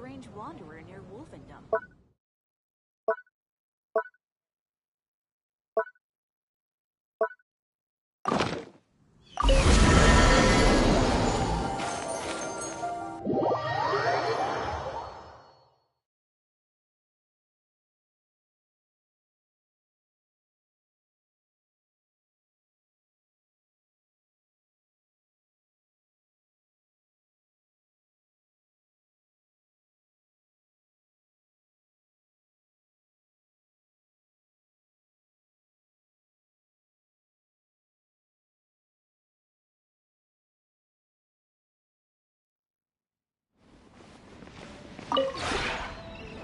strange wanderer near Wolfendom.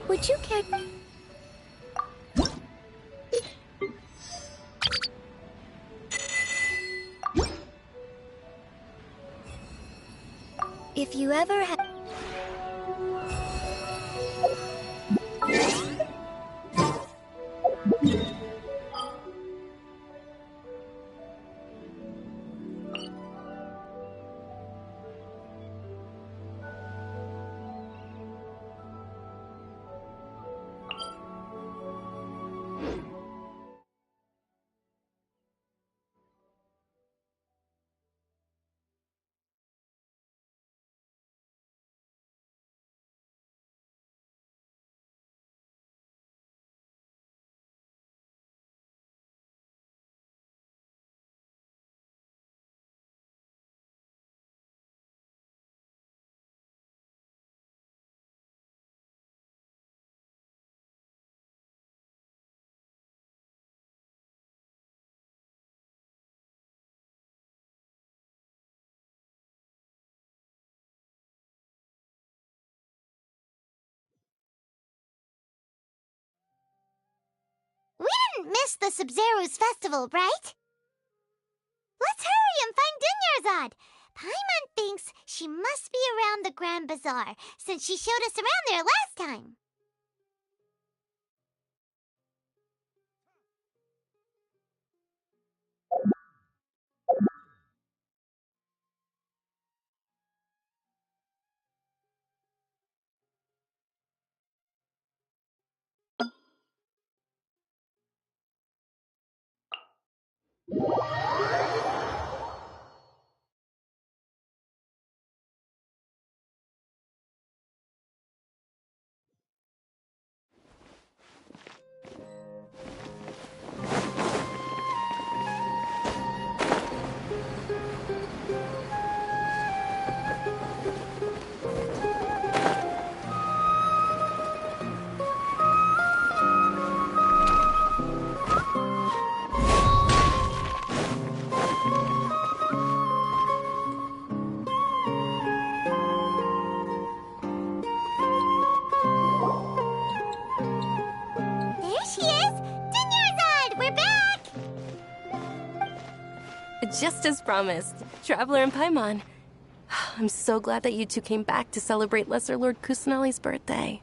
Would you care... If you ever have... We didn't miss the Sumeru's festival, right? Let's hurry and find Dunyarzad. Paimon thinks she must be around the Grand Bazaar, since she showed us around there last time. Just as promised, Traveler and Paimon. I'm so glad that you two came back to celebrate Lesser Lord Kusanali's birthday.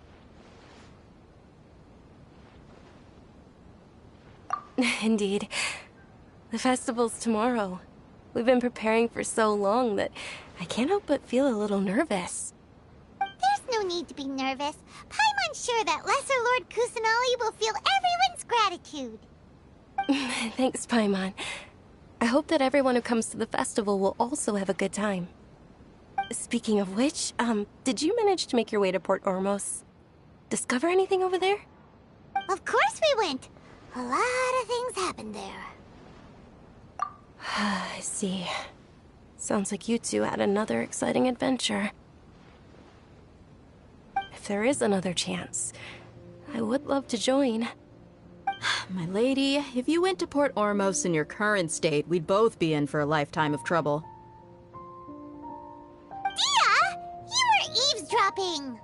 Indeed. The festival's tomorrow. We've been preparing for so long that I can't help but feel a little nervous. There's no need to be nervous. Paimon's sure that Lesser Lord Kusanali will feel everyone's gratitude. Thanks, Paimon. I hope that everyone who comes to the festival will also have a good time. Speaking of which, did you manage to make your way to Port Ormos? Discover anything over there? Of course we went. A lot of things happened there. I see. Sounds like you two had another exciting adventure. If there is another chance, I would love to join. My lady, if you went to Port Ormos in your current state, we'd both be in for a lifetime of trouble. Dia! You were eavesdropping!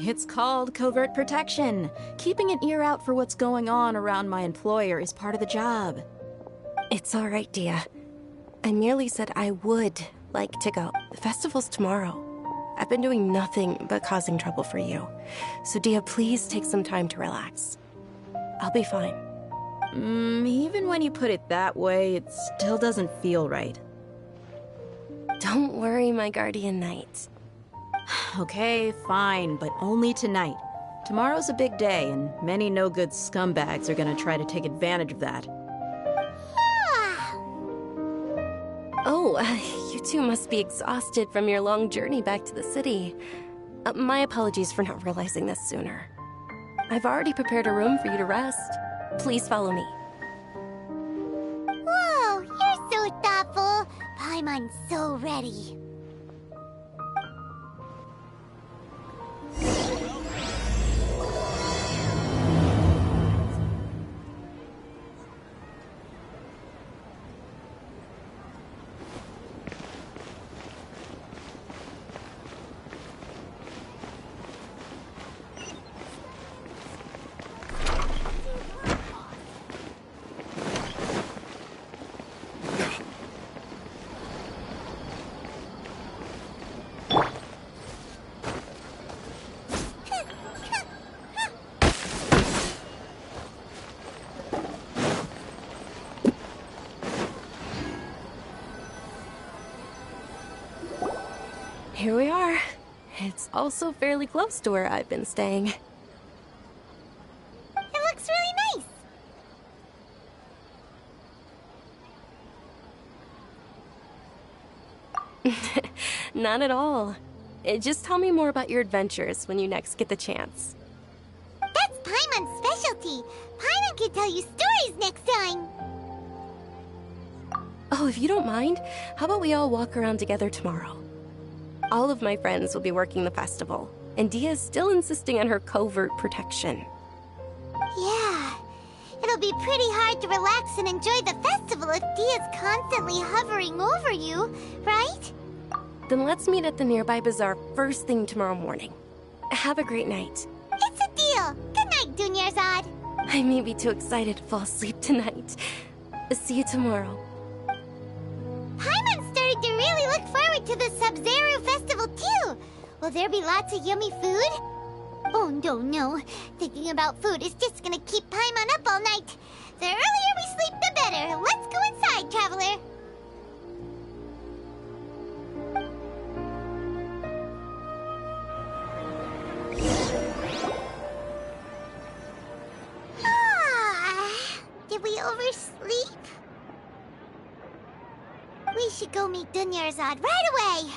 It's called covert protection. Keeping an ear out for what's going on around my employer is part of the job. It's all right, Dia. I merely said I would like to go. The festival's tomorrow. I've been doing nothing but causing trouble for you. So, Dia, please take some time to relax. I'll be fine. Even when you put it that way, it still doesn't feel right. Don't worry, my guardian knight. Okay, fine, but only tonight. Tomorrow's a big day, and many no-good scumbags are gonna try to take advantage of that. Oh, you two must be exhausted from your long journey back to the city. My apologies for not realizing this sooner. I've already prepared a room for you to rest. Please follow me. Whoa, you're so thoughtful. Paimon's so ready. Here we are. It's also fairly close to where I've been staying. It looks really nice. Not at all. Just tell me more about your adventures when you next get the chance. That's Paimon's specialty. Paimon can tell you stories next time. Oh, if you don't mind, how about we all walk around together tomorrow? All of my friends will be working the festival, and Dia's still insisting on her covert protection. Yeah, it'll be pretty hard to relax and enjoy the festival if Dia's constantly hovering over you, right? Then let's meet at the nearby bazaar first thing tomorrow morning. Have a great night. It's a deal. Good night, Dunyarzad. I may be too excited to fall asleep tonight. See you tomorrow. Paimon's starting to really look forward to the Sumeru festival too. Will there be lots of yummy food? Oh no. Thinking about food is just gonna keep Paimon up all night. The earlier we sleep, the better. Let's go inside, traveler. Did we oversleep? We should go meet Dunyarzad right away.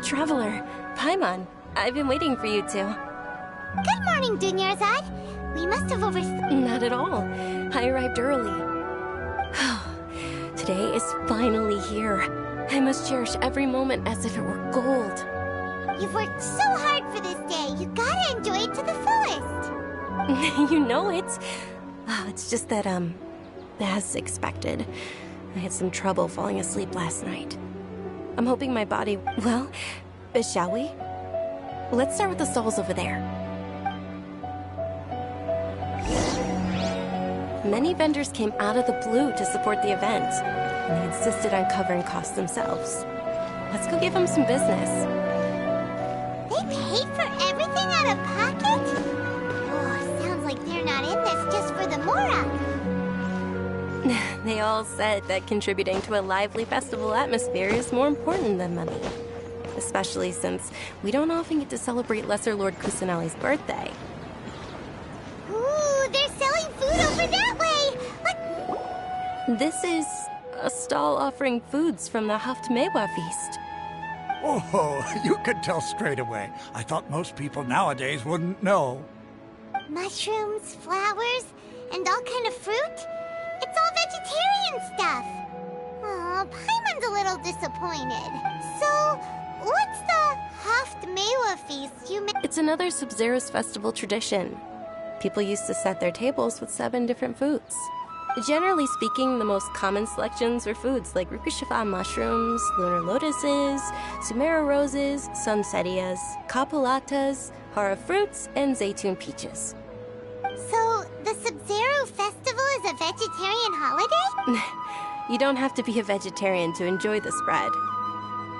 Traveler, Paimon, I've been waiting for you two. Good morning, Dunyarzad. We must have overslept. Not at all. I arrived early. Today is finally here. I must cherish every moment as if it were gold. You've worked so hard for this day. You gotta enjoy it to the fullest. You know it. It's just that, as expected, I had some trouble falling asleep last night. I'm hoping my body... Well, shall we? Let's start with the stalls over there. Many vendors came out of the blue to support the event, and they insisted on covering costs themselves. Let's go give them some business. They paid for everything out of pocket? Oh, sounds like they're not in this just for the Mora. They all said that contributing to a lively festival atmosphere is more important than money. Especially since we don't often get to celebrate Lesser Lord Kusanali's birthday. Ooh, they're selling food over that way! Look! This is a stall offering foods from the Haftmewa feast. Oh, you could tell straight away. I thought most people nowadays wouldn't know. Mushrooms, flowers, and all kind of fruit? It's all vegetarian stuff. Aw, Paimon's a little disappointed. So, what's the Haft-Mewa feast you It's another Sub-Zero's festival tradition. People used to set their tables with 7 different foods. Generally speaking, the most common selections were foods like Rukashifa mushrooms, lunar lotuses, Sumeru roses, sunsettias, kapulatas, hara fruits, and zaytun peaches. So, the Sub-Zero festival is a vegetarian holiday? You don't have to be a vegetarian to enjoy the spread.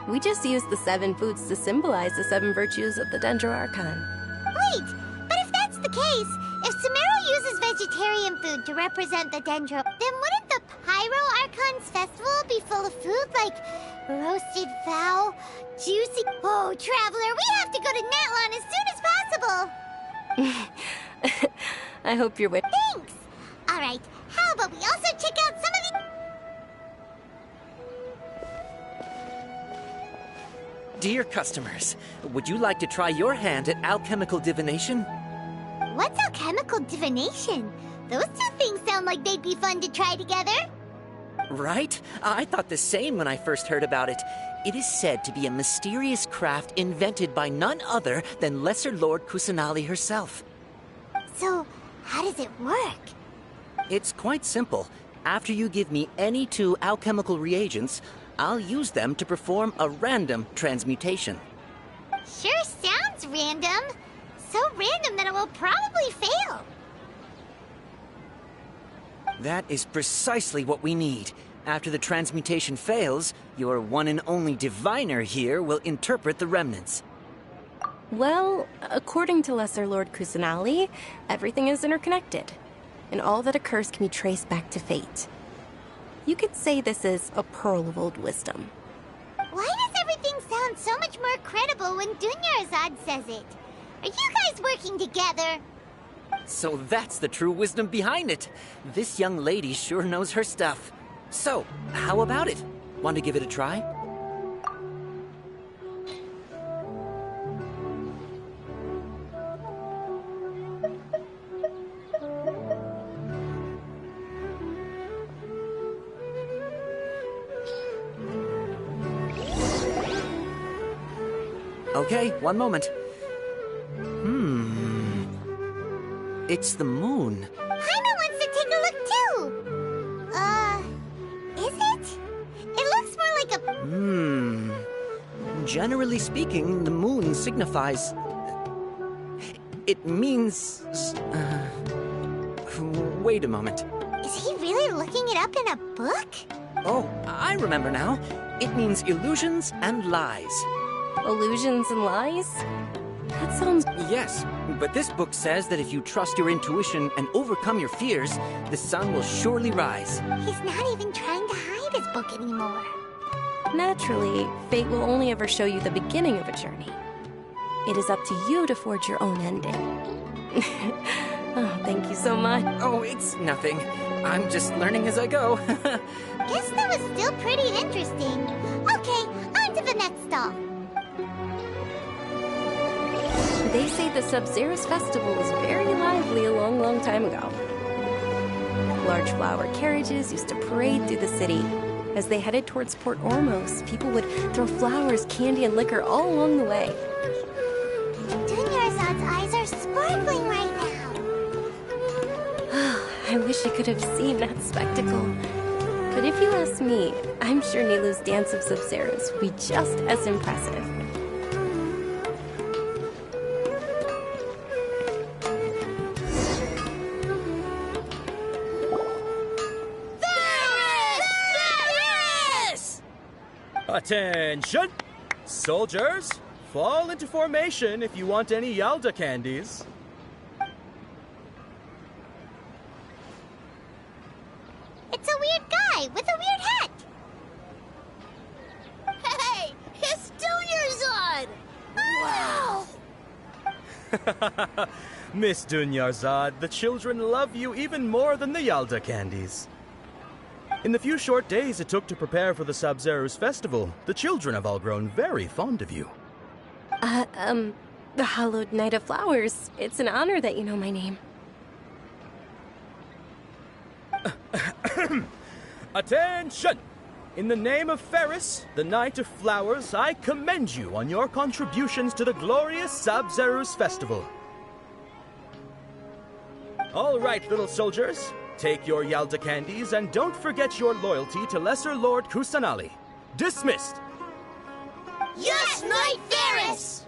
We just use the 7 foods to symbolize the 7 virtues of the Dendro Archon. Wait, but if that's the case, if Sumeru uses vegetarian food to represent the Dendro, then wouldn't the Pyro Archon's festival be full of food like roasted fowl, juicy... Oh, Traveler, we have to go to Netlon as soon as possible! I hope you're with... Thanks! Alright, how about we also check out some of the... Dear customers, would you like to try your hand at alchemical divination? What's alchemical divination? Those two things sound like they'd be fun to try together. Right? I thought the same when I first heard about it. It is said to be a mysterious craft invented by none other than Lesser Lord Kusanali herself. So, how does it work? It's quite simple. After you give me any 2 alchemical reagents, I'll use them to perform a random transmutation. Sure sounds random. So random that it will probably fail. That is precisely what we need. After the transmutation fails, your one and only diviner here will interpret the remnants. Well, according to Lesser Lord Kusanali, everything is interconnected, and all that occurs can be traced back to fate. You could say this is a pearl of old wisdom. Why does everything sound so much more credible when Dunyarzad says it? Are you guys working together? So that's the true wisdom behind it. This young lady sure knows her stuff. So, how about it? Want to give it a try? Okay, one moment. It's the moon. Paimon wants to take a look too. Is it? It looks more like a... Generally speaking, the moon signifies... It means... Wait a moment. Is he really looking it up in a book? Oh, I remember now. It means illusions and lies. Illusions and lies? That sounds... Yes, but this book says that if you trust your intuition and overcome your fears, the sun will surely rise. He's not even trying to hide his book anymore. Naturally, fate will only ever show you the beginning of a journey. It is up to you to forge your own ending. Oh, thank you so much. Oh, it's nothing. I'm just learning as I go. Guess that was still pretty interesting. Okay, on to the next stall. They say the Sub-Zero's festival was very lively a long, long time ago. Large flower carriages used to parade through the city. As they headed towards Port Ormos, people would throw flowers, candy, and liquor all along the way. Dunyarzad's eyes are sparkling right now. I wish I could have seen that spectacle. But if you ask me, I'm sure Nilu's dance of Sub-Zeros would be just as impressive. Attention! Soldiers, fall into formation if you want any Yalda candies. It's a weird guy with a weird hat. Hey, it's Dunyarzad! Wow! Miss Dunyarzad, the children love you even more than the Yalda candies. In the few short days it took to prepare for the Sub-Zero's festival, the children have all grown very fond of you. The Hallowed Knight of Flowers. It's an honor that you know my name. Attention! In the name of Ferris, the Knight of Flowers, I commend you on your contributions to the glorious Sabzeruz festival. All right, little soldiers. Take your Yalda candies and don't forget your loyalty to Lesser Lord Kusanali. Dismissed! Yes, Knight Ferris!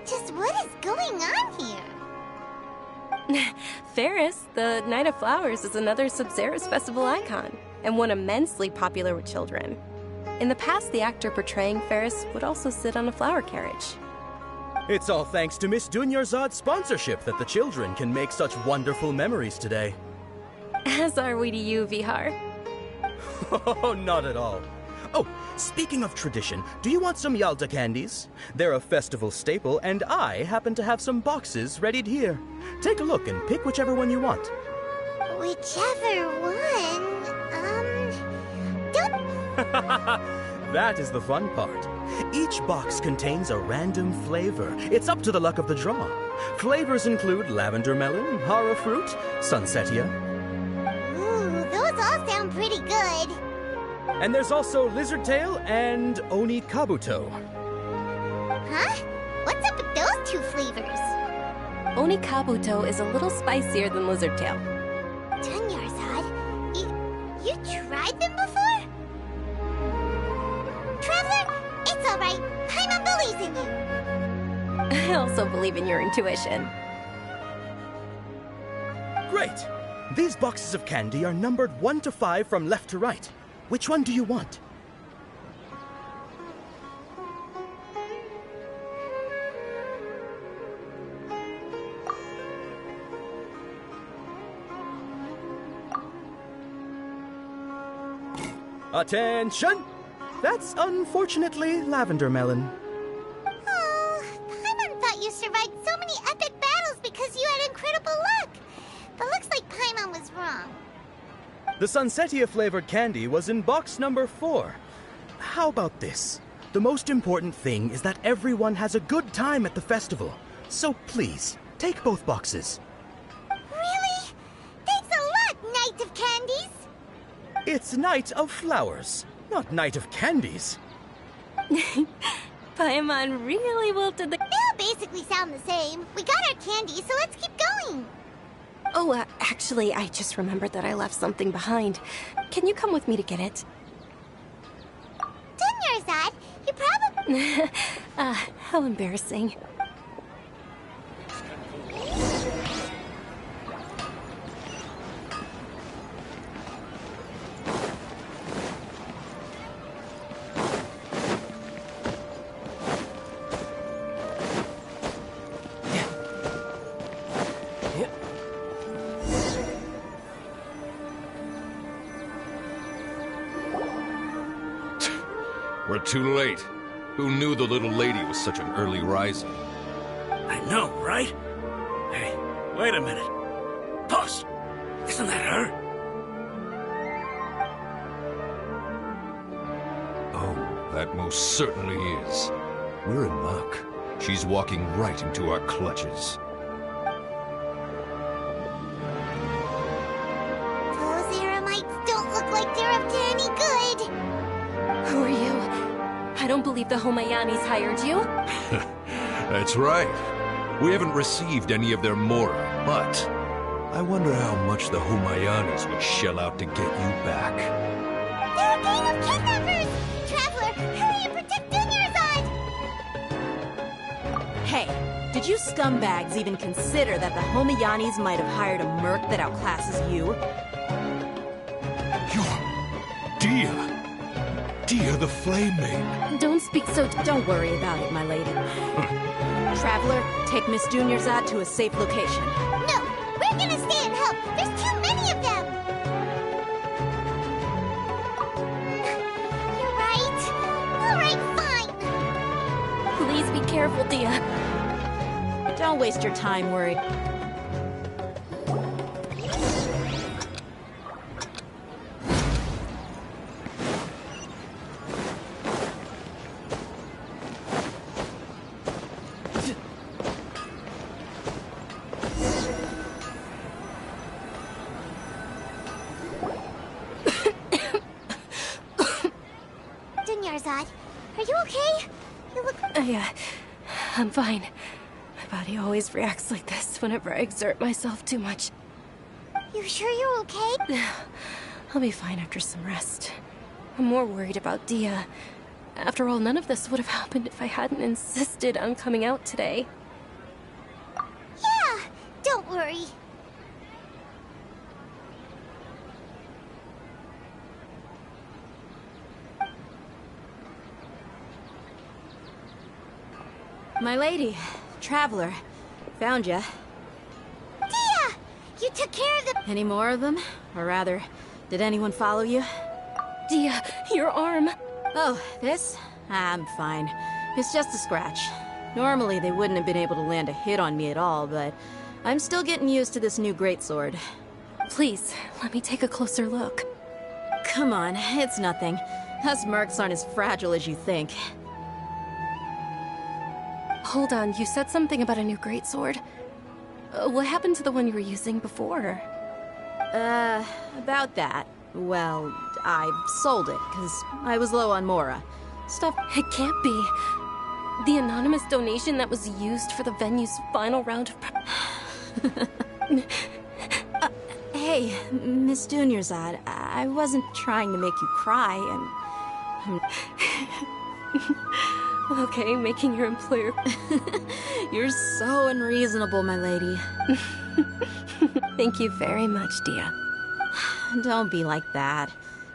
Just what is going on here? Ferris, the Knight of Flowers, is another Sabzeruz festival icon, and one immensely popular with children. In the past, the actor portraying Ferris would also sit on a flower carriage. It's all thanks to Miss Dunyarzad's sponsorship that the children can make such wonderful memories today. As are we to you, Vihar. Oh, not at all. Oh, speaking of tradition, do you want some Yalda candies? They're a festival staple, and I happen to have some boxes readied here. Take a look and pick whichever one you want. Whichever one, don't... That is the fun part. Each box contains a random flavor. It's up to the luck of the draw. Flavors include lavender melon, hara fruit, sunsetia. Ooh, those all sound pretty good. And there's also lizard tail and oni kabuto. Huh? What's up with those two flavors? Oni Kabuto is a little spicier than Lizardtail. Dunyarzad, you tried them before? Traveler, it's all right. Paimon believes in you. I also believe in your intuition. Great! These boxes of candy are numbered 1 to 5 from left to right. Which one do you want? Attention! That's unfortunately lavender melon. Oh, Paimon thought you survived so many epic battles because you had incredible luck. But looks like Paimon was wrong. The Sunsetia flavored candy was in box number 4. How about this? The most important thing is that everyone has a good time at the festival. So please, take both boxes. Really? Thanks a lot, Knight of Candies. It's Knight of Flowers, not Knight of Candies. Paimon really wilted the... They all basically sound the same. We got our candy, so let's keep going. Oh, actually, I just remembered that I left something behind. Can you come with me to get it? Dunyarzad, you probably... How embarrassing. We're too late. Who knew the little lady was such an early riser? I know, right? Hey, wait a minute. Boss, isn't that her? Oh, that most certainly is. We're in luck. She's walking right into our clutches. Those Eremites don't look like they're up to any good. Who are you? I don't believe the Homayanis hired you. That's right. We haven't received any of their mora, but I wonder how much the Homayanis would shell out to get you back. They're a gang of kidnappers! Traveler, hurry and protect Dunyarzad! Hey, did you scumbags even consider that the Homayanis might have hired a merc that outclasses you? You're... Dia! Dia the Flame Maid! Don't speak so... Don't worry about it, my lady. Traveler, take Miss Dunyarzad to a safe location. No, we're gonna stay and help. There's too many of them. You're right. All right, fine. Please be careful, Dia. Don't waste your time worried. Are you okay? You look... Yeah, I'm fine. My body always reacts like this whenever I exert myself too much. You sure you're okay? I'll be fine after some rest. I'm more worried about Dia. After all, none of this would have happened if I hadn't insisted on coming out today. Yeah, don't worry. My lady, traveler, found ya. Dia! You took care of the... Any more of them? Or rather, did anyone follow you? Dia, your arm. Oh, this? I'm fine. It's just a scratch. Normally they wouldn't have been able to land a hit on me at all, but I'm still getting used to this new greatsword. Please, let me take a closer look. Come on, it's nothing. Us mercs aren't as fragile as you think. Hold on, you said something about a new greatsword. What happened to the one you were using before? About that. Well, I sold it, because I was low on Mora. Stuff... It can't be. The anonymous donation that was used for the venue's final round of... Hey, Miss Dunyarzad, I wasn't trying to make you cry, Okay, making your employer... You're so unreasonable, my lady. Thank you very much, Dia. Don't be like that.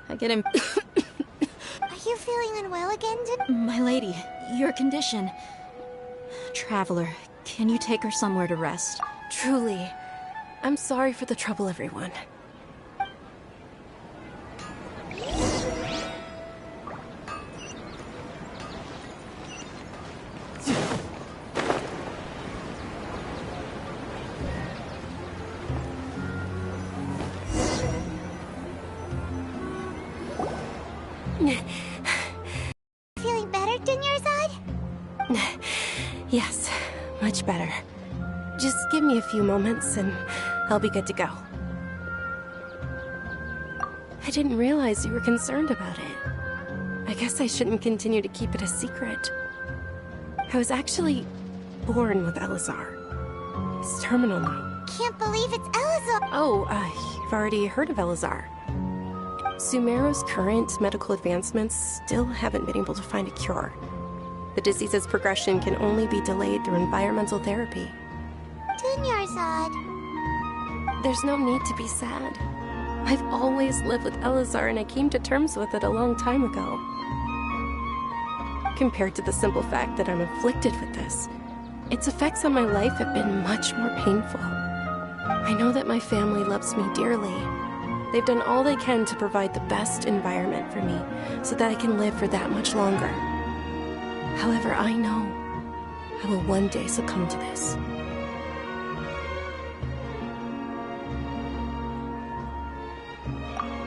I get him... Are you feeling unwell again, My lady, your condition... Traveler, can you take her somewhere to rest? Truly. I'm sorry for the trouble, everyone. Feeling better, Dunyarzad? Yes, much better. Just give me a few moments and I'll be good to go. I didn't realize you were concerned about it. I guess I shouldn't continue to keep it a secret. I was actually born with Elazar. He's terminal now. Can't believe it's Elazar. Oh, you've already heard of Elazar. Sumeru's current medical advancements still haven't been able to find a cure. The disease's progression can only be delayed through environmental therapy. Dunyarzad. There's no need to be sad. I've always lived with Elazar and I came to terms with it a long time ago. Compared to the simple fact that I'm afflicted with this, its effects on my life have been much more painful. I know that my family loves me dearly. They've done all they can to provide the best environment for me so that I can live for that much longer. However, I know I will one day succumb to this.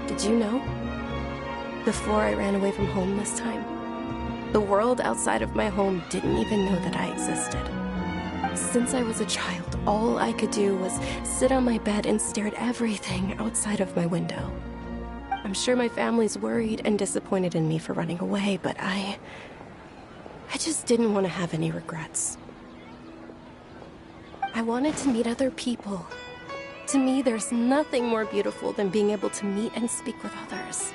Did you know? Before I ran away from home this time, the world outside of my home didn't even know that I existed. Since I was a child, all I could do was sit on my bed and stare at everything outside of my window. I'm sure my family's worried and disappointed in me for running away, but I just didn't want to have any regrets. I wanted to meet other people. To me, there's nothing more beautiful than being able to meet and speak with others.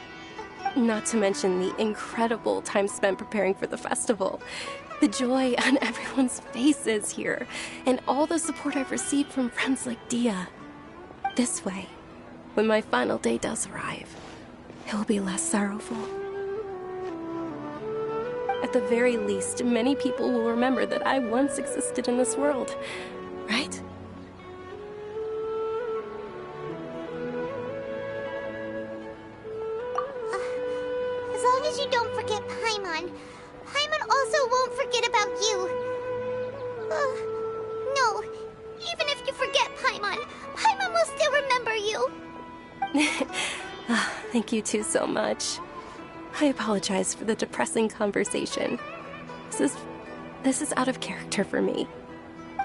Not to mention the incredible time spent preparing for the festival. The joy on everyone's faces here, and all the support I've received from friends like Dia. This way, when my final day does arrive, it will be less sorrowful. At the very least, many people will remember that I once existed in this world, right? As long as you don't forget Paimon. Paimon also won't forget about you. No. Even if you forget Paimon, Paimon will still remember you. Thank you two so much. I apologize for the depressing conversation. This is out of character for me.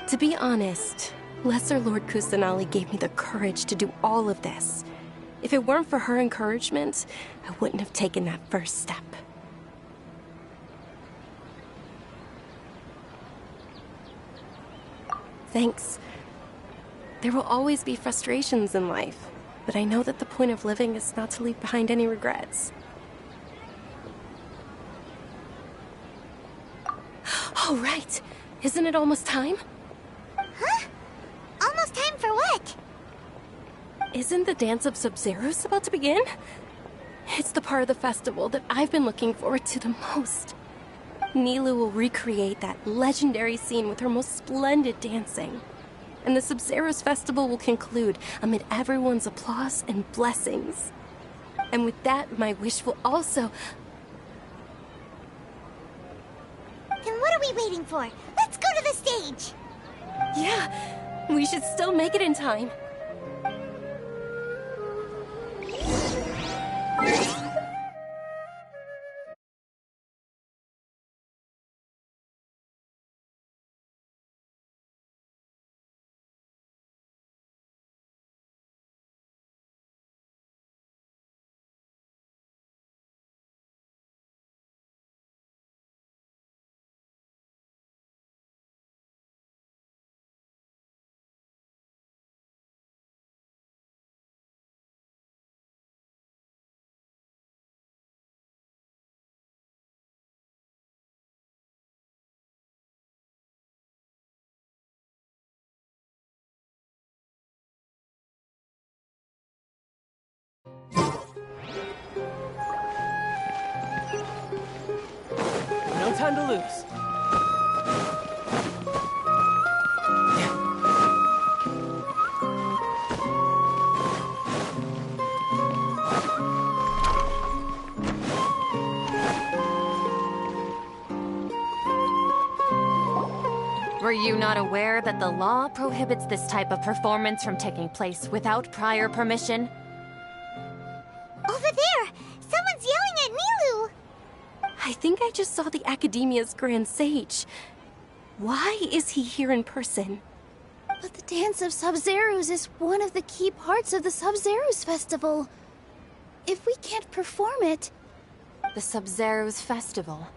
To be honest, Lesser Lord Kusanali gave me the courage to do all of this. If it weren't for her encouragement, I wouldn't have taken that first step. Thanks. There will always be frustrations in life, but I know that the point of living is not to leave behind any regrets. Oh, right. Isn't it almost time? Huh? Almost time for what? Isn't the Dance of Sub-Zeros about to begin? It's the part of the festival that I've been looking forward to the most. Nilou will recreate that legendary scene with her most splendid dancing. And the Sub-Zeros festival will conclude amid everyone's applause and blessings. And with that, my wish will also... Then what are we waiting for? Let's go to the stage! Yeah, we should still make it in time. No time to lose. Were you not aware that the law prohibits this type of performance from taking place without prior permission? Over there! Someone's yelling at Nilou! I think I just saw the Academia's Grand Sage. Why is he here in person? But the Dance of Sub-Zeros is one of the key parts of the Sub-Zeros Festival. If we can't perform it... The Sub-Zeros Festival.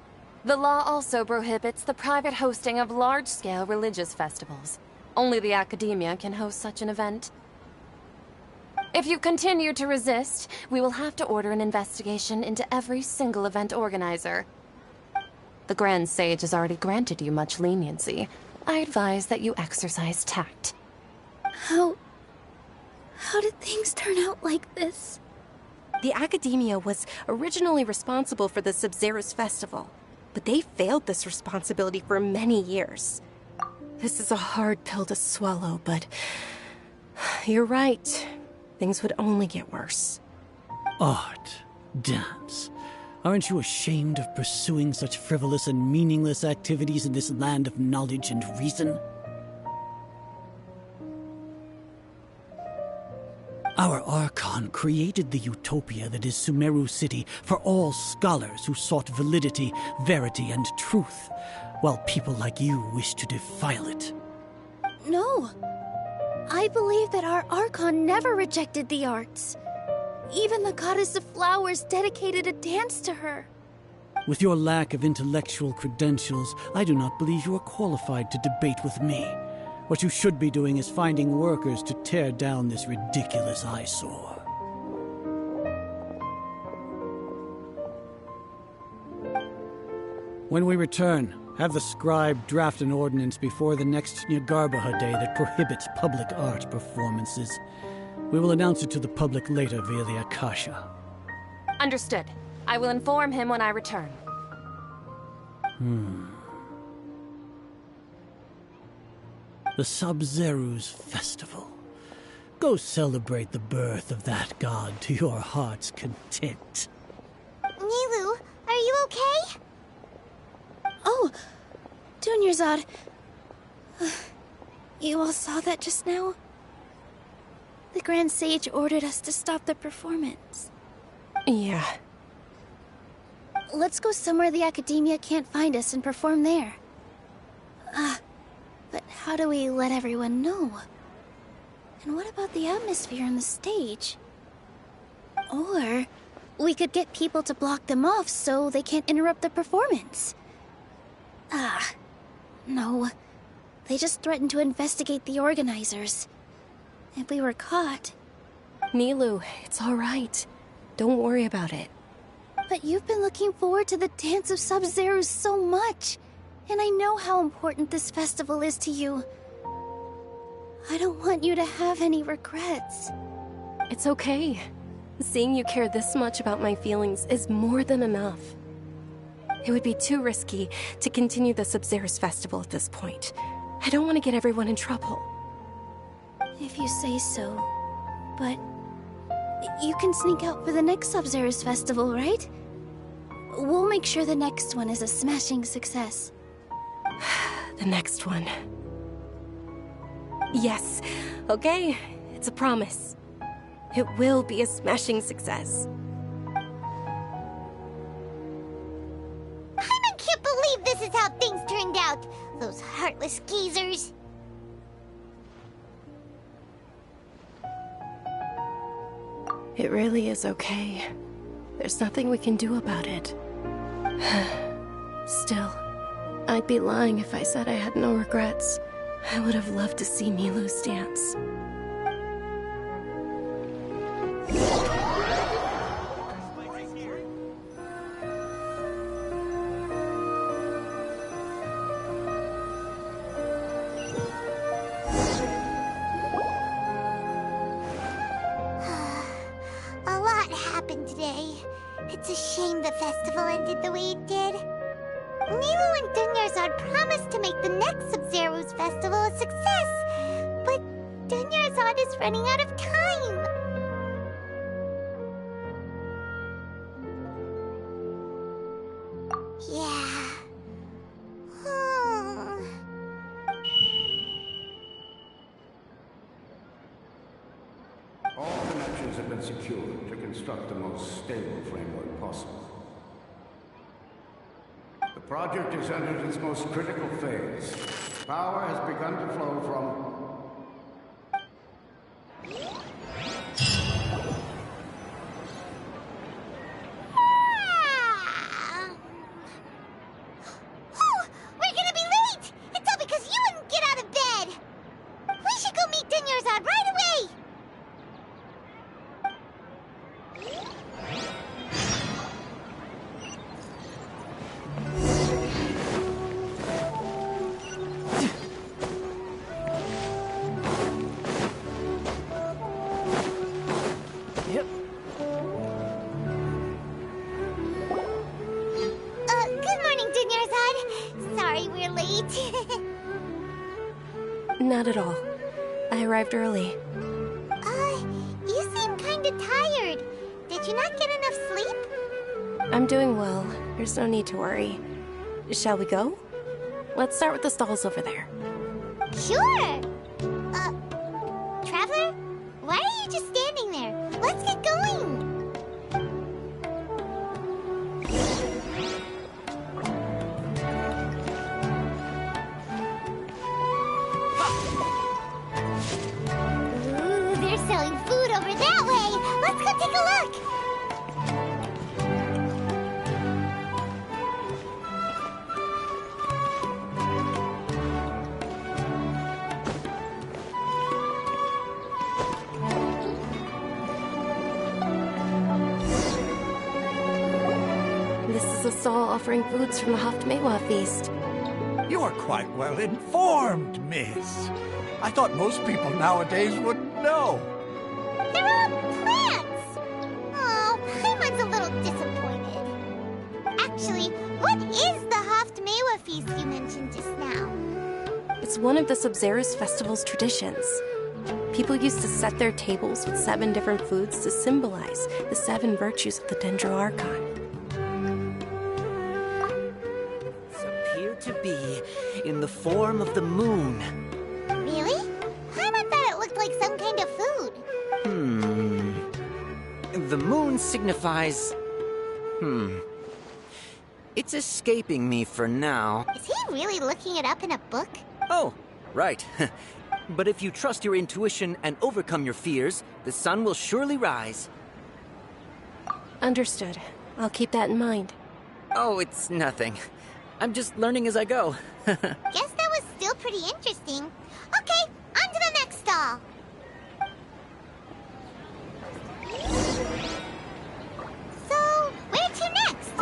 The law also prohibits the private hosting of large-scale religious festivals. Only the Academia can host such an event. If you continue to resist, we will have to order an investigation into every single event organizer. The Grand Sage has already granted you much leniency. I advise that you exercise tact. How did things turn out like this? The Academia was originally responsible for the Sub-Zeros Festival, but they failed this responsibility for many years. This is a hard pill to swallow, but you're right. Things would only get worse. Art, dance. Aren't you ashamed of pursuing such frivolous and meaningless activities in this land of knowledge and reason? Our archon created the utopia that is Sumeru City for all scholars who sought validity, verity, and truth, while people like you wish to defile it. No. I believe that our archon never rejected the arts. Even the goddess of flowers dedicated a dance to her. With your lack of intellectual credentials, I do not believe you are qualified to debate with me. What you should be doing is finding workers to tear down this ridiculous eyesore. When we return, have the scribe draft an ordinance before the next Nyargarbaha Day that prohibits public art performances. We will announce it to the public later via the Akasha. Understood. I will inform him when I return. The Sub-Zeros Festival. Go celebrate the birth of that god to your heart's content. Nilou, are you okay? Oh, Dunyarzad. You all saw that just now? The Grand Sage ordered us to stop the performance. Yeah. Let's go somewhere the Academia can't find us and perform there. But how do we let everyone know? And what about the atmosphere on the stage? Or we could get people to block them off so they can't interrupt the performance. No. They just threatened to investigate the organizers. If we were caught... Nilou, it's all right. Don't worry about it. But you've been looking forward to the Dance of Sub-Zero so much. And I know how important this festival is to you. I don't want you to have any regrets. It's okay. Seeing you care this much about my feelings is more than enough. It would be too risky to continue the Sub-Zero's festival at this point. I don't want to get everyone in trouble. If you say so. But... you can sneak out for the next Sub-Zero's festival, right? We'll make sure the next one is a smashing success. The next one. Yes. Okay. It's a promise. It will be a smashing success. I can't believe this is how things turned out. Those heartless geezers. It really is okay. There's nothing we can do about it. Still, I'd be lying if I said I had no regrets. I would have loved to see Nilou's dance. A lot happened today. It's a shame the festival ended the way it did. Nilou and Dunyarzad promised to make the next Sub-Zero's festival a success, but Dunyarzad is running out of time. Yeah. All connections have been secured to construct the most stable framework possible. The project has entered its most critical phase. Power has begun to flow from... We're gonna be late! It's all because you wouldn't get out of bed! We should go meet Dunyarzad right away! Good morning, Dunyarzad. Sorry we're late. Not at all. I arrived early. You seem kinda tired. Did you not get enough sleep? I'm doing well. There's no need to worry. Shall we go? Let's start with the stalls over there. Sure! Traveler? Why are you just standing there? Let's get going! Ooh, they're selling food over that way! Let's go take a look! This is a stall offering foods from the Haftmewa feast. You are quite well informed, miss. I thought most people nowadays would know. They're all plants! Oh, Paimon's a little disappointed. Actually, what is the Haftmewa feast you mentioned just now? It's one of the Sub-Zero's festival's traditions. People used to set their tables with 7 different foods to symbolize the 7 virtues of the Dendro Archon. Appear to be in the form of the moon. Really? Paimon thought it looked like some kind of food. The moon signifies... It's escaping me for now. Is he really looking it up in a book? Oh, right. But if you trust your intuition and overcome your fears, the sun will surely rise. Understood. I'll keep that in mind. Oh, it's nothing. I'm just learning as I go. Guess that was still pretty interesting. Okay, on to the next stall. So, where to next?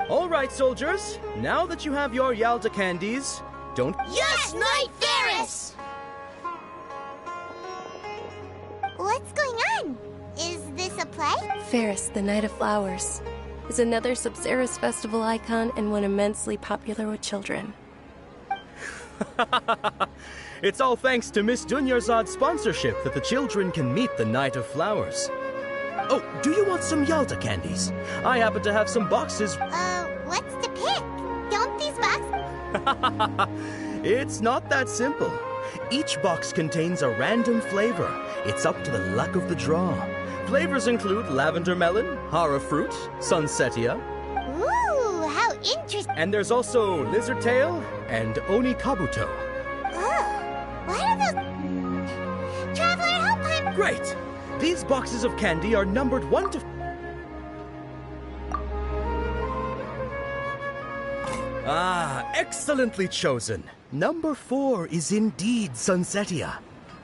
All right, soldiers. Now that you have your Yalda candies, don't... Yes, Knight Ferris! What's going on? Is this a play? Ferris, the Knight of Flowers, is another Sub-Zerus festival icon and one immensely popular with children. It's all thanks to Miss Dunyarzad's sponsorship that the children can meet the Knight of Flowers. Oh, do you want some Yalda candies? I happen to have some boxes. What's to pick? Don't these boxes... It's not that simple. Each box contains a random flavor. It's up to the luck of the draw. Flavors include lavender melon, hara fruit, sunsetia. Ooh, how interesting. And there's also lizard tail and oni kabuto. What are those... Traveler, help him! Great! These boxes of candy are numbered 1 to... Ah, excellently chosen. Number 4 is indeed Sunsetia.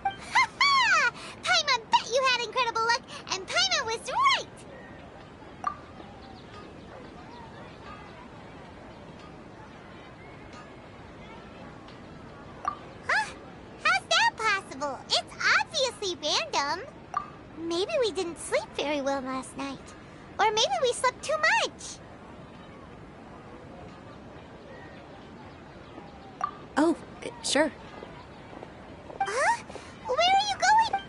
Ha-ha! Paimon bet you had incredible luck, and Paimon was right! Huh? How's that possible? It's obviously random. Maybe we didn't sleep very well last night. Or maybe we slept too much. Oh, sure. Huh? Where are you going?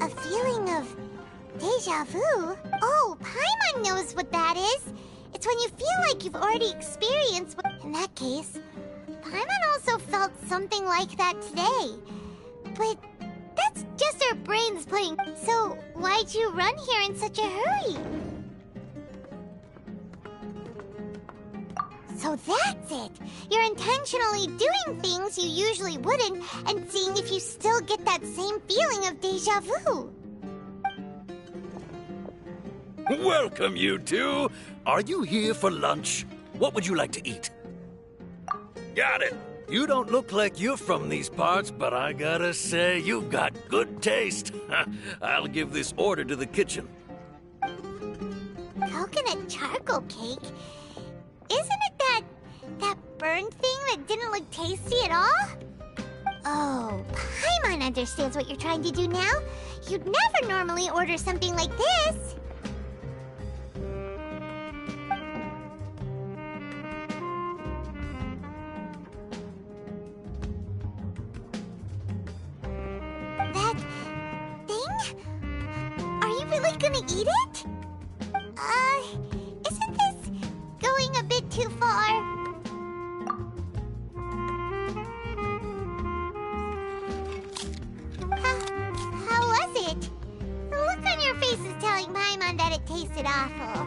A feeling of deja vu? Oh, Paimon knows what that is. It's when you feel like you've already experienced what... In that case, Paimon also felt something like that today. But that's just our brains playing. So why'd you run here in such a hurry? So that's it. You're intentionally doing things you usually wouldn't and seeing if you still get that same feeling of deja vu. Welcome, you two. Are you here for lunch? What would you like to eat? Got it. You don't look like you're from these parts, but I gotta say, you've got good taste. I'll give this order to the kitchen. Coconut charcoal cake? Isn't it that burned thing that didn't look tasty at all? Oh, Paimon understands what you're trying to do now. You'd never normally order something like this. That thing? Are you really gonna eat it? Isn't this going a bit too far? How was it? The look on your face is telling Paimon that it tasted awful.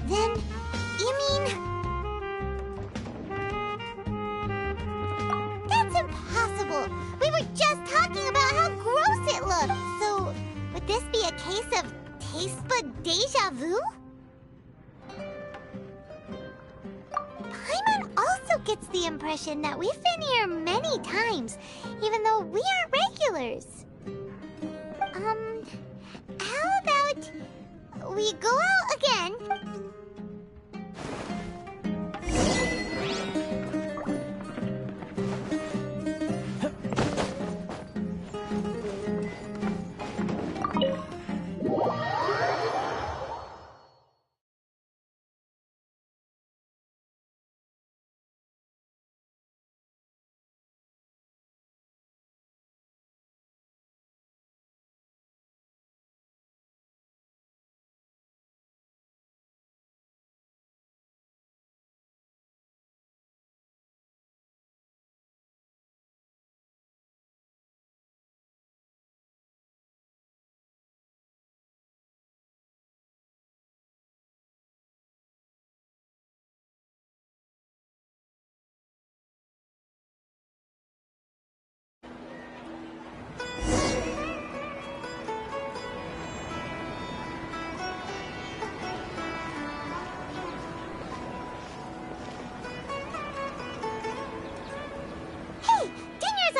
Then, you mean... That's impossible! We were just talking about how gross it looked! So, would this be a case of taste bud deja vu? Paimon also gets the impression that we've been here many times, even though we aren't regulars. How about we go out again?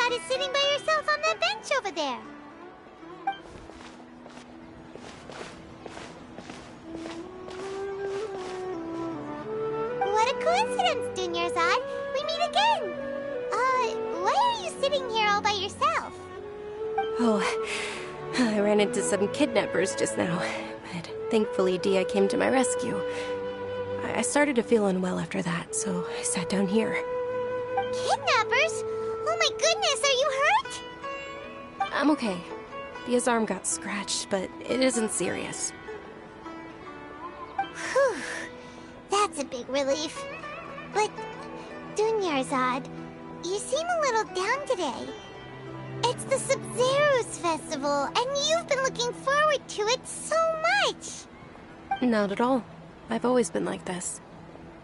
Is sitting by yourself on that bench over there. What a coincidence, Dunyarzad. We meet again. Why are you sitting here all by yourself? Oh, I ran into some kidnappers just now, but thankfully Dia came to my rescue. I started to feel unwell after that, so I sat down here. Kidnappers? Oh my goodness, are you hurt? I'm okay. Dia's arm got scratched, but it isn't serious. Whew. That's a big relief. But, Dunyarzad, you seem a little down today. It's the Sub-Zero's festival, and you've been looking forward to it so much! Not at all. I've always been like this.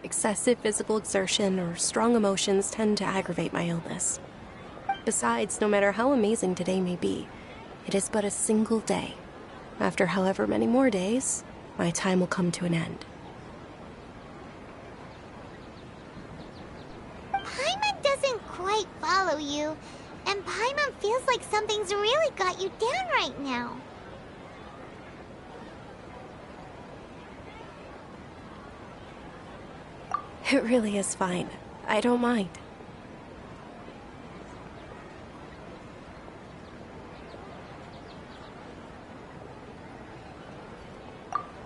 Excessive physical exertion or strong emotions tend to aggravate my illness. Besides, no matter how amazing today may be, it is but a single day. After however many more days, my time will come to an end. you, and Paimon feels like something's really got you down right now. It really is fine. I don't mind.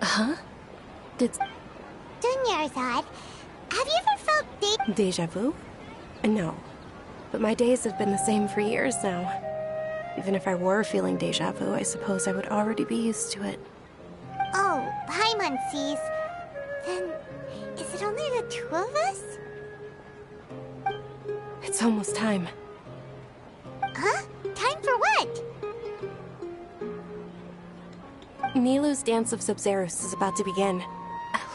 Huh? Dunyarzad, have you ever felt Deja vu? No. But my days have been the same for years now. Even if I were feeling deja vu, I suppose I would already be used to it. Oh, Paimon sees. Then, is it only the two of us? It's almost time. Huh? Time for what? Nilou's Dance of Sub-Zerus is about to begin.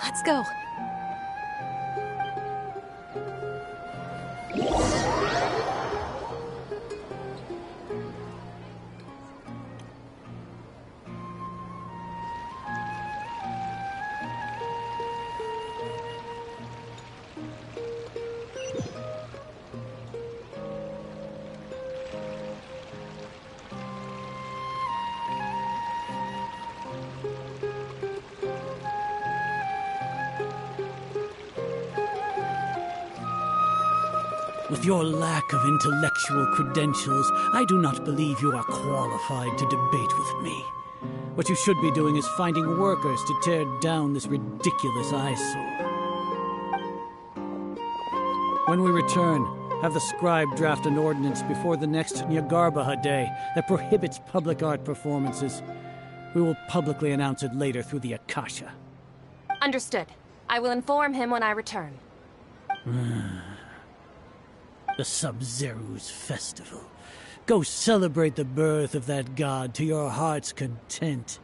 Let's go. With your lack of intellectual credentials, I do not believe you are qualified to debate with me. What you should be doing is finding workers to tear down this ridiculous eyesore. When we return, have the scribe draft an ordinance before the next Nyagarbaha Day that prohibits public art performances. We will publicly announce it later through the Akasha. Understood. I will inform him when I return. The Sub-Zerus Festival. Go celebrate the birth of that god to your heart's content.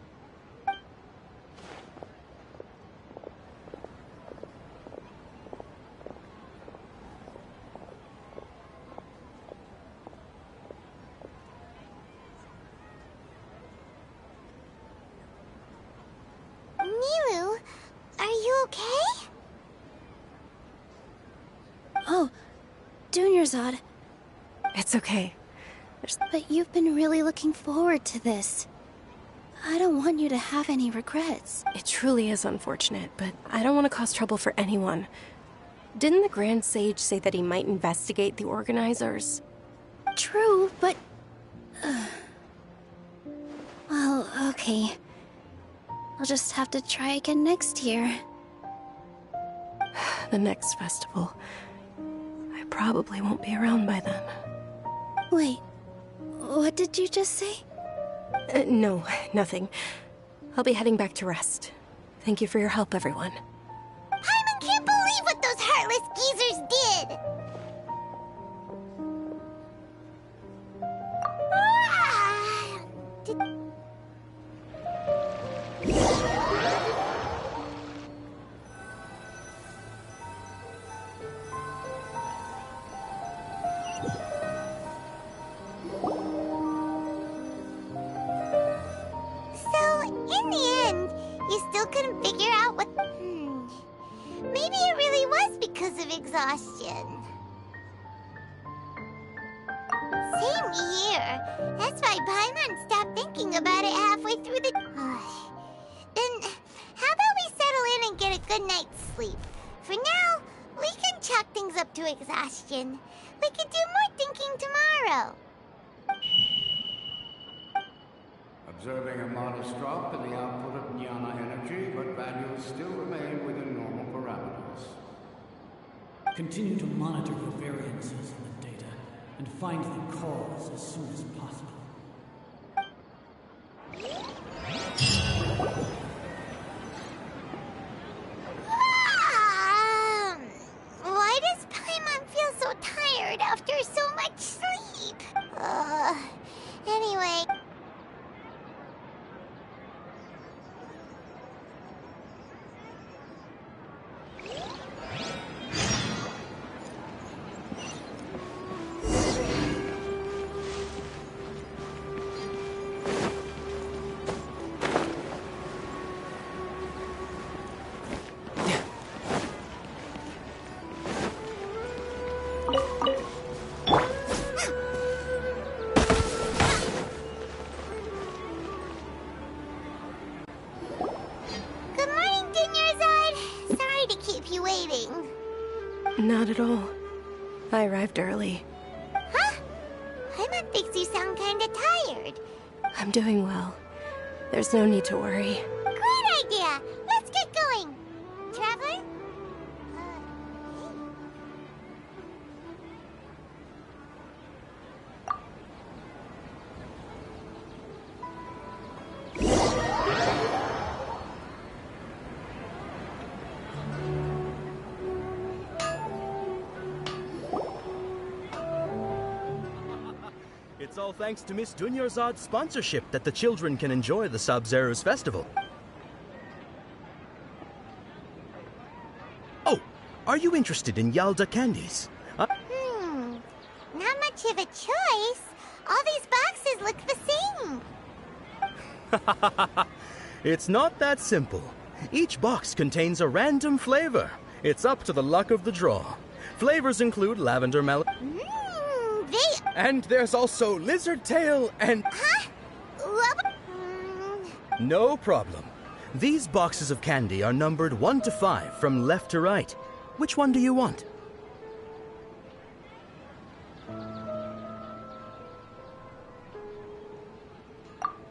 Nilou, are you okay? Oh, Dunyarzad. It's okay. But you've been really looking forward to this. I don't want you to have any regrets. It truly is unfortunate, but I don't want to cause trouble for anyone. Didn't the Grand Sage say that he might investigate the organizers? True, but... Well, okay. I'll just have to try again next year. The next festival. I probably won't be around by then. Wait, what did you just say? No, nothing. I'll be heading back to rest. Thank you for your help, everyone. Paimon can't believe what those heartless geezers did! Couldn't figure out what... Maybe it really was because of exhaustion. Same here. That's why Paimon stopped thinking about it halfway through the... Then, how about we settle in and get a good night's sleep? For now, we can chalk things up to exhaustion. We could do more thinking tomorrow. Observing a modest drop in the output of jnana energy, but values still remain within normal parameters. Continue to monitor your variances in the data and find the cause as soon as possible. Why does Paimon feel so tired after so much sleep? Anyway... Not at all. I arrived early. Huh? Paimon thinks you sound kinda tired. I'm doing well. There's no need to worry. Great idea! Let's get going! Traveler? It's all thanks to Miss Dunyarzad's sponsorship that the children can enjoy the Sub-Zero's festival. Oh, are you interested in Yalda candies? Not much of a choice. All these boxes look the same. It's not that simple. Each box contains a random flavor. It's up to the luck of the draw. Flavors include lavender melon. And there's also lizard tail and... Huh? No problem. These boxes of candy are numbered 1 to 5 from left to right. Which one do you want?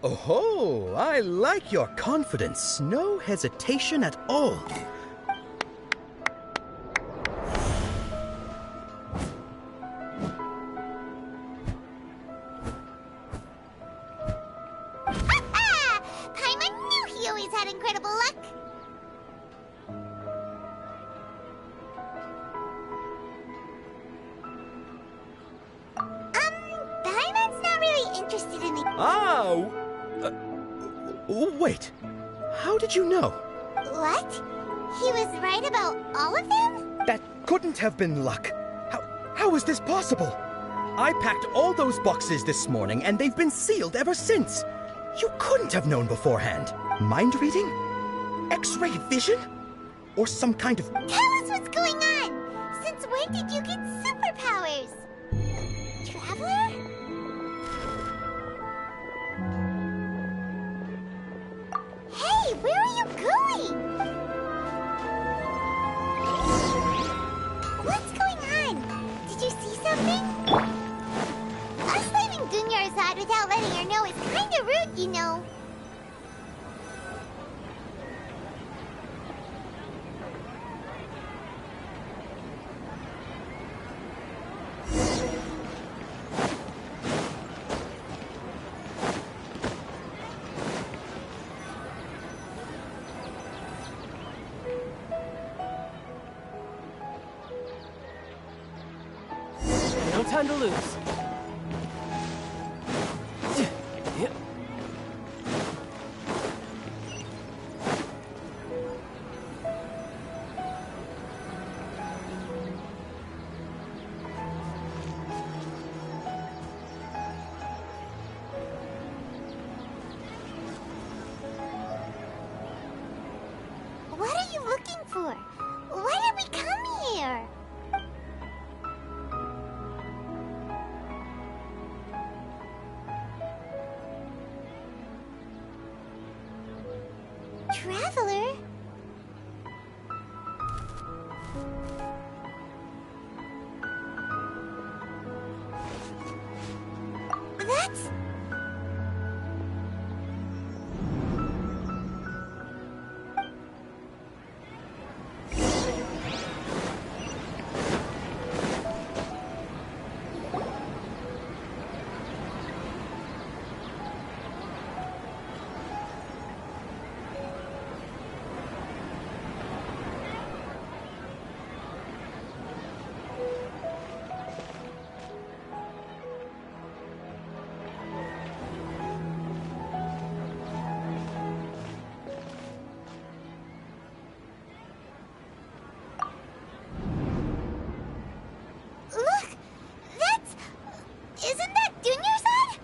Oh, I like your confidence. No hesitation at all. Paimon knew he always had incredible luck. Paimon's not really interested in the... Wait. How did you know? What? He was right about all of them? That couldn't have been luck. How is this possible? I packed all those boxes this morning, and they've been sealed ever since. You couldn't have known beforehand. Mind reading? X-ray vision? Or some kind of... Tell us what's going on! Since when did you get superpowers? Traveler? Hey, where are you going? What's going on? Did you see something? Us leaving Dunyarzad without letting her know is kinda rude, you know. No time to lose. What are you looking for? Why did we come here? Traveler? That's... Look! That's... Isn't that Dunyarzad?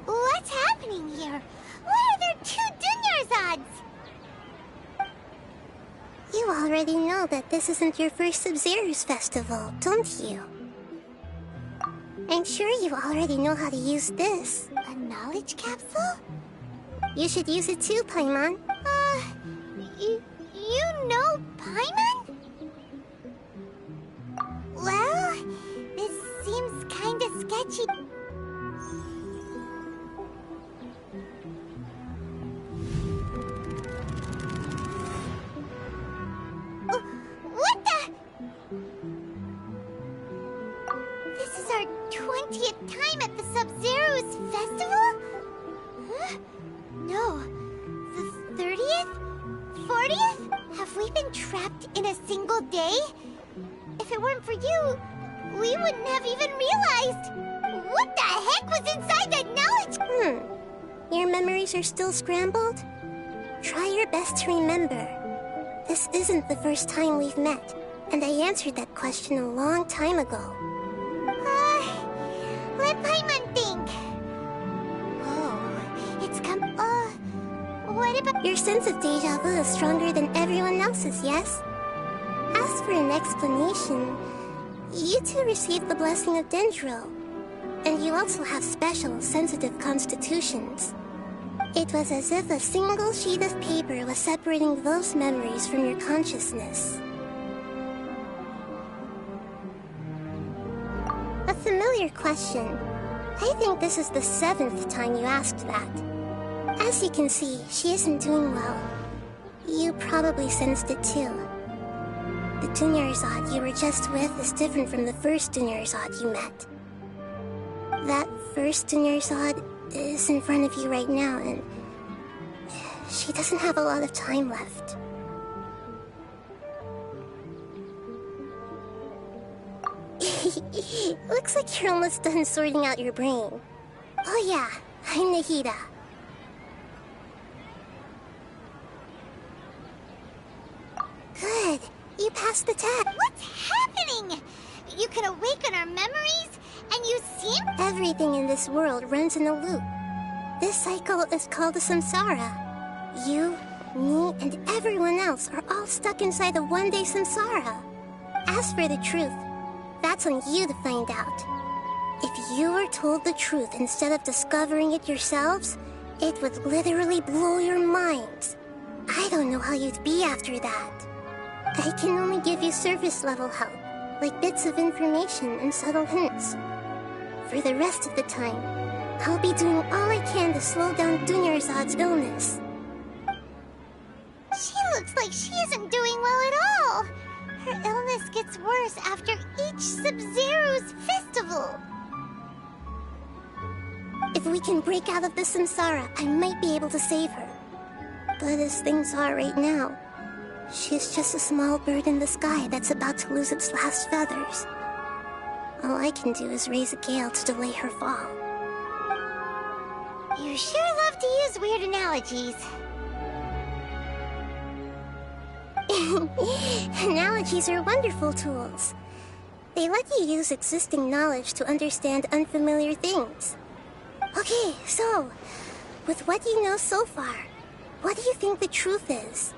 What's happening here? Why are there 2 Dunyarzads? You already know that this isn't your first Sub-Zero's festival, don't you? I'm sure you already know how to use this. A knowledge capsule? You should use it too, Paimon. Yeah, You know Paimon? Well, this seems kinda sketchy. What the? This is our 20th time at the Sub-Zero's festival? Huh? No. The 30th? 40th? Have we been trapped in a single day? If it weren't for you, we wouldn't have even realized. What the heck was inside that knowledge? Your memories are still scrambled? Try your best to remember. This isn't the first time we've met, and I answered that question a long time ago. Let Paimon think. Oh, it's come. What about your sense of deja vu is stronger than everyone else's, yes? As for an explanation, you two received the blessing of Dendro, and you also have special, sensitive constitutions. It was as if a single sheet of paper was separating those memories from your consciousness. A familiar question. I think this is the 7th time you asked that. As you can see, she isn't doing well. You probably sensed it too. The Dunyarzad you were just with is different from the first Dunyarzad you met. That first Dunyarzad is in front of you right now, and she doesn't have a lot of time left. Looks like you're almost done sorting out your brain. Oh yeah, I'm Nahida. Good. You passed the test. What's happening? You can awaken our memories, and you seem... Everything in this world runs in a loop. This cycle is called the samsara. You, me, and everyone else are all stuck inside the one-day samsara. As for the truth, that's on you to find out. If you were told the truth instead of discovering it yourselves, it would literally blow your minds. I don't know how you'd be after that. I can only give you surface-level help, like bits of information and subtle hints. For the rest of the time, I'll be doing all I can to slow down Dunyarzad's illness. She looks like she isn't doing well at all. Her illness gets worse after each Sub-Zero's festival. If we can break out of the samsara, I might be able to save her. But as things are right now, she's just a small bird in the sky that's about to lose its last feathers. All I can do is raise a gale to delay her fall. You sure love to use weird analogies. Analogies are wonderful tools. They let you use existing knowledge to understand unfamiliar things. Okay, so, with what you know so far, what do you think the truth is?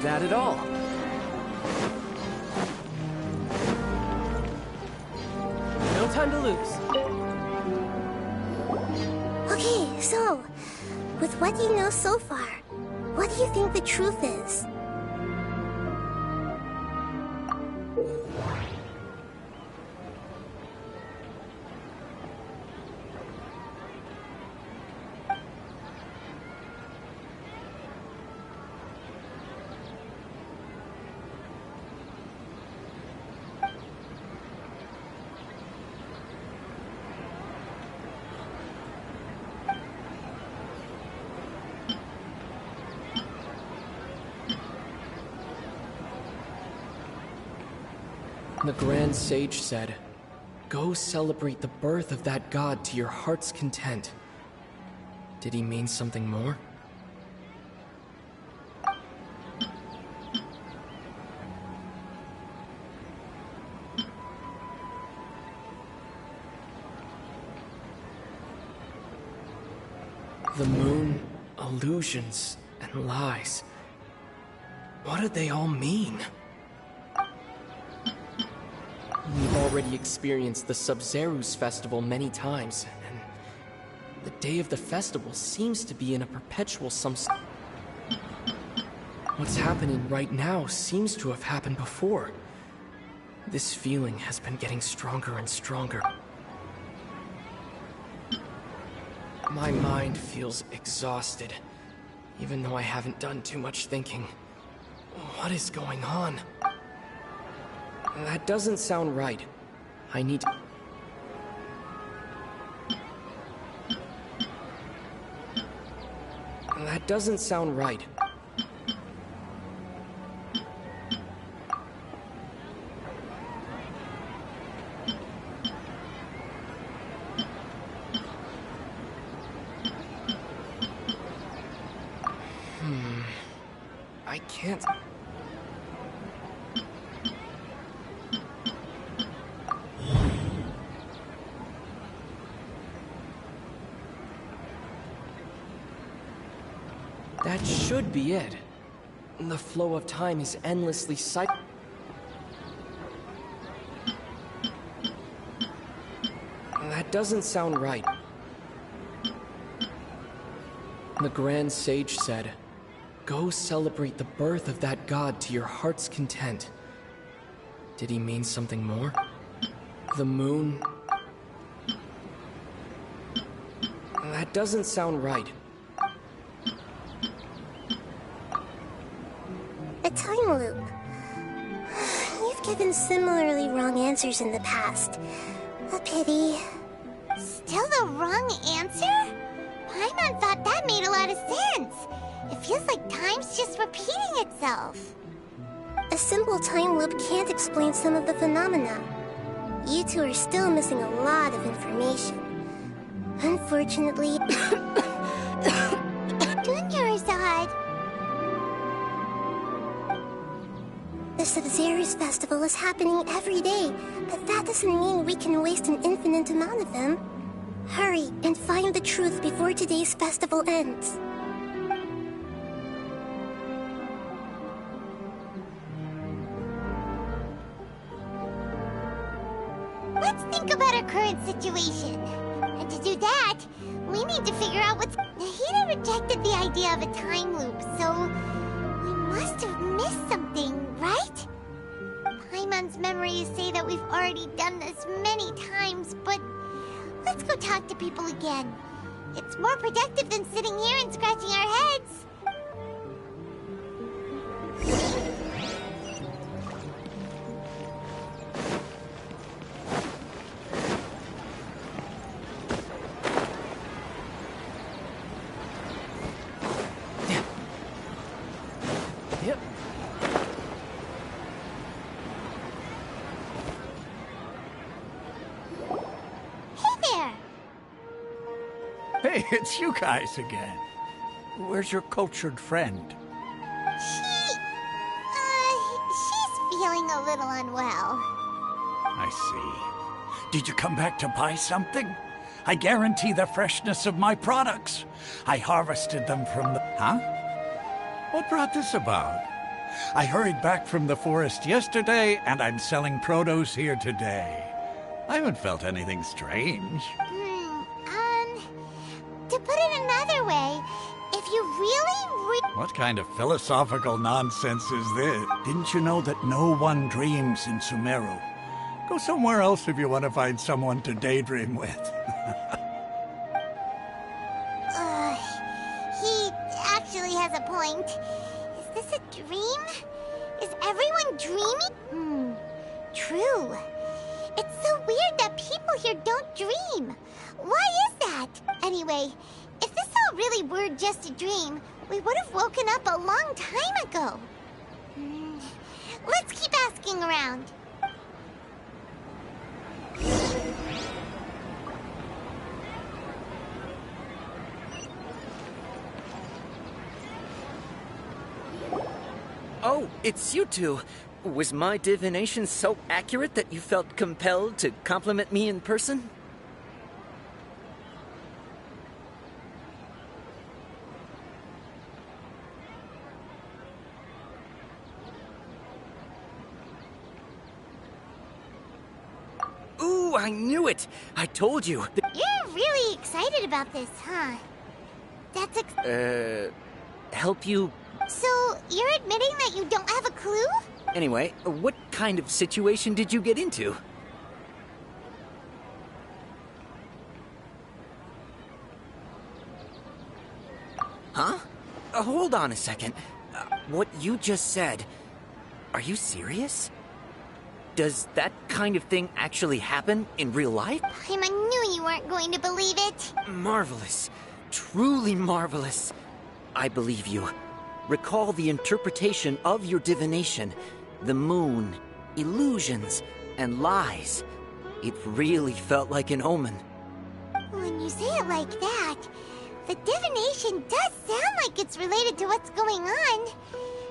that at all. No time to lose. Okay, so, with what you know so far, what do you think the truth is? The Grand Sage said, "Go celebrate the birth of that god to your heart's content." Did he mean something more? The moon, illusions, and lies. What do they all mean? We've already experienced the Sub-Zeru's festival many times, and the day of the festival seems to be in a perpetual What's happening right now seems to have happened before. This feeling has been getting stronger and stronger. My mind feels exhausted, even though I haven't done too much thinking. What is going on? That doesn't sound right. I need to... That doesn't sound right. I can't... That should be it. The flow of time is endlessly That doesn't sound right. The Grand Sage said, "Go celebrate the birth of that god to your heart's content." Did he mean something more? The moon... That doesn't sound right. A time loop. You've given similarly wrong answers in the past. A pity. Still the wrong answer? Paimon thought that made a lot of sense. It feels like time's just repeating itself. A simple time loop can't explain some of the phenomena. You two are still missing a lot of information. Unfortunately... Dunyarzad. The Sub-Zeru's festival is happening every day, but that doesn't mean we can waste an infinite amount of them. Hurry and find the truth before today's festival ends. Let's think about our current situation. And to do that, we need to figure out what's... Nahida rejected the idea of a time loop, so... we must have missed something, right? Paimon's memories say that we've already done this many times, but... let's go talk to people again. It's more productive than sitting here and scratching our heads. Hey, it's you guys again. Where's your cultured friend? She's feeling a little unwell. I see. Did you come back to buy something? I guarantee the freshness of my products. I harvested them from the... Huh? What brought this about? I hurried back from the forest yesterday, and I'm selling produce here today. I haven't felt anything strange. To put it another way, if you What kind of philosophical nonsense is this? Didn't you know that no one dreams in Sumeru? Go somewhere else if you want to find someone to daydream with. He actually has a point. Is this a dream? Is everyone dreaming? True. It's so weird that people here don't dream. Why is that? Anyway, if this all really were just a dream, we would have woken up a long time ago. Let's keep asking around. Oh, it's you two. Was my divination so accurate that you felt compelled to compliment me in person? Ooh, I knew it! I told you! You're really excited about this, huh? That's help you? So, you're admitting that you don't have a clue? Anyway, what kind of situation did you get into? Huh? Hold on a second. What you just said, are you serious? Does that kind of thing actually happen in real life? I knew you weren't going to believe it. Marvelous. Truly marvelous. I believe you. Recall the interpretation of your divination. The moon, illusions, and lies. It really felt like an omen. When you say it like that, the divination does sound like it's related to what's going on.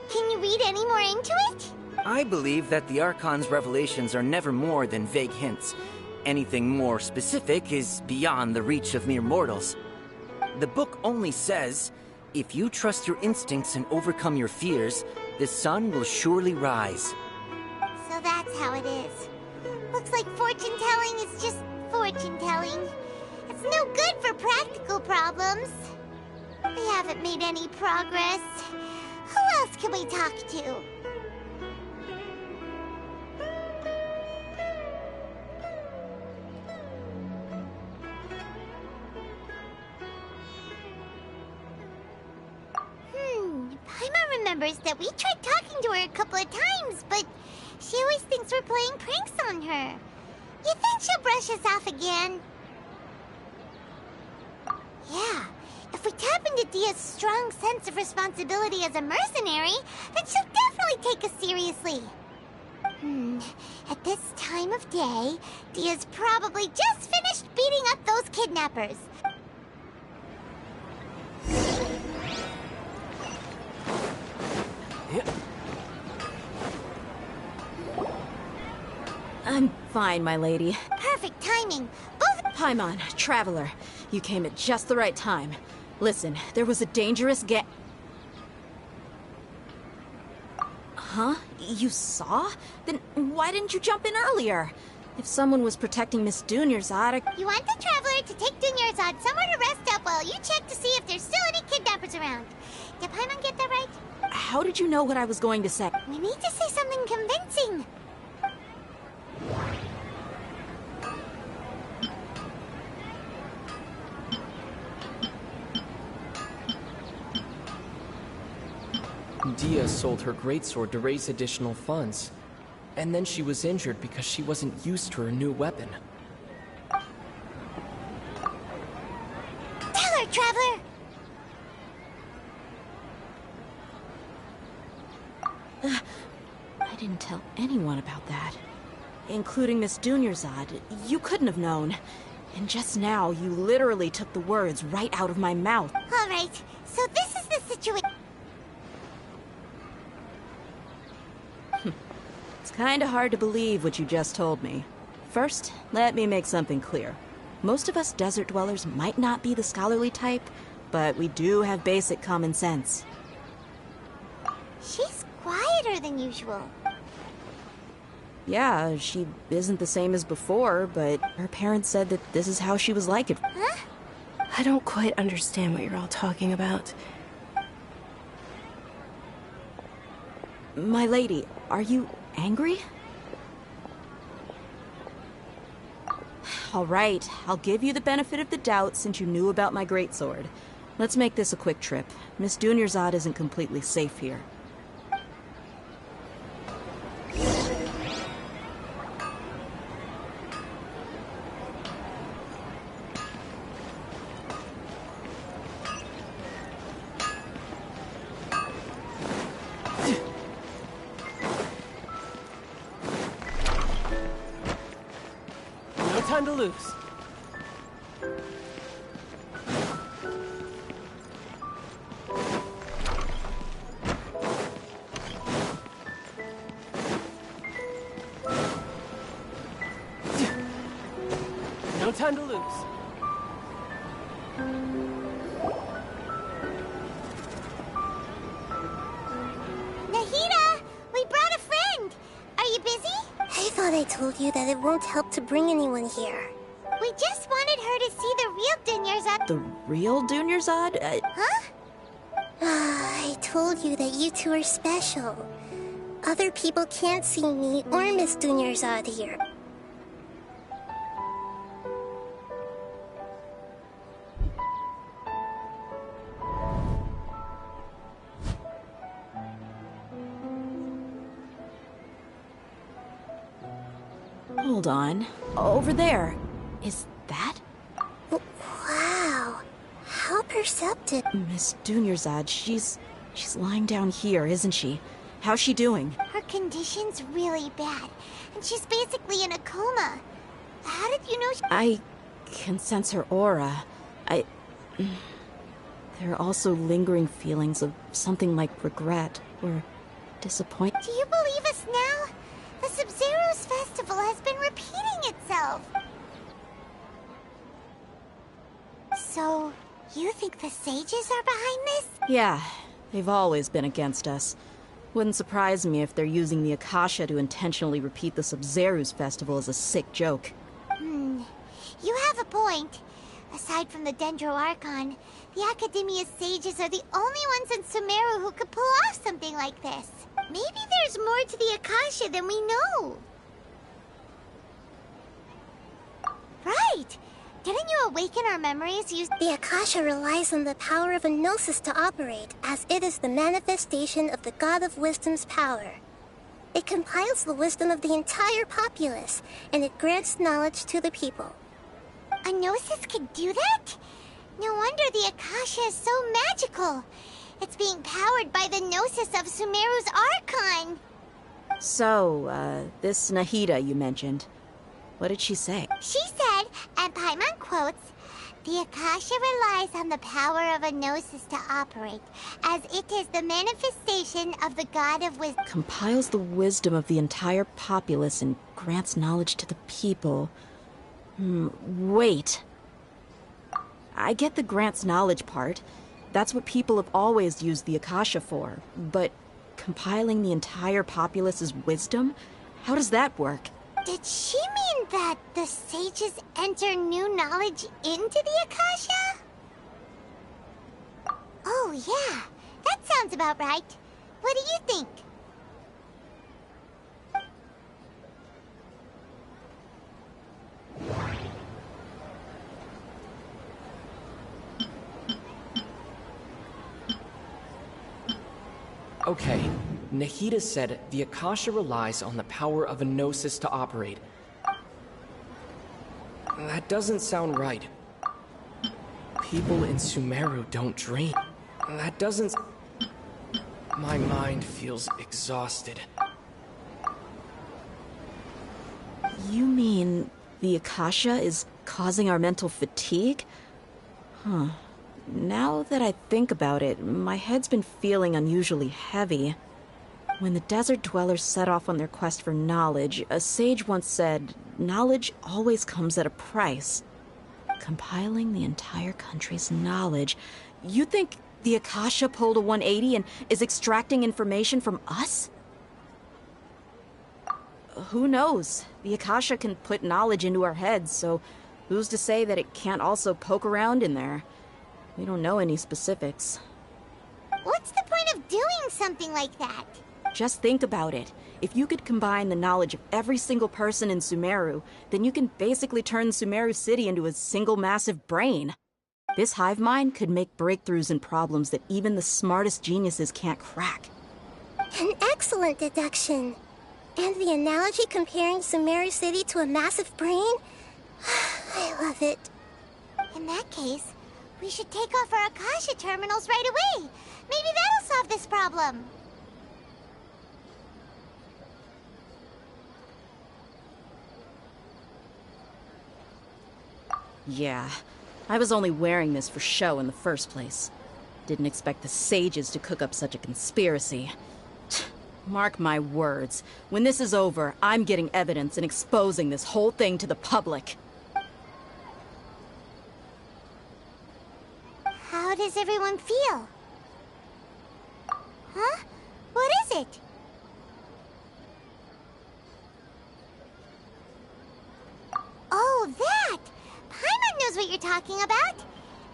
Can you read any more into it? I believe that the Archon's revelations are never more than vague hints. Anything more specific is beyond the reach of mere mortals. The book only says, if you trust your instincts and overcome your fears, the sun will surely rise. So that's how it is. Looks like fortune-telling is just fortune-telling. It's no good for practical problems. We haven't made any progress. Who else can we talk to? Paimon remembers that we tried talking to her a couple of times, but she always thinks we're playing pranks on her. You think she'll brush us off again? Yeah, if we tap into Dia's strong sense of responsibility as a mercenary, then she'll definitely take us seriously. At this time of day, Dia's probably just finished beating up those kidnappers. I'm fine, my lady. Perfect timing. Both Paimon, Traveler, you came at just the right time. Listen, there was a dangerous Huh? You saw? Then why didn't you jump in earlier? If someone was protecting Miss Dunyarzad... You want the Traveler to take Dunyarzad somewhere to rest up while you check to see if there's still any kidnappers around. Did Paimon get that right? How did you know what I was going to say? We need to say something convincing. Dia sold her greatsword to raise additional funds. And then she was injured because she wasn't used to her new weapon. Tell her, Traveler! I didn't tell anyone about that. Including Miss Dunyarzad. You couldn't have known. And just now, you literally took the words right out of my mouth. All right, so this is the situation. It's kinda hard to believe what you just told me. First, let me make something clear. Most of us desert dwellers might not be the scholarly type, but we do have basic common sense. She's quiet quieter than usual. Yeah, she isn't the same as before, but her parents said that this is how she was like it. Huh? I don't quite understand what you're all talking about. My lady, are you angry? All right, I'll give you the benefit of the doubt since you knew about my greatsword. Let's make this a quick trip. Miss Dunyarzad isn't completely safe here. No time to lose. No time to lose. Nahida! We brought a friend! Are you busy? I thought I told you that it won't help to bring anyone here. We just wanted her to see the real Dunyarzad. The real Dunyarzad? Huh? I told you that you two are special. Other people can't see me or Miss Dunyarzad here. Hold on. Over there. Is that? Wow. How perceptive. Miss Dunyarzad, she's lying down here, isn't she? How's she doing? Her condition's really bad, and she's basically in a coma. How did you know she— I can sense her aura. There are also lingering feelings of something like regret or disappointment. Do you believe us now? The Sub-Zero's festival has been repeating itself. So, you think the sages are behind this? Yeah, they've always been against us. Wouldn't surprise me if they're using the Akasha to intentionally repeat the Sub-Zero's festival as a sick joke. You have a point. Aside from the Dendro Archon, the Academia's sages are the only ones in Sumeru who could pull off something like this. Maybe there's more to the Akasha than we know. Right! Didn't you awaken our memories using— The Akasha relies on the power of a gnosis to operate, as it is the manifestation of the God of Wisdom's power. It compiles the wisdom of the entire populace, and it grants knowledge to the people. A gnosis could do that? No wonder the Akasha is so magical. It's being powered by the gnosis of Sumeru's Archon. So, this Nahida you mentioned, what did she say? She said, and Paimon quotes, "The Akasha relies on the power of a gnosis to operate, as it is the manifestation of the God of Wisdom." Compiles the wisdom of the entire populace and grants knowledge to the people. Wait. I get the grants knowledge part. That's what people have always used the Akasha for. But compiling the entire populace's wisdom? How does that work? Did she mean that the sages enter new knowledge into the Akasha? Oh, yeah. That sounds about right. What do you think? Okay, Nahida said the Akasha relies on the power of a gnosis to operate. That doesn't sound right. People in Sumeru don't dream. That doesn't... My mind feels exhausted. You mean the Akasha is causing our mental fatigue? Huh. Now that I think about it, my head's been feeling unusually heavy. When the desert dwellers set off on their quest for knowledge, a sage once said, knowledge always comes at a price. Compiling the entire country's knowledge. You think the Akasha pulled a 180 and is extracting information from us? Who knows? The Akasha can put knowledge into our heads, so who's to say that it can't also poke around in there? We don't know any specifics. What's the point of doing something like that? Just think about it. If you could combine the knowledge of every single person in Sumeru, then you can basically turn Sumeru City into a single massive brain. This hive mind could make breakthroughs in problems that even the smartest geniuses can't crack. An excellent deduction. And the analogy comparing Sumeru City to a massive brain? I love it. In that case, we should take off our Akasha terminals right away. Maybe that'll solve this problem. Yeah, I was only wearing this for show in the first place. Didn't expect the sages to cook up such a conspiracy. Mark my words, when this is over, I'm getting evidence and exposing this whole thing to the public. How does everyone feel? Huh? What is it? Oh, that! Paimon knows what you're talking about.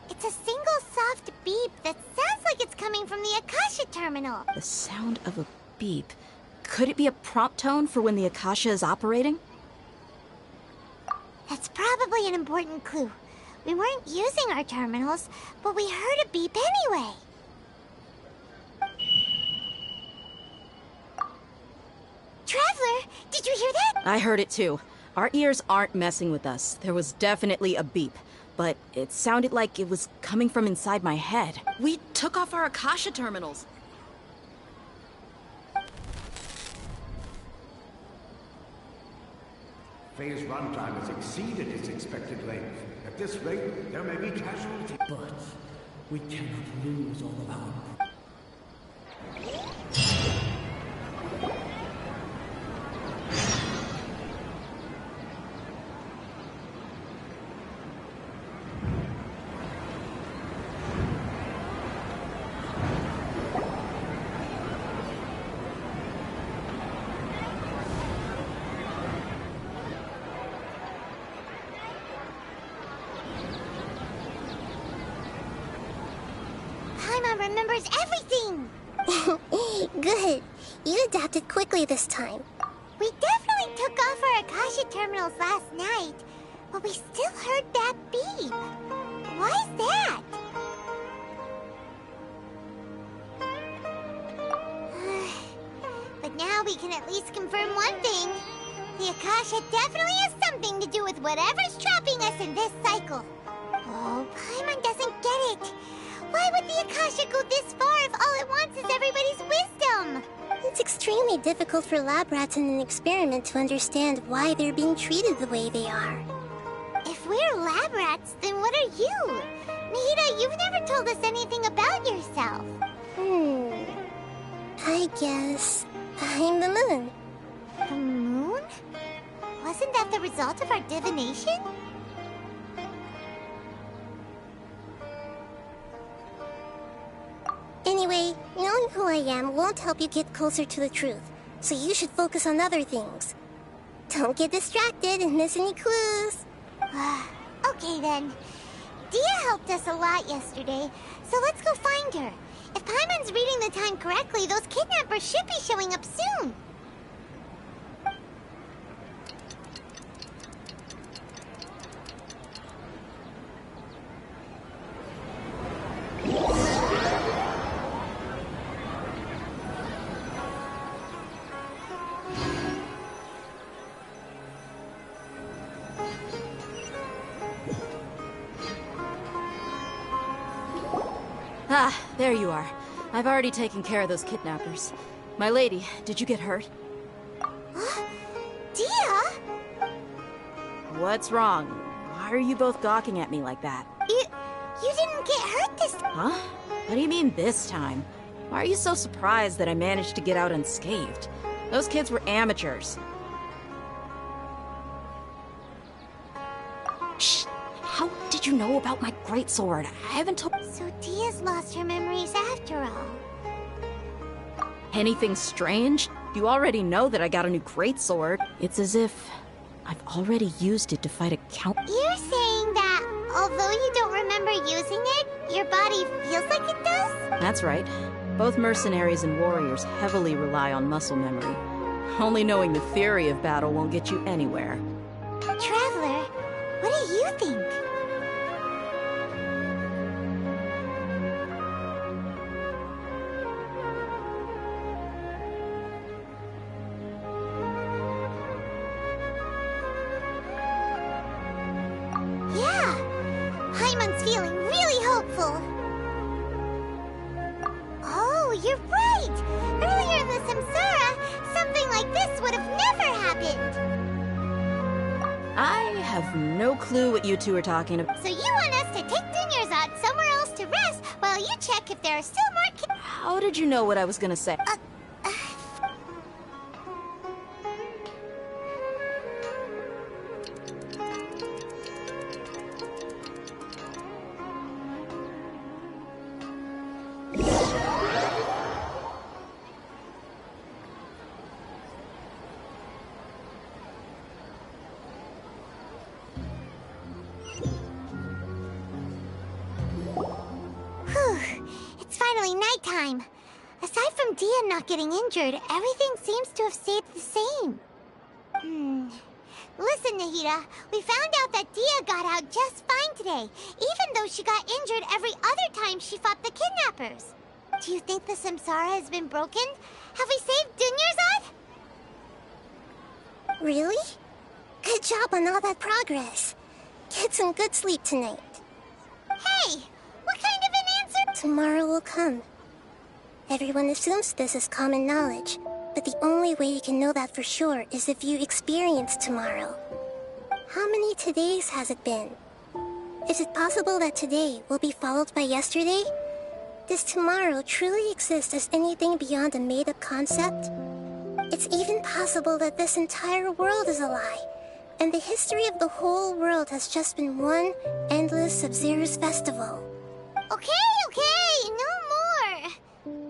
It's a single soft beep that sounds like it's coming from the Akasha terminal. The sound of a beep. Could it be a prompt tone for when the Akasha is operating? That's probably an important clue. We weren't using our terminals, but we heard a beep anyway. Traveler, did you hear that? I heard it too. Our ears aren't messing with us. There was definitely a beep, but it sounded like it was coming from inside my head. We took off our Akasha terminals. Phase runtime has exceeded its expected length. At this rate, there may be casualties. But we cannot lose all of our... Remembers everything! Good. You adapted quickly this time. We definitely took off our Akasha terminals last night, but we still heard that beep. Why is that? But now we can at least confirm one thing. The Akasha definitely has something to do with whatever's trapping us in this cycle. Oh, Paimon doesn't get it. Why would the Akasha go this far if all it wants is everybody's wisdom? It's extremely difficult for lab rats in an experiment to understand why they're being treated the way they are. If we're lab rats, then what are you? Nihida, you've never told us anything about yourself. I guess I'm the moon. The moon? Wasn't that the result of our divination? Anyway, knowing who I am won't help you get closer to the truth, so you should focus on other things. Don't get distracted and miss any clues. Okay then. Dia helped us a lot yesterday, so let's go find her. If Paimon's reading the time correctly, those kidnappers should be showing up soon. Ah, there you are. I've already taken care of those kidnappers. My lady, did you get hurt? Dia? What's wrong? Why are you both gawking at me like that? You didn't get hurt this time. Huh? What do you mean this time? Why are you so surprised that I managed to get out unscathed? Those kids were amateurs. Shh! How did you know about my greatsword? I haven't told... So Dia's lost her memories after all. Anything strange? You already know that I got a new greatsword. It's as if I've already used it to fight a count. You're saying that although you don't remember using it, your body feels like it does? That's right. Both mercenaries and warriors heavily rely on muscle memory. Only knowing the theory of battle won't get you anywhere. Traveler, what do you think? Yeah, Paimon's feeling really hopeful. Oh, you're right! Earlier in the Samsara, something like this would have never happened! I have no clue what you two are talking about. So you want us to take Dunyarzad somewhere else to rest while you check if there are still more How did you know what I was gonna say? Whew, it's finally nighttime. Aside from Dia not getting injured, everything seems to have stayed the same. Listen, Nahida, we found out that Dia got out just fine today, even though she got injured every other time she fought the kidnappers. Do you think the Samsara has been broken? Have we saved Dunyarzad? Really? Good job on all that progress. Get some good sleep tonight. Hey, what kind of an answer? Tomorrow will come. Everyone assumes this is common knowledge, but the only way you can know that for sure is if you experience tomorrow. How many todays has it been? Is it possible that today will be followed by yesterday? Does tomorrow truly exist as anything beyond a made-up concept? It's even possible that this entire world is a lie, and the history of the whole world has just been one endless Sub-Zero's festival. Okay, no more.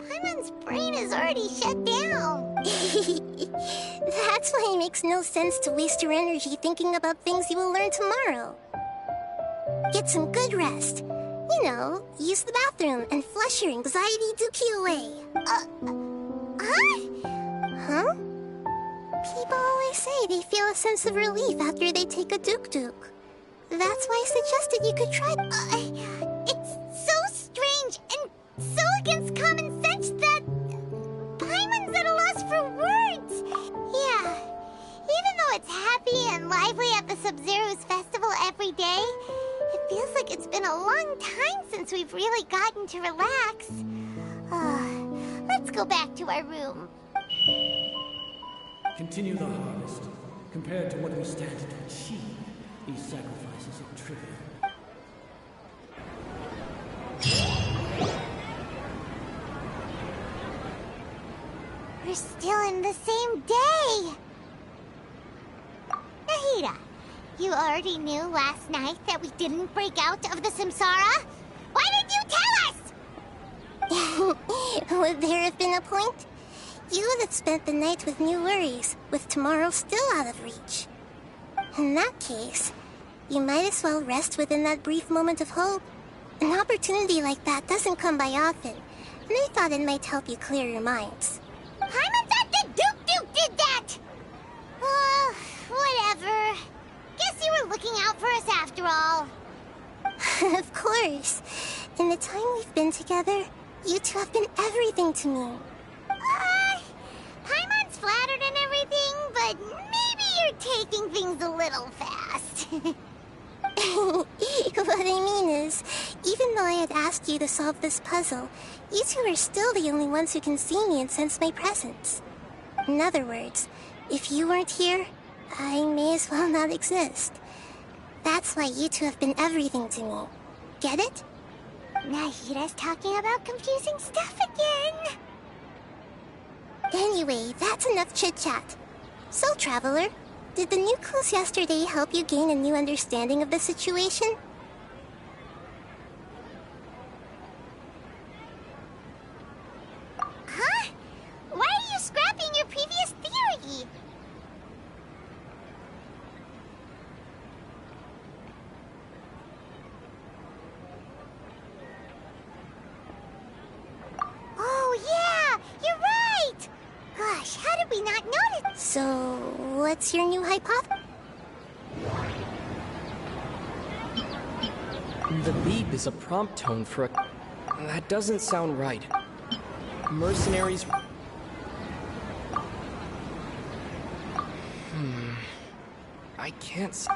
Paimon's brain is already shut down. That's why it makes no sense to waste your energy thinking about things you will learn tomorrow. Get some good rest. You know, use the bathroom and flush your anxiety dookie away. Huh? People always say they feel a sense of relief after they take a duk-duk. That's why I suggested you could try... It's so strange and so against common sense that... Paimon's at a loss for words. Yeah, even though it's happy and lively at the Sub-Zero's festival every day, it feels like it's been a long time since we've really gotten to relax. Let's go back to our room. Continue the harvest. Compared to what we stand to achieve, these sacrifices are trivial. We're still in the same day. Nahida, you already knew last night that we didn't break out of the Samsara? Why did you tell us? Would there have been a point? You would have spent the night with new worries, with tomorrow still out of reach. In that case, you might as well rest within that brief moment of hope. An opportunity like that doesn't come by often, and I thought it might help you clear your minds. Paimon thought the Duke did that! Whatever. Guess you were looking out for us after all. Of course. In the time we've been together, you two have been everything to me. Paimon's flattered and everything, but maybe you're taking things a little fast. What I mean is, even though I had asked you to solve this puzzle, you two are still the only ones who can see me and sense my presence. In other words, if you weren't here, I may as well not exist. That's why you two have been everything to me. Get it? Nahida's talking about confusing stuff again. Anyway, that's enough chit-chat. So, Traveler, did the new clues yesterday help you gain a new understanding of the situation? Huh? Why are you scrapping your previous What's your new hypothesis? The beep is a prompt tone for a... That doesn't sound right. Mercenaries... I can't s...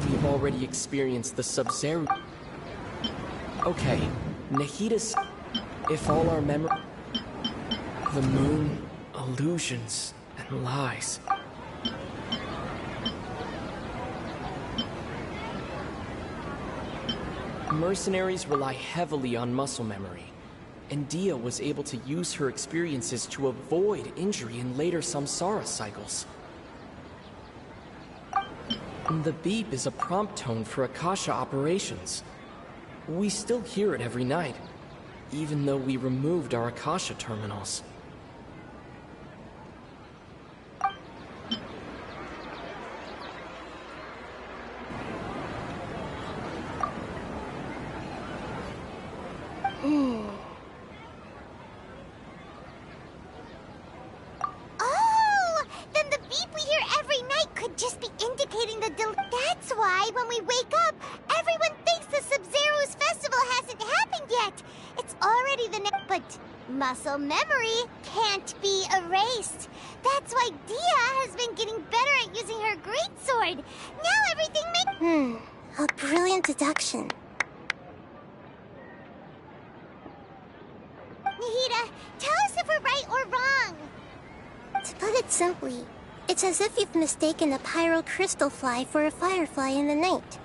We've already experienced the Sub-Zero... Okay, Nahida's... If all our memory... The moon, illusions, and lies. Mercenaries rely heavily on muscle memory, and Dia was able to use her experiences to avoid injury in later samsara cycles. The beep is a prompt tone for Akasha operations. We still hear it every night, even though we removed our Akasha terminals. Oh! Then the beep we hear every night could just be indicating the That's why when we wake up, everyone thinks the Sub-Zero's festival hasn't happened yet. It's already the next... But muscle memory can't be erased. That's why Dia has been getting better at using her greatsword. Now everything makes... A brilliant deduction. Nahida, tell us if we're right or wrong. To put it simply, it's as if you've mistaken a pyro crystal fly for a firefly in the night.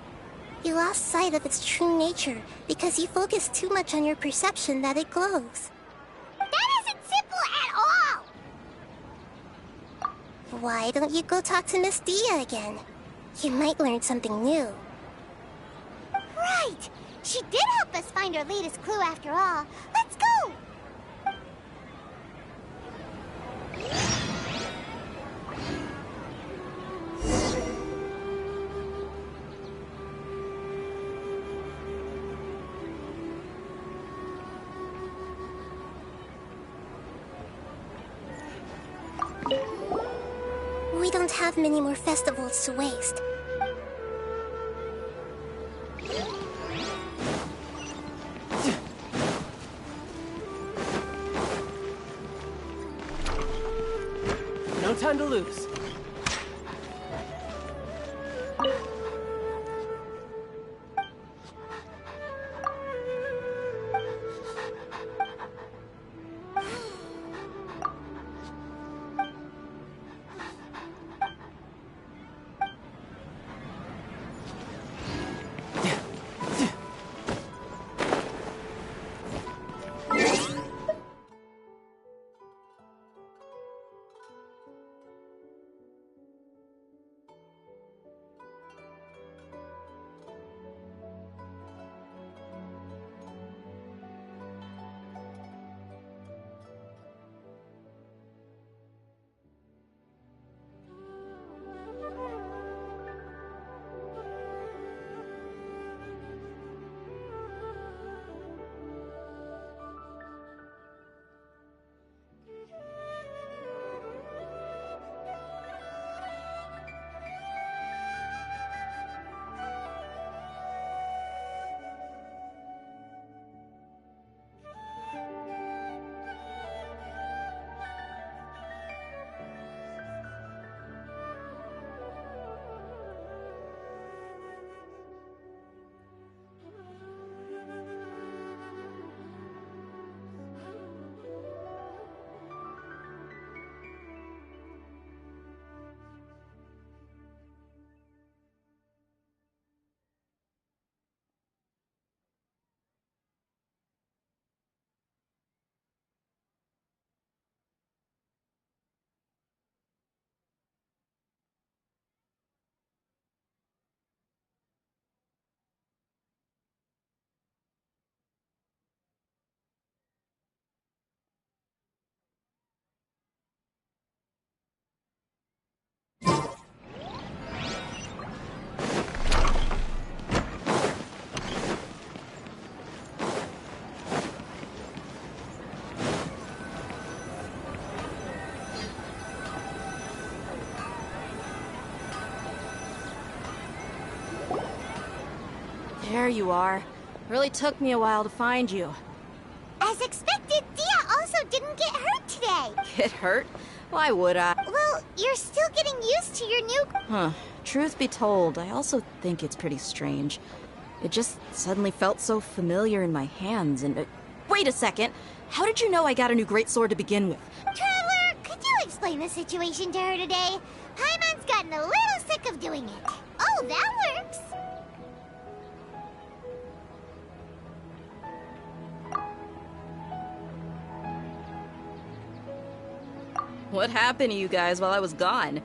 You lost sight of its true nature because you focused too much on your perception that it glows. That isn't simple at all! Why don't you go talk to Miss Dia again? You might learn something new. Right! She did help us find our latest clue after all. Let's go! We don't have many more festivals to waste. No time to lose. there you are. Really took me a while to find you. As expected, Dia also didn't get hurt today. Get hurt? Why would I? Well, you're still getting used to your new... Huh. Truth be told, I also think it's pretty strange. It just suddenly felt so familiar in my hands and... wait a second! How did you know I got a new greatsword to begin with? Traveler, could you explain the situation to her today? Paimon's gotten a little sick of doing it. Oh, that works! What happened to you guys while I was gone?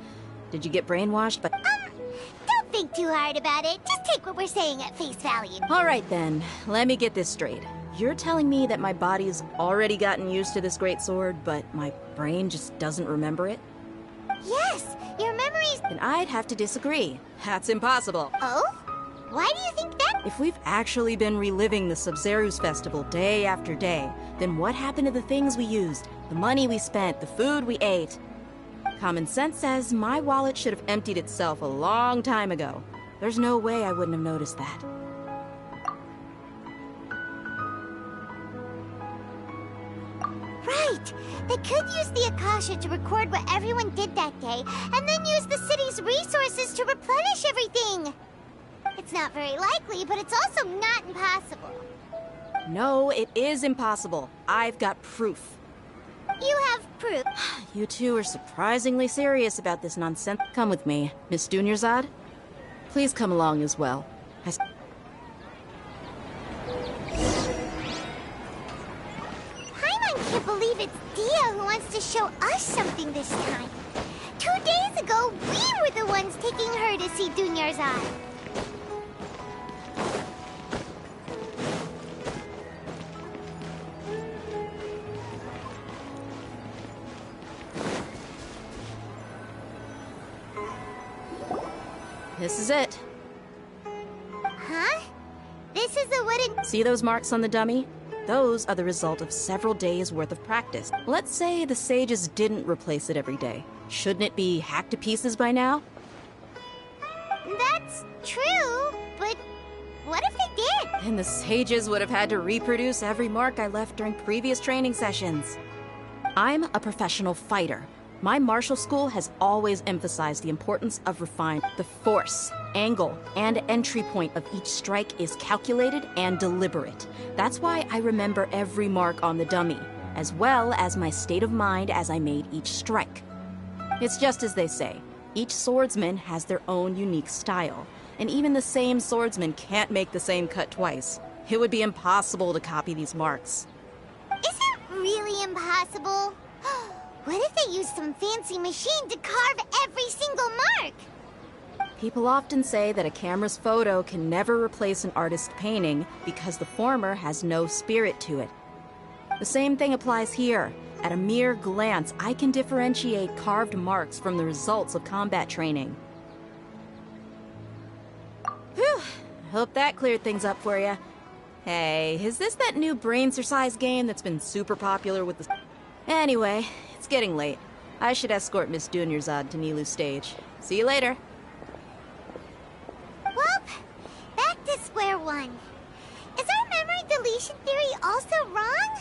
Did you get brainwashed by... Don't think too hard about it. Just take what we're saying at face value. Alright then, let me get this straight. You're telling me that my body's already gotten used to this greatsword, but my brain just doesn't remember it? Yes, your memories... Then I'd have to disagree. That's impossible. Oh? Why do you think that? If we've actually been reliving the Sub-Zeru's festival day after day, then what happened to the things we used, the money we spent, the food we ate? Common sense says my wallet should have emptied itself a long time ago. There's no way I wouldn't have noticed that. Right! They could use the Akasha to record what everyone did that day, and then use the city's resources to replenish everything! It's not very likely, but it's also not impossible. No, it is impossible. I've got proof. You have proof. You two are surprisingly serious about this nonsense. Come with me, Miss Dunyarzad. Please come along as well. Paimon can't believe it's Dia who wants to show us something this time. 2 days ago, we were the ones taking her to see Dunyarzad. This is it. Huh? This is a wooden... See those marks on the dummy? Those are the result of several days' worth of practice. Let's say the sages didn't replace it every day. Shouldn't it be hacked to pieces by now? That's true, but what if they did? And the sages would have had to reproduce every mark I left during previous training sessions. I'm a professional fighter. My martial school has always emphasized the importance of refinement. The force, angle, and entry point of each strike is calculated and deliberate. That's why I remember every mark on the dummy, as well as my state of mind as I made each strike. It's just as they say, each swordsman has their own unique style, and even the same swordsman can't make the same cut twice. It would be impossible to copy these marks. Is it really impossible? What if they used some fancy machine to carve every single mark? People often say that a camera's photo can never replace an artist's painting because the former has no spirit to it. The same thing applies here. At a mere glance, I can differentiate carved marks from the results of combat training. Whew, hope that cleared things up for you. Hey, is this that new brain exercise game that's been super popular with the... Anyway, it's getting late. I should escort Miss Dunyarzad to Nilu's stage. See you later. Well, back to square one. Is our memory deletion theory also wrong?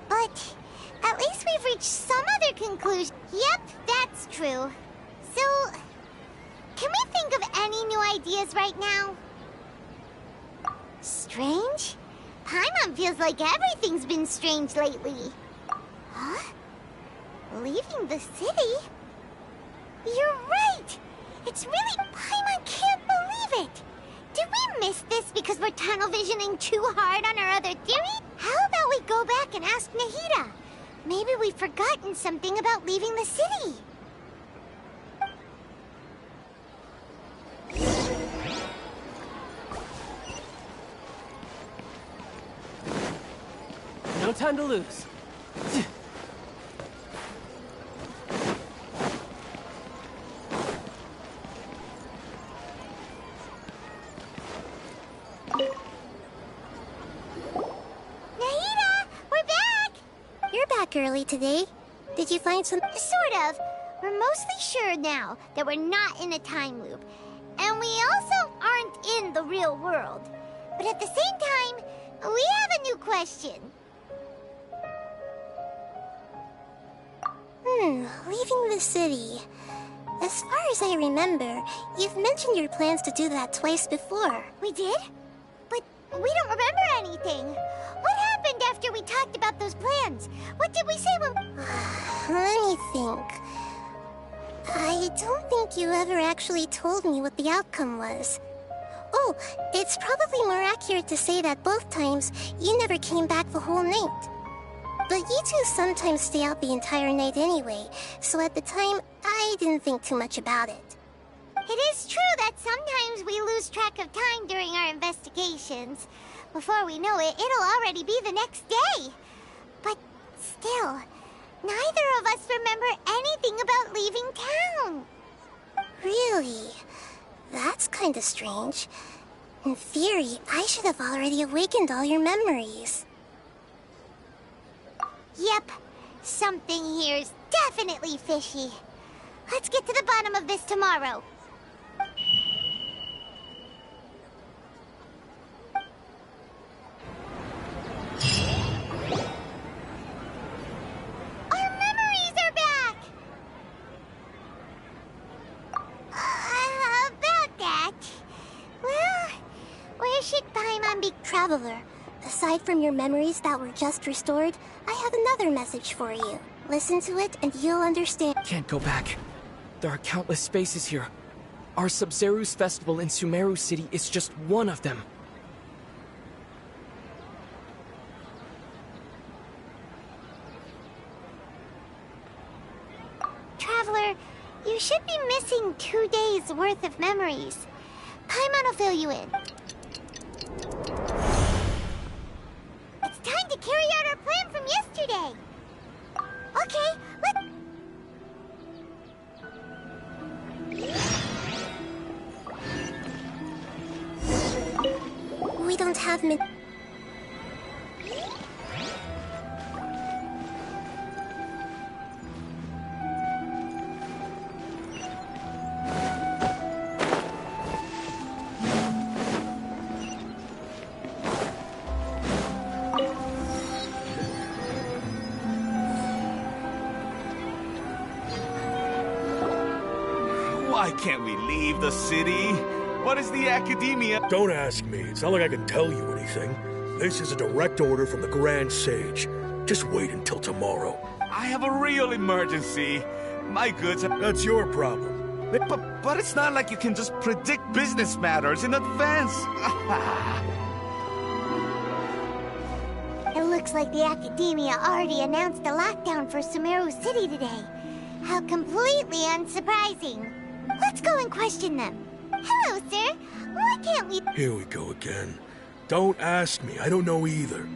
But at least we've reached some other conclusion. Yep, that's true. So, can we think of any new ideas right now? Strange? Paimon feels like everything's been strange lately. Huh? Leaving the city? You're right! It's really... Paimon can't believe it! Did we miss this because we're tunnel visioning too hard on our other theory? How about we go back and ask Nahida? Maybe we've forgotten something about leaving the city. No time to lose. Nahida, we're back! You're back early today. Did you find some... Sort of. We're mostly sure now that we're not in a time loop. And we also aren't aren't in the real world. But at the same time, we have a new question. Leaving the city. As far as I remember, you've mentioned your plans to do that twice before. We did? But we don't remember anything. What happened after we talked about those plans? What did we say when... Let me think. I don't think you ever actually told me what the outcome was. Oh, it's probably more accurate to say that both times you never came back the whole night. But you two sometimes stay out the entire night anyway, so at the time, I didn't think too much about it. It is true that sometimes we lose track of time during our investigations. Before we know it, it'll already be the next day. But still, neither of us remember anything about leaving town. Really? That's kinda strange. In theory, I should have already awakened all your memories. Yep, something here's definitely fishy. Let's get to the bottom of this tomorrow. Our memories are back! About that... Well, where should Paimon be? Traveler, aside from your memories that were just restored, I have another message for you. Listen to it and you'll understand. Can't go back. There are countless spaces here. Our Sub-Zeru's festival in Sumeru City is just one of them. Traveler, you should be missing 2 days' worth of memories. Paimon will fill you in. It's time to carry out our plan from yesterday. Okay, We don't have Why can't we leave the city? What is the academia? Don't ask me. It's not like I can tell you anything. This is a direct order from the Grand Sage. Just wait until tomorrow. I have a real emergency. My goods... That's your problem. But it's not like you can just predict business matters in advance. It looks like the Academia already announced a lockdown for Sumeru City today. How completely unsurprising. Let's go and question them. Hello, sir. Why can't we... Here we go again. Don't ask me. I don't know either.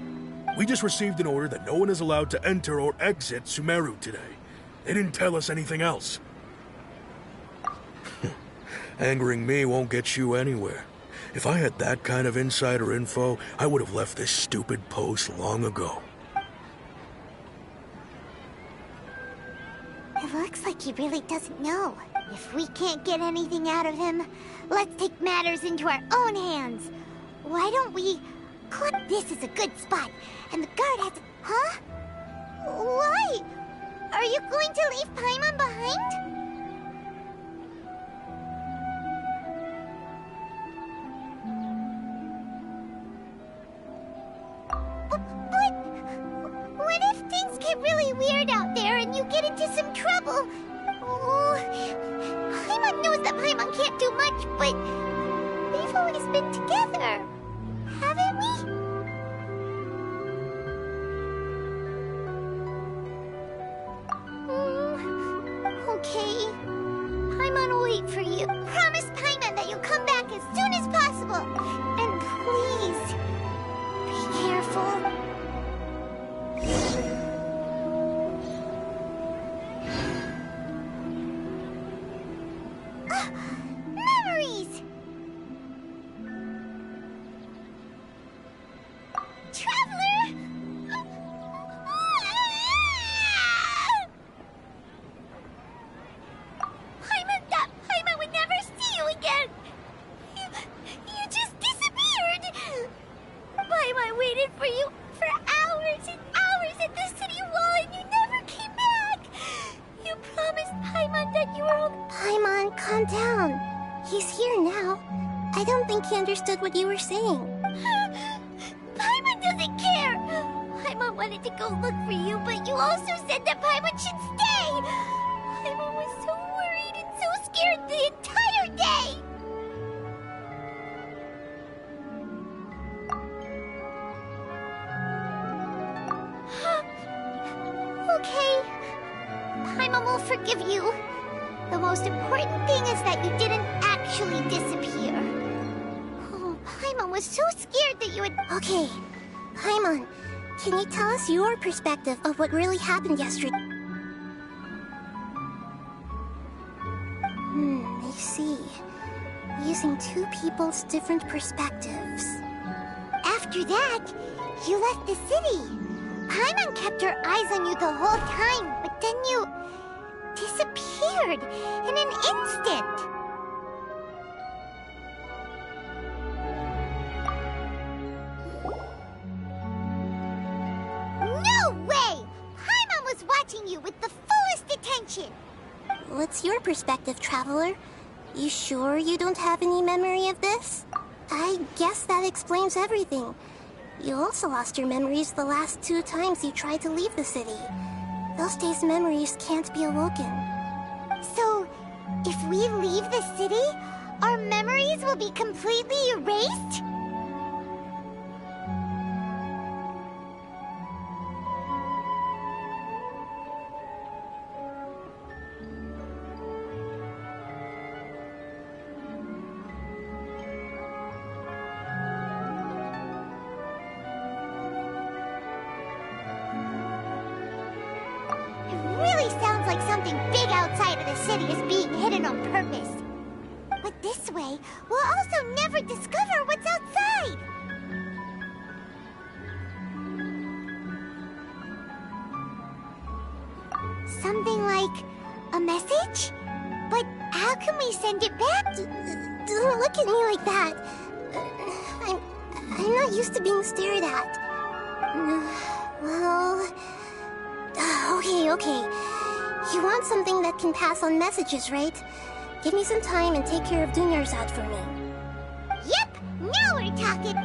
We just received an order that no one is allowed to enter or exit Sumeru today. They didn't tell us anything else. Angering me won't get you anywhere. If I had that kind of insider info, I would have left this stupid post long ago. It looks like he really doesn't know. If we can't get anything out of him, let's take matters into our own hands. Why don't we... This is a good spot, and the guard has... Huh? Why? Are you going to leave Paimon behind? But... What if things get really weird out there and you get into some trouble? Oh, Paimon knows that Paimon can't do much, but we've always been together, haven't we? Okay. Paimon will wait for you. Promise Paimon that you'll come back as soon as possible. And please, be careful. Memories! Traveler! Paimon thought Paimon would never see you again! think he understood what you were saying. Paimon doesn't care! Paimon wanted to go look for you, but you also said that Paimon should stay! Paimon was so worried and so scared the entire day! Okay. Paimon will forgive you. The most important thing is that you didn't actually disappear. Oh, Paimon was so scared that you had... Okay. Paimon, can you tell us your perspective of what really happened yesterday? I see. Using two people's different perspectives. After that, you left the city. Paimon kept her eyes on you the whole time, but then you disappeared in an instant. No way! Paimon was watching you with the fullest attention. What's your perspective, Traveler? You sure you don't have any memory of this? I guess that explains everything. You also lost your memories the last 2 times you tried to leave the city. Those days' memories can't be awoken. So, if we leave the city, our memories will be completely erased? Sounds like something big outside of the city is being hidden on purpose. But this way, we'll also never discover what's outside. Something like a message? But how can we send it back? Don't look at me like that. I'm not used to being stared at. Well... Okay. You want something that can pass on messages, right? Give me some time and take care of Dunyarzad for me. Yep! Now we're talking!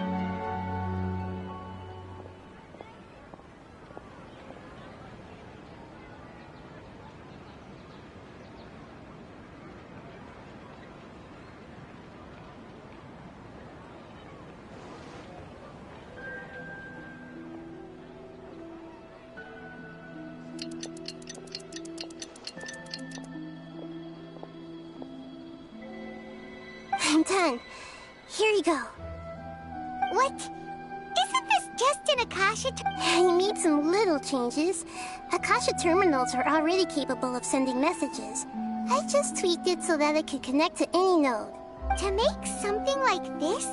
I'm done. Here you go. What? Isn't this just an Akasha? I made some little changes. Akasha terminals are already capable of sending messages. I just tweaked it so that it could connect to any node. To make something like this?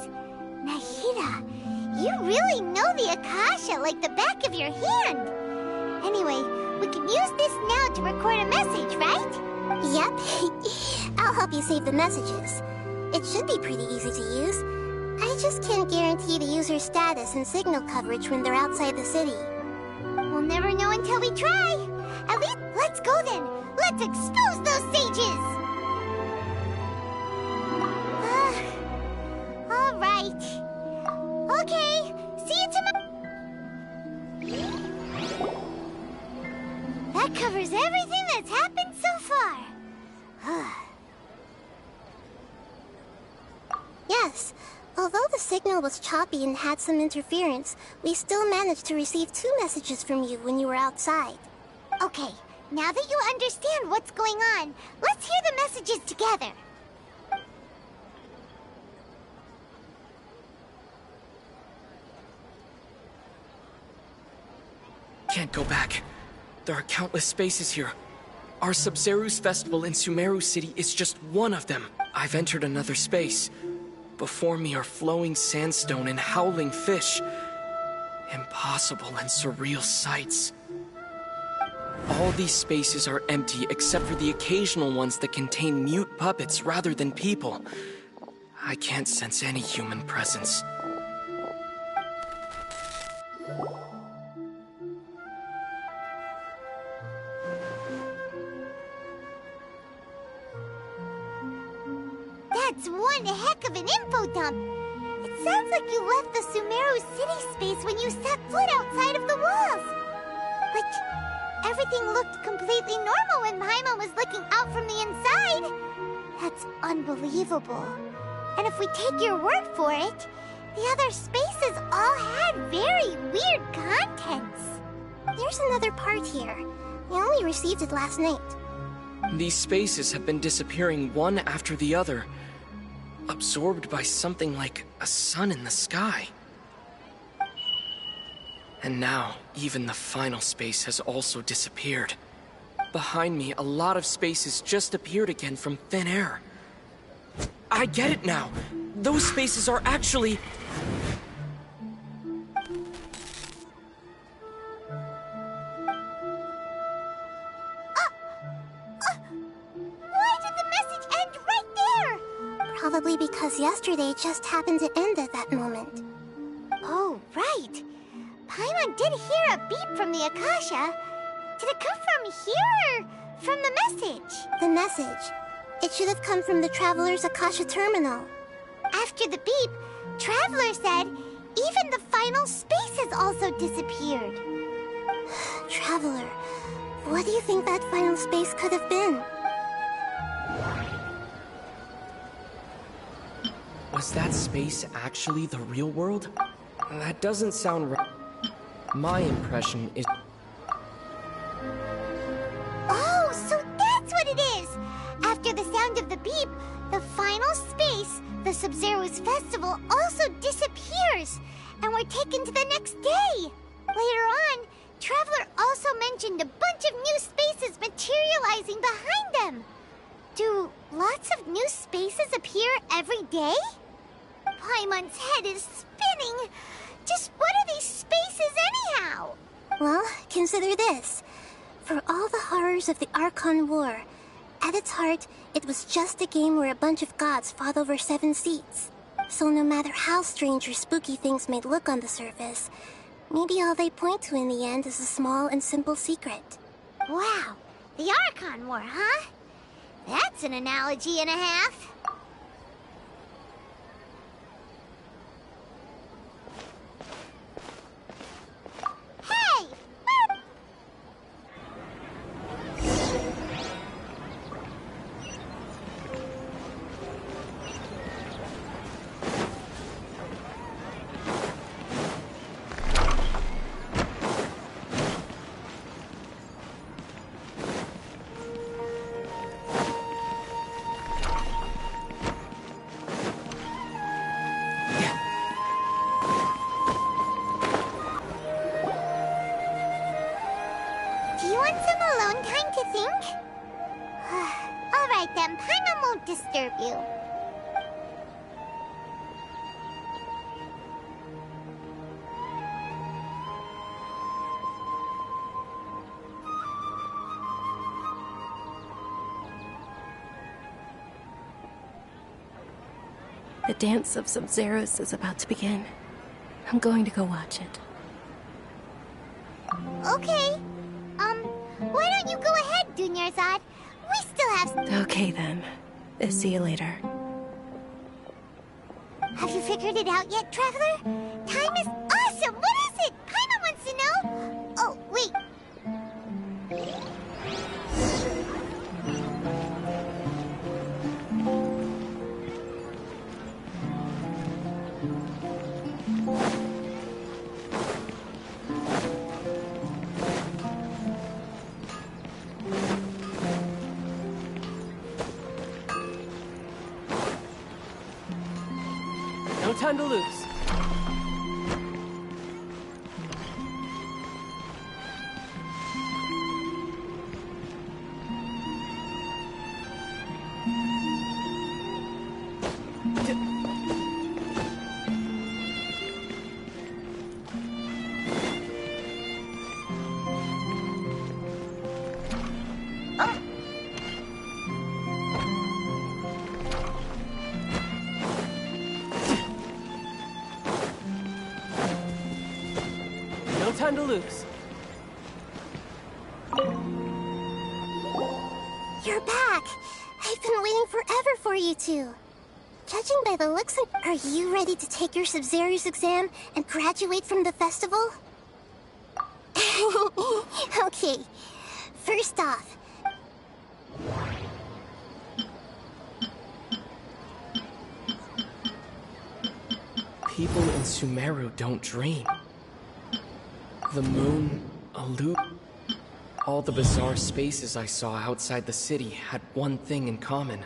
Nahida, you really know the Akasha like the back of your hand. Anyway, we can use this now to record a message, right? Yep. I'll help you save the messages. It should be pretty easy to use. I just can't guarantee the user's status and signal coverage when they're outside the city. We'll never know until we try. At least, let's go then. Let's expose those sages! All right. Okay, see you tomorrow. That covers everything that's happened so far. Yes. Although the signal was choppy and had some interference, we still managed to receive 2 messages from you when you were outside. Okay, now that you understand what's going on, let's hear the messages together. Can't go back. There are countless spaces here. Our Sub-Zeru's festival in Sumeru City is just one of them. I've entered another space. Before me are flowing sandstone and howling fish. Impossible and surreal sights. All these spaces are empty except for the occasional ones that contain mute puppets rather than people. I can't sense any human presence. That's one heck of an info info dump. It sounds like you left the Sumeru city space when you set foot outside of the walls. Like, everything looked completely normal when Paimon was looking out from the inside. That's unbelievable. And if we take your word for it, the other spaces all had very weird contents. There's another part here. We only received it last night. These spaces have been disappearing one after the other, absorbed by something like a sun in the sky. And now, even the final space has also disappeared. Behind me, a lot of spaces just appeared again from thin air. I get it now! Those spaces are actually... Why did the message end right there? Probably because yesterday just happened to end at that moment. Oh, right. Paimon did hear a beep from the Akasha. Did it come from here or from the message? The message. It should have come from the Traveler's Akasha terminal. After the beep, Traveler said even the final space has also disappeared. Traveler, what do you think that final space could have been? Was that space actually the real world? That doesn't sound right. My impression is... Oh, so that's what it is! After the sound of the beep, the final space, the Sub-Zero's festival, also disappears, and we're taken to the next day. Later on, Traveler also mentioned a bunch of new spaces materializing behind them. Do lots of new spaces appear every day? Paimon's head is spinning. Just what are these spaces anyhow? Well, consider this. For all the horrors of the Archon War, at its heart, it was just a game where a bunch of gods fought over 7 seats. So no matter how strange or spooky things may look on the surface, maybe all they point to in the end is a small and simple secret. Wow, the Archon War, huh? That's an analogy and a half. Hey! Do you want some alone time to think? All right then, Paimon won't disturb you. The dance of Sub-Zeros is about to begin. I'm going to go watch it. Okay. Why don't you go ahead, Dunyarzad? We still have... Okay then. See you later. Have you figured it out yet, Traveler? Time is awesome! What is it? Paimon wants to know! Oh, wait. No time to lose. No time to lose. You're back! I've been waiting forever for you two. Judging by the looks of... Are you ready to take your Sub-Zero's exam and graduate from the festival? Okay. First off... People in Sumeru don't dream. The moon, a loop. All the bizarre spaces I saw outside the city had one thing in common.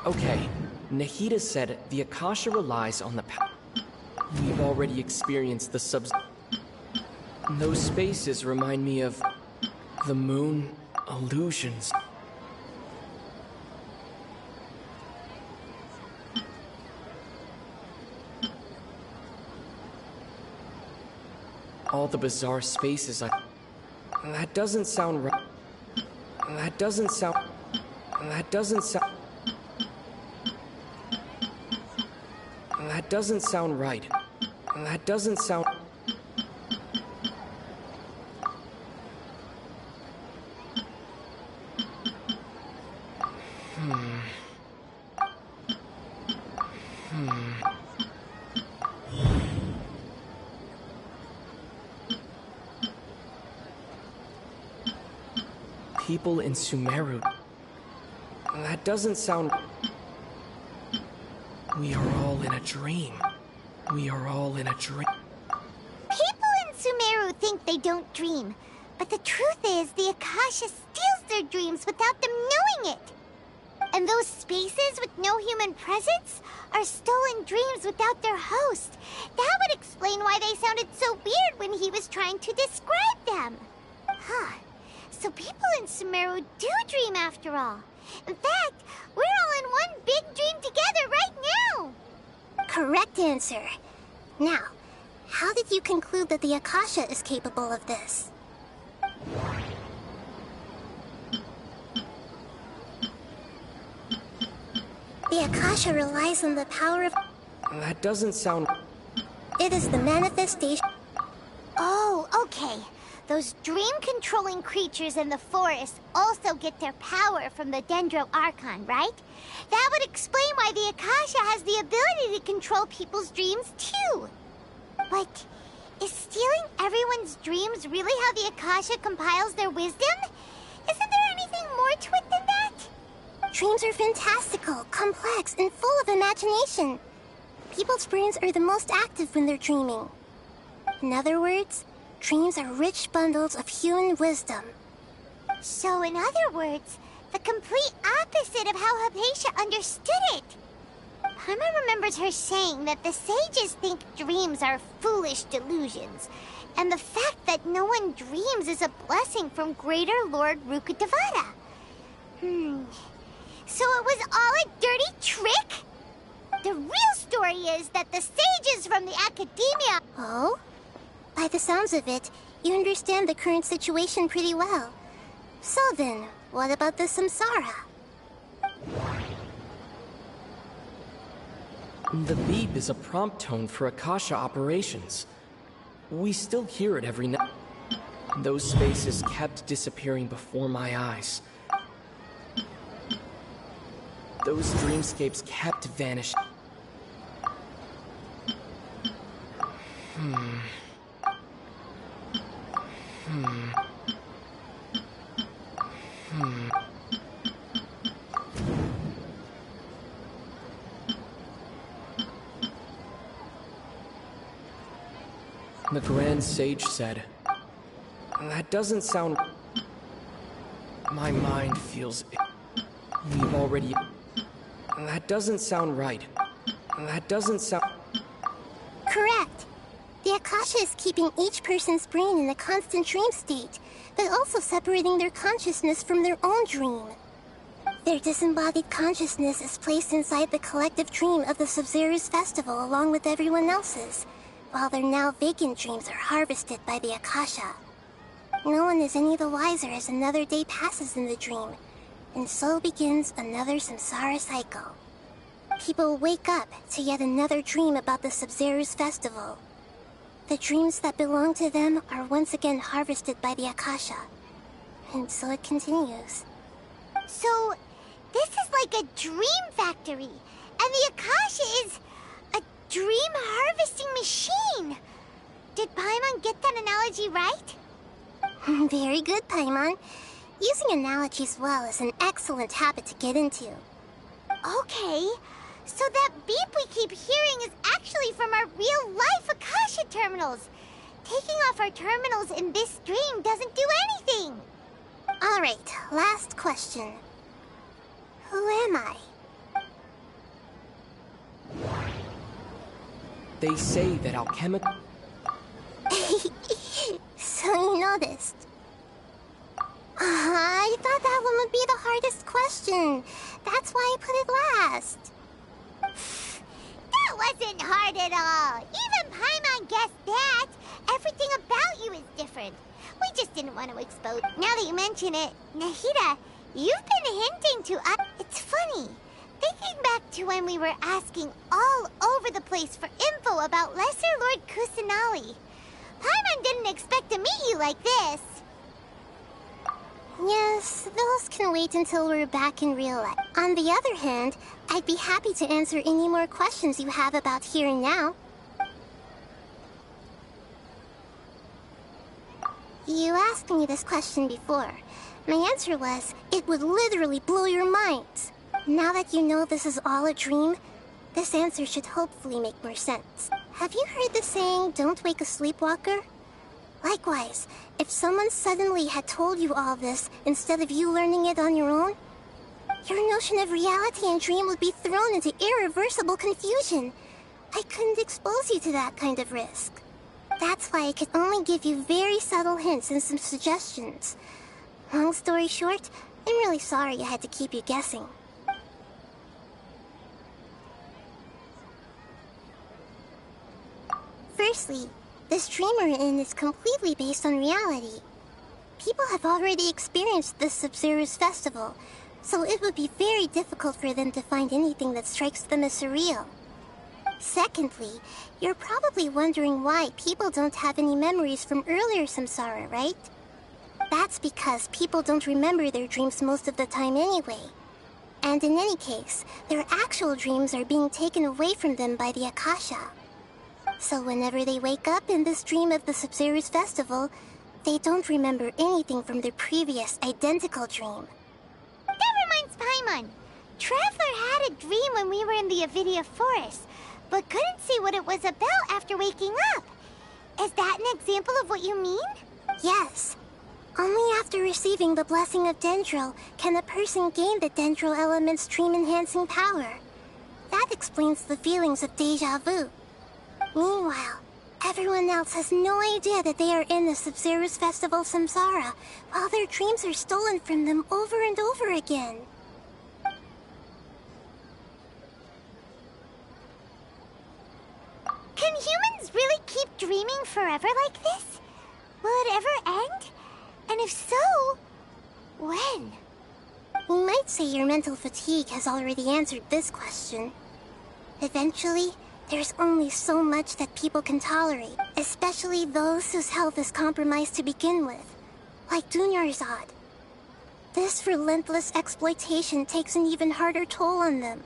Okay, Nahida said the Akasha relies on the We've already experienced the Those spaces remind me of the moon, illusions. All the bizarre spaces That doesn't sound right. That doesn't sound right. That doesn't sound right. That doesn't sound... People in Sumeru. That doesn't sound... We are all in a dream. We are all in a dream. People in Sumeru think they don't dream, but the truth is the Akasha steals their dreams without them knowing it. And those spaces with no human presence are stolen dreams without their host. That would explain why they sounded so weird when he was trying to describe them. Huh. So people in Sumeru do dream after all. In fact, we're all in one big dream together right now. Correct answer. Now, how did you conclude that the Akasha is capable of this? The Akasha relies on the power of... That doesn't sound... It is the manifestation... Oh, okay. Those dream-controlling creatures in the forest also get their power from the Dendro Archon, right? That would explain why the Akasha has the ability to control people's dreams, too. But is stealing everyone's dreams really how the Akasha compiles their wisdom? Isn't there anything more to it than that? Dreams are fantastical, complex, and full of imagination. People's brains are the most active when they're dreaming. In other words, dreams are rich bundles of human wisdom. So, in other words, the complete opposite of how Hypatia understood it. Paimon remembers her saying that the sages think dreams are foolish delusions, and the fact that no one dreams is a blessing from Greater Lord Rukkhadevata. So it was all a dirty trick? The real story is that the sages from the Academia... Oh? By the sounds of it, you understand the current situation pretty well. So then, what about the Samsara? The beep is a prompt tone for Akasha operations. We still hear it every night. Those spaces kept disappearing before my eyes. Those dreamscapes kept vanishing. The Grand Sage said, "That doesn't sound... My mind feels... We've already... That doesn't sound right. That doesn't sound... Correct. The Akasha is keeping each person's brain in a constant dream state, but also separating their consciousness from their own dream. Their disembodied consciousness is placed inside the collective dream of the Sub-Zero's festival along with everyone else's, while their now vacant dreams are harvested by the Akasha. No one is any the wiser as another day passes in the dream, and so begins another samsara cycle. People wake up to yet another dream about the Sub-Zero's festival. The dreams that belong to them are once again harvested by the Akasha, and so it continues. So, This is like a dream factory, and the Akasha is a dream harvesting machine. Did Paimon get that analogy right? Very good, Paimon. Using analogies well is an excellent habit to get into. Okay, so that beep we keep hearing is actually from our real-life Akasha terminals. Taking off our terminals in this dream doesn't do anything. Alright, last question. Who am I? They say that alchemical... So you noticed. I thought that one would be the hardest question. That's why I put it last. That wasn't hard at all. Even Paimon guessed that. Everything about you is different. We just didn't want to expose. Now that you mention it, Nahida, you've been hinting to us. It's funny. Thinking back to when we were asking all over the place for info about Lesser Lord Kusanali. Paimon didn't expect to meet you like this. Yes, those can wait until we're back in real life. On the other hand, I'd be happy to answer any more questions you have about here and now. You asked me this question before. My answer was, it would literally blow your minds. Now that you know this is all a dream, this answer should hopefully make more sense. Have you heard the saying, don't wake a sleepwalker? Likewise, if someone suddenly had told you all this instead of you learning it on your own, your notion of reality and dream would be thrown into irreversible confusion. I couldn't expose you to that kind of risk. That's why I could only give you very subtle hints and some suggestions. Long story short, I'm really sorry I had to keep you guessing. Firstly, this dream we're in is completely based on reality. People have already experienced this Sub-Zero's festival, so it would be very difficult for them to find anything that strikes them as surreal. Secondly, you're probably wondering why people don't have any memories from earlier samsara, right? That's because people don't remember their dreams most of the time anyway. And in any case, their actual dreams are being taken away from them by the Akasha. So whenever they wake up in this dream of the Sub-Zero's festival, they don't remember anything from their previous identical dream. That reminds Paimon. Traveler had a dream when we were in the Avidia Forest, but couldn't see what it was about after waking up. Is that an example of what you mean? Yes. Only after receiving the blessing of Dendro can a person gain the Dendro element's dream-enhancing power. That explains the feelings of deja vu. Meanwhile, everyone else has no idea that they are in the Sub-Zero's festival samsara, while their dreams are stolen from them over and over again. Can humans really keep dreaming forever like this? Will it ever end? And if so, when? You might say your mental fatigue has already answered this question. Eventually, there's only so much that people can tolerate, especially those whose health is compromised to begin with, like Dunyarzad. This relentless exploitation takes an even harder toll on them.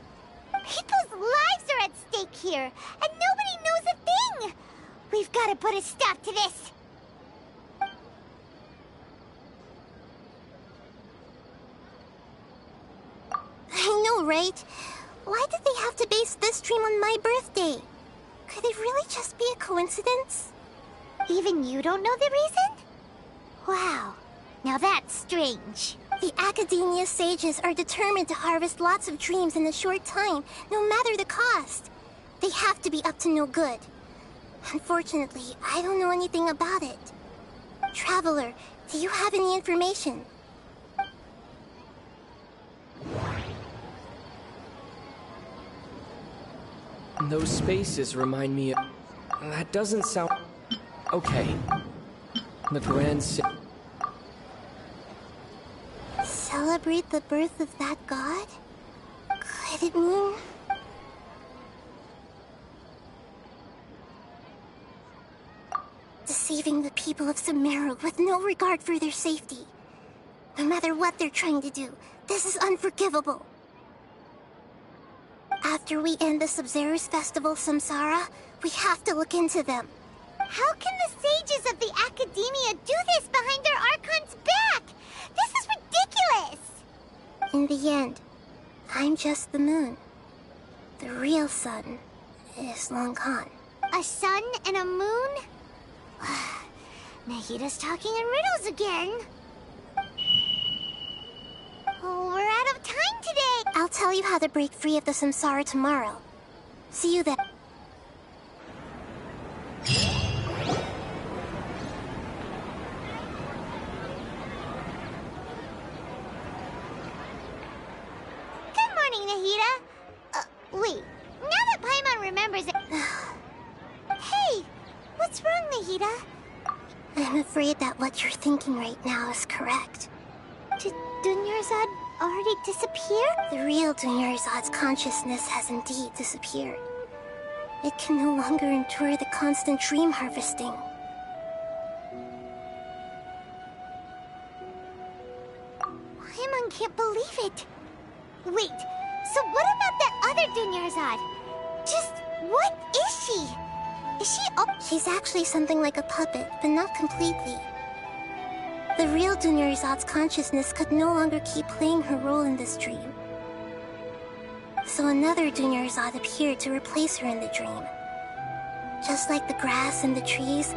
People's lives are at stake here, and nobody knows a thing! We've got to put a stop to this! I know, right? Why did they have to base this dream on my birthday? Could it really just be a coincidence? Even you don't know the reason? Wow, now that's strange. The Academia sages are determined to harvest lots of dreams in a short time, no matter the cost. They have to be up to no good. Unfortunately, I don't know anything about it. Traveler, do you have any information? Those spaces remind me of... That doesn't sound... Okay. The Grand Celebrate the birth of that god? Could it mean... deceiving the people of Sumeru with no regard for their safety? No matter what they're trying to do, this is unforgivable. After we end the Sub-Zero's festival, Samsara, we have to look into them. How can the sages of the Academia do this behind their archon's back? This is ridiculous! In the end, I'm just the moon. The real sun is long gone. A sun and a moon? Nahida's talking in riddles again. Oh, we're out of time today. I'll tell you how to break free of the samsara tomorrow. See you then. Good morning, Nahida. Wait. Now that Paimon remembers it... Hey! What's wrong, Nahida? I'm afraid that what you're thinking right now is correct. Did Dunyarzad already disappear? The real Dunyarzad's consciousness has indeed disappeared. It can no longer endure the constant dream harvesting. Paimon can't believe it. Wait, so what about that other Dunyarzad? Just what is she? Is she She's actually something like a puppet, but not completely. The real Dunyarzad's consciousness could no longer keep playing her role in this dream. So another Dunyarzad appeared to replace her in the dream. Just like the grass and the trees,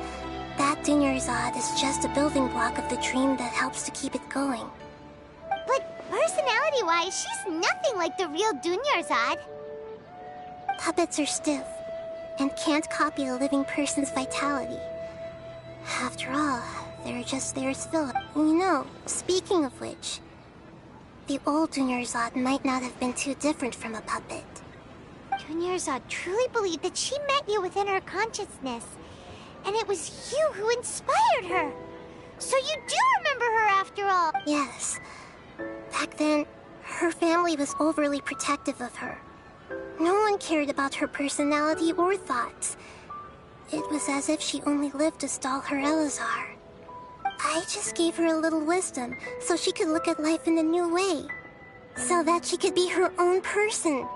that Dunyarzad is just a building block of the dream that helps to keep it going. But personality-wise, she's nothing like the real Dunyarzad. Puppets are stiff and can't copy a living person's vitality. After all, they're just there as filler. You know, speaking of which, the old Dunyarzad might not have been too different from a puppet. Dunyarzad truly believed that she met you within her consciousness, and it was you who inspired her. So you do remember her after all. Yes. Back then, her family was overly protective of her. No one cared about her personality or thoughts. It was as if she only lived to stall her Elazar. I just gave her a little wisdom so she could look at life in a new way. So that she could be her own person.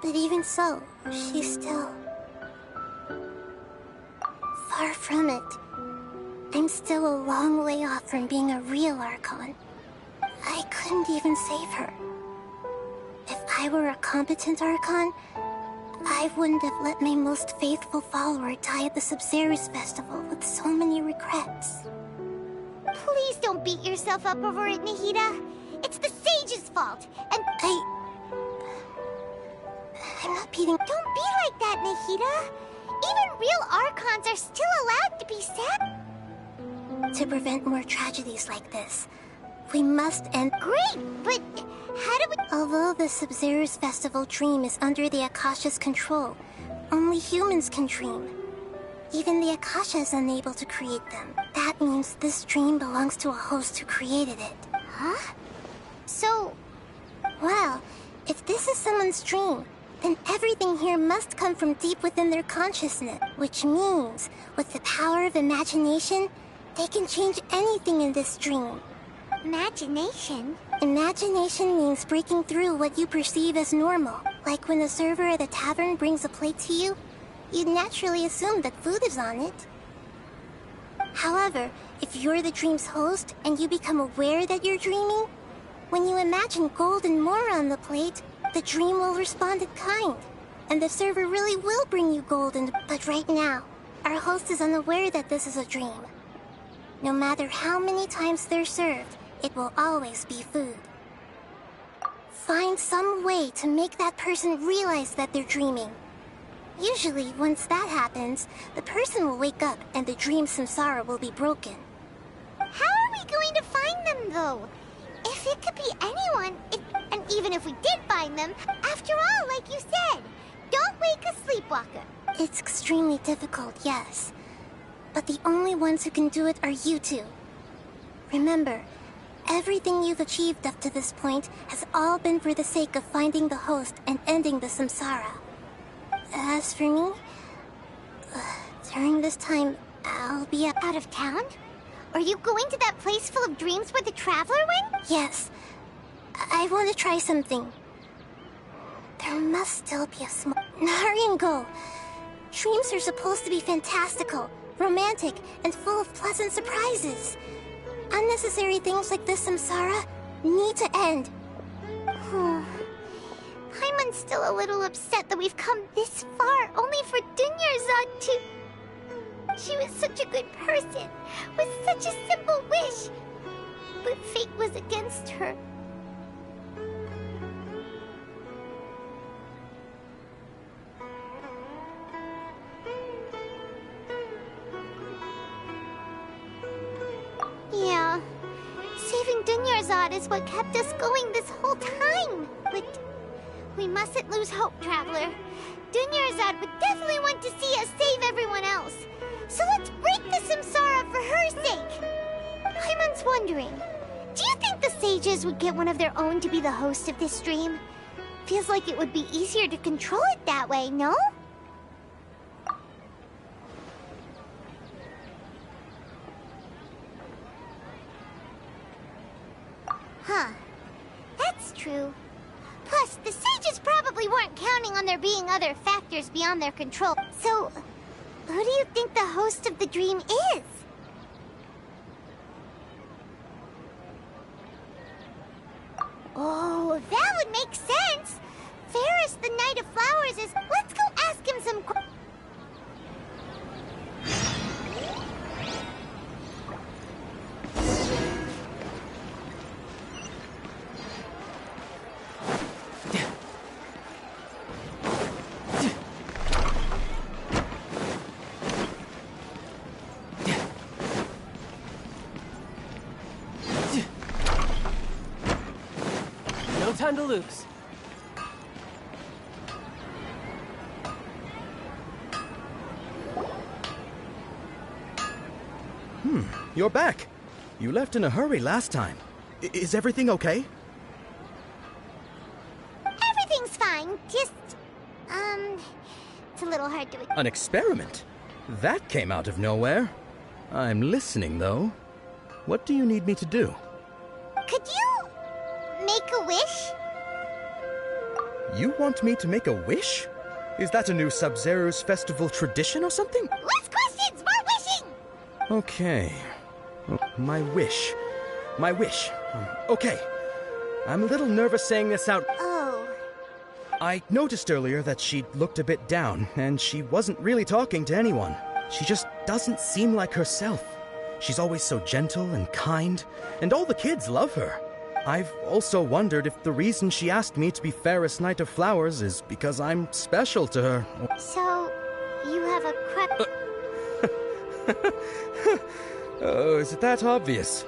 But even so, she's still... far from it. I'm still a long way off from being a real Archon. I couldn't even save her. If I were a competent Archon, I wouldn't have let my most faithful follower die at the Sub-Zero's festival with so many regrets. Please don't beat yourself up over it, Nahida. It's the sage's fault, and I'm not beating... Don't be like that, Nahida. Even real Archons are still allowed to be sad. To prevent more tragedies like this, we must end... Great, but how do we... Although the Sub-Zero's festival dream is under the Akasha's control, only humans can dream. Even the Akasha is unable to create them. That means this dream belongs to a host who created it. Huh? So... Well, if this is someone's dream, then everything here must come from deep within their consciousness. Which means, with the power of imagination, they can change anything in this dream. Imagination? Imagination means breaking through what you perceive as normal. Like when the server at the tavern brings a plate to you, you'd naturally assume that food is on it. However, if you're the dream's host and you become aware that you're dreaming, when you imagine gold and more on the plate, the dream will respond in kind, and the server really will bring you gold and... But right now, our host is unaware that this is a dream. No matter how many times they're served, it will always be food. Find some way to make that person realize that they're dreaming. Usually, once that happens, the person will wake up and the dream samsara will be broken. How are we going to find them, though? If it could be anyone, and even if we did find them, after all, like you said, don't wake a sleepwalker. It's extremely difficult, yes. But the only ones who can do it are you two. Remember, everything you've achieved up to this point has all been for the sake of finding the host and ending the samsara. As for me, during this time, I'll be out of town? Are you going to that place full of dreams where the Traveler went? Yes. I want to try something. There must still be a small... Hurry and go. Dreams are supposed to be fantastical, romantic, and full of pleasant surprises. Unnecessary things like this samsara need to end. Paimon's still a little upset that we've come this far only for Dunyarzad to... She was such a good person, with such a simple wish. But fate was against her. Yeah, saving Dunyarzad is what kept us going this whole time. But we mustn't lose hope, Traveler. Dunyarzad would definitely want to see us save everyone else. So let's break the samsara for her sake. Paimon's wondering, do you think the sages would get one of their own to be the host of this stream? Feels like it would be easier to control it that way, no? Huh. That's true. Plus, the sages probably weren't counting on there being other factors beyond their control. So, who do you think the host of the dream is? Oh, that would make sense. Ferris, the Knight of Flowers, is... Let's go ask him some... No time to lose. You're back. You left in a hurry last time. Is everything okay? Everything's fine, just... it's a little hard to... An experiment? That came out of nowhere. I'm listening, though. What do you need me to do? Could you... make a wish? You want me to make a wish? Is that a new Sub-Zero's festival tradition or something? Less questions! More wishing! Okay. My wish. My wish. Okay. I'm a little nervous saying this out. Oh. I noticed earlier that she looked a bit down, and she wasn't really talking to anyone. She just doesn't seem like herself. She's always so gentle and kind, and all the kids love her. I've also wondered if the reason she asked me to be Ferris Knight of Flowers is because I'm special to her. So, you have a crush... Oh, is it that obvious?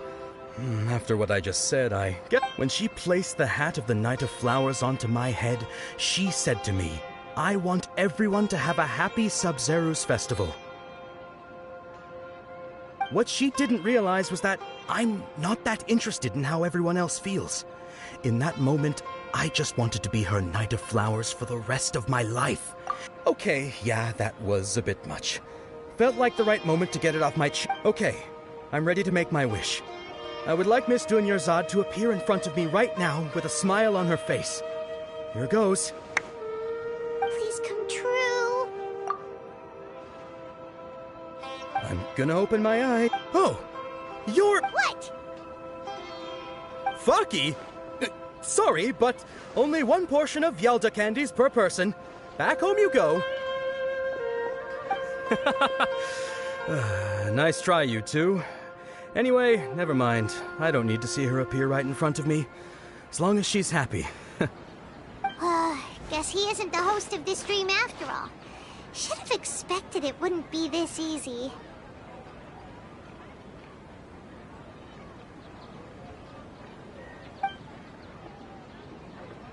After what I just said, I get... When she placed the hat of the Knight of Flowers onto my head, she said to me, I want everyone to have a happy Sub-Zero's festival. What she didn't realize was that I'm not that interested in how everyone else feels. In that moment, I just wanted to be her Knight of Flowers for the rest of my life. Okay, yeah, that was a bit much. Felt like the right moment to get it off my Okay, I'm ready to make my wish. I would like Miss Dunyarzad to appear in front of me right now with a smile on her face. Here goes. Please come true. I'm gonna open my eye. Oh! You're... What? Faki? Sorry, but only one portion of Yalda candies per person. Back home you go. Nice try, you two. Anyway, never mind. I don't need to see her appear right in front of me. As long as she's happy. Guess he isn't the host of this stream after all. Should have expected it wouldn't be this easy.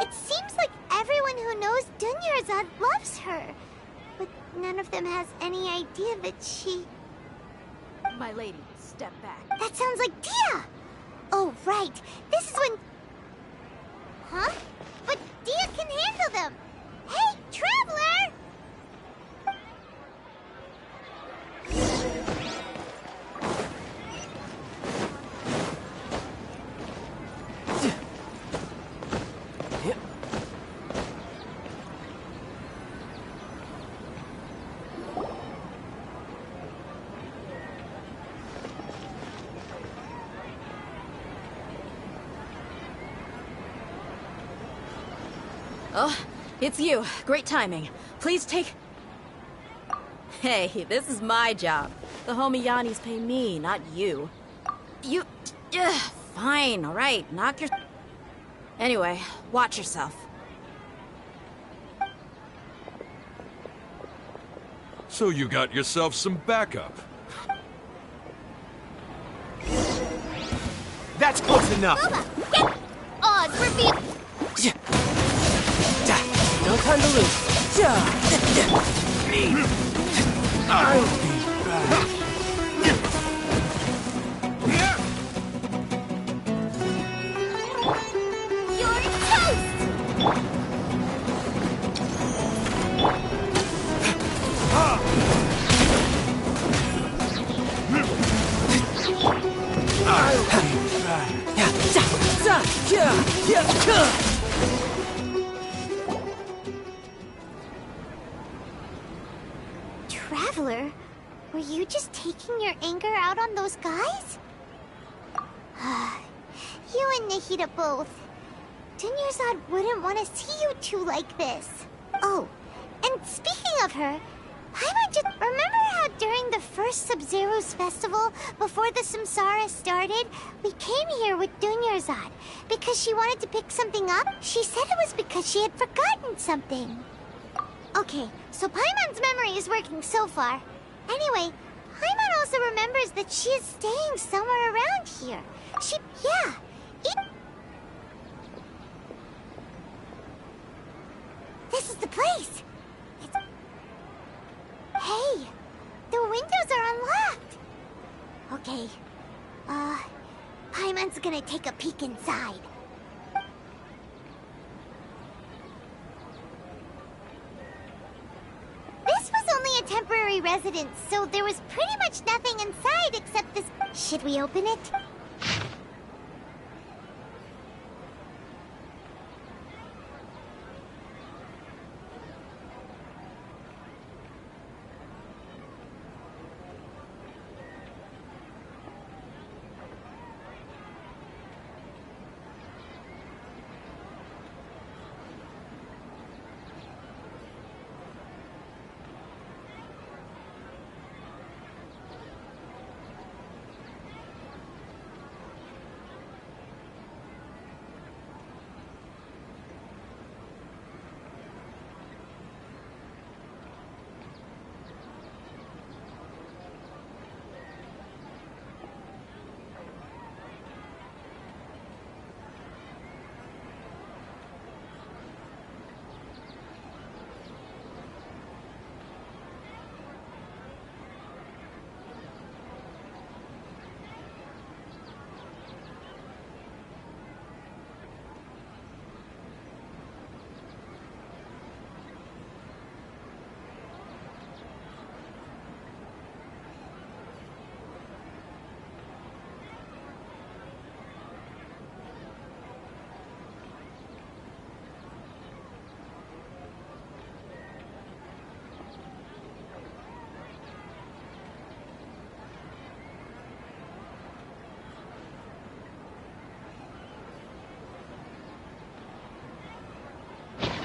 It seems like everyone who knows Dunyarzad loves her. But none of them has any idea that she... My lady, step back. That sounds like Dia! Oh, right. This is when... Huh? But Dia can handle them! Hey, Traveler! Oh, it's you. Great timing. Please take... Hey, this is my job. The homie Yanni's pay me, not you. You... fine, alright. Knock your... Anyway, watch yourself. So you got yourself some backup. That's close enough! Odd, reveal... No time to lose. I'll be back. You're toast! Traveler, were you just taking your anger out on those guys? You and Nahida both. Dunyarzad wouldn't want to see you two like this. Oh, and speaking of her, Paimon just remember how during the first Sub-Zero's festival, before the Samsara started, we came here with Dunyarzad because she wanted to pick something up? She said it was because she had forgotten something. Okay, so Paimon's memory is working so far. Anyway, Paimon also remembers that she is staying somewhere around here. This is the place. Hey, the windows are unlocked. Okay, Paimon's gonna take a peek inside. This was only a temporary residence, so there was pretty much nothing inside except this... Should we open it?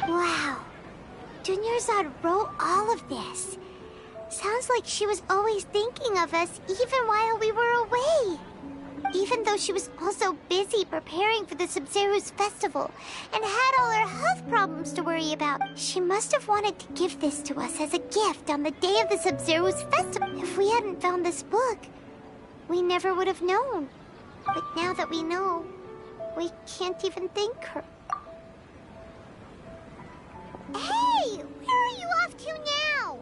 Wow. Dunyarzad wrote all of this. Sounds like she was always thinking of us even while we were away. Even though she was also busy preparing for the Sub-Zero's festival and had all her health problems to worry about, she must have wanted to give this to us as a gift on the day of the Sub-Zero's festival. If we hadn't found this book, we never would have known. But now that we know, we can't even thank her. Hey! Where are you off to now?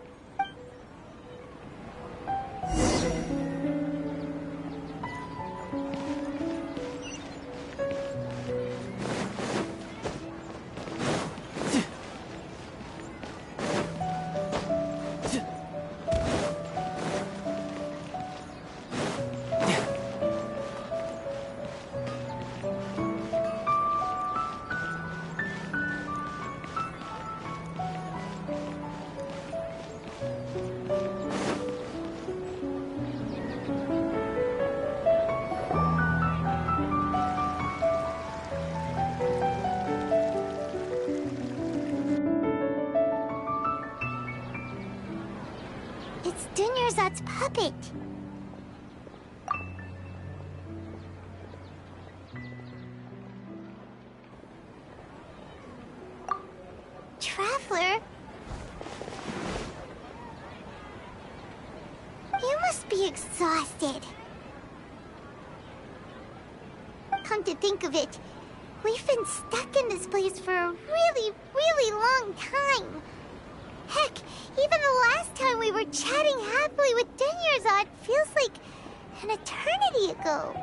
It's Dunyarzad's puppet. Traveler? You must be exhausted. Come to think of it, we've been stuck in this place for a really, really long time. Heck, even the last time we were chatting happily with Dunyarzad feels like an eternity ago.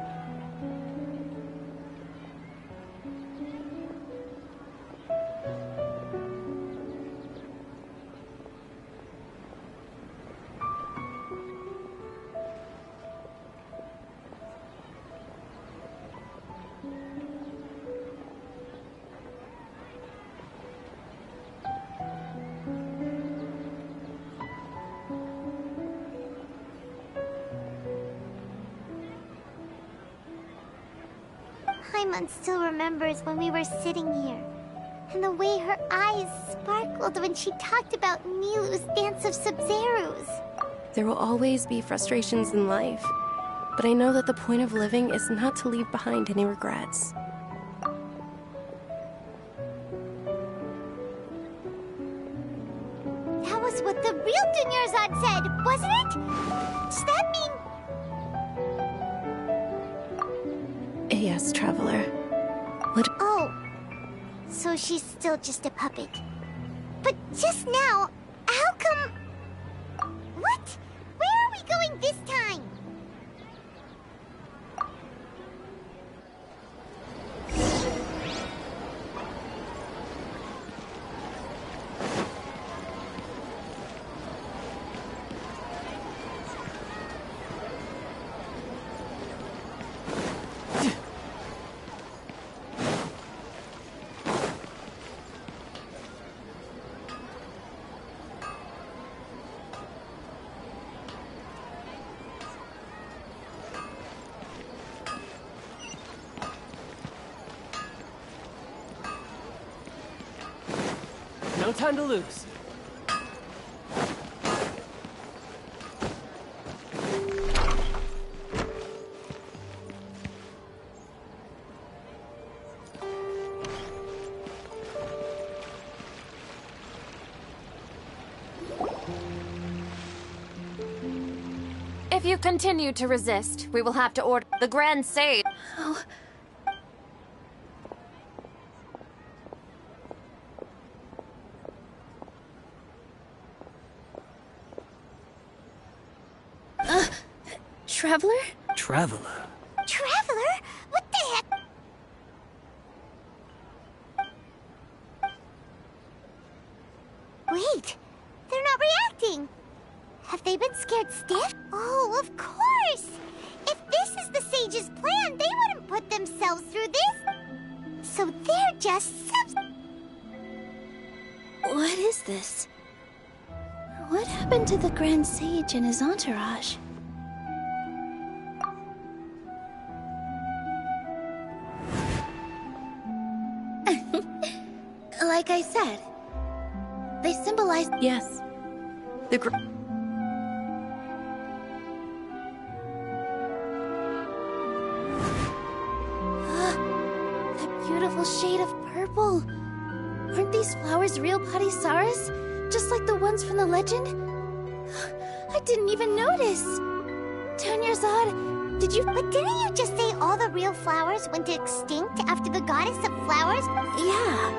Paimon still remembers when we were sitting here, and the way her eyes sparkled when she talked about Nilu's dance of Sub-Zerus. There will always be frustrations in life, but I know that the point of living is not to leave behind any regrets. That was what the real Dunyarzad said, wasn't it? Does that mean... Yes, Traveler. What? Oh, so she's still just a puppet. But just now, how come... What? Where are we going this time? No time to lose. If you continue to resist, we will have to order the Grand Sage. Oh. Traveler? Traveler? Traveler? What the heck? Wait, they're not reacting. Have they been scared stiff? Oh, of course! If this is the sage's plan, they wouldn't put themselves through this. So they're just What is this? What happened to the Grand Sage and his entourage? Like I said, they symbolize... Yes. The that beautiful shade of purple. Aren't these flowers real Padisaras? Just like the ones from the legend? I didn't even notice. Dunyarzad, did you... But didn't you just say all the real flowers went extinct after the goddess of flowers? Yeah.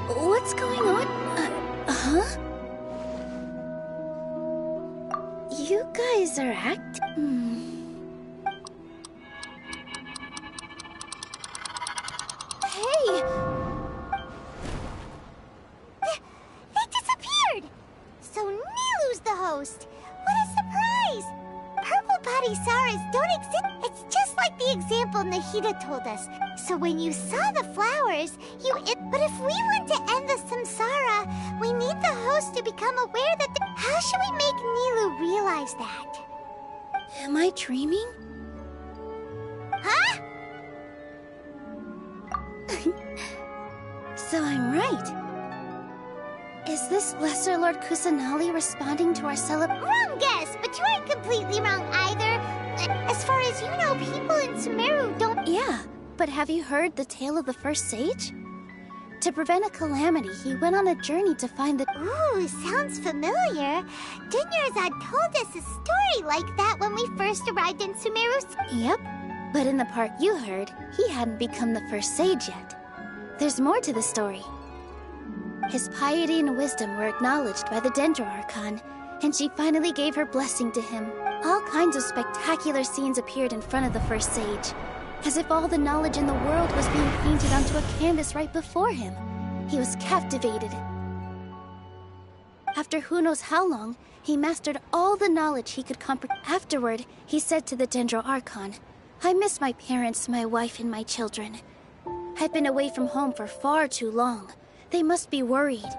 What's going on? Huh? You guys are Hey! They disappeared! So Nilu's the host! What a surprise! Purple Padisaras don't exist. It's just like the example Nahida told us. So when you saw the flowers, But if we want to end the samsara, we need the host to become aware that... How should we make Nilu realize that? Am I dreaming? Huh? So I'm right. Is this Lesser Lord Kusanali responding to our Wrong guess, but you aren't completely wrong either. As far as you know, people in Sumeru don't... Yeah, but have you heard the tale of the first sage? To prevent a calamity, he went on a journey to find the... Ooh, sounds familiar. Dunyarzad told us a story like that when we first arrived in Sumeru. Yep, but in the part you heard, he hadn't become the first sage yet. There's more to the story. His piety and wisdom were acknowledged by the Dendro Archon, and she finally gave her blessing to him. All kinds of spectacular scenes appeared in front of the first sage, as if all the knowledge in the world was being painted onto a canvas right before him. He was captivated. After who knows how long, he mastered all the knowledge he could comprehend. Afterward, he said to the Dendro Archon, "I miss my parents, my wife, and my children. I've been away from home for far too long. They must be worried."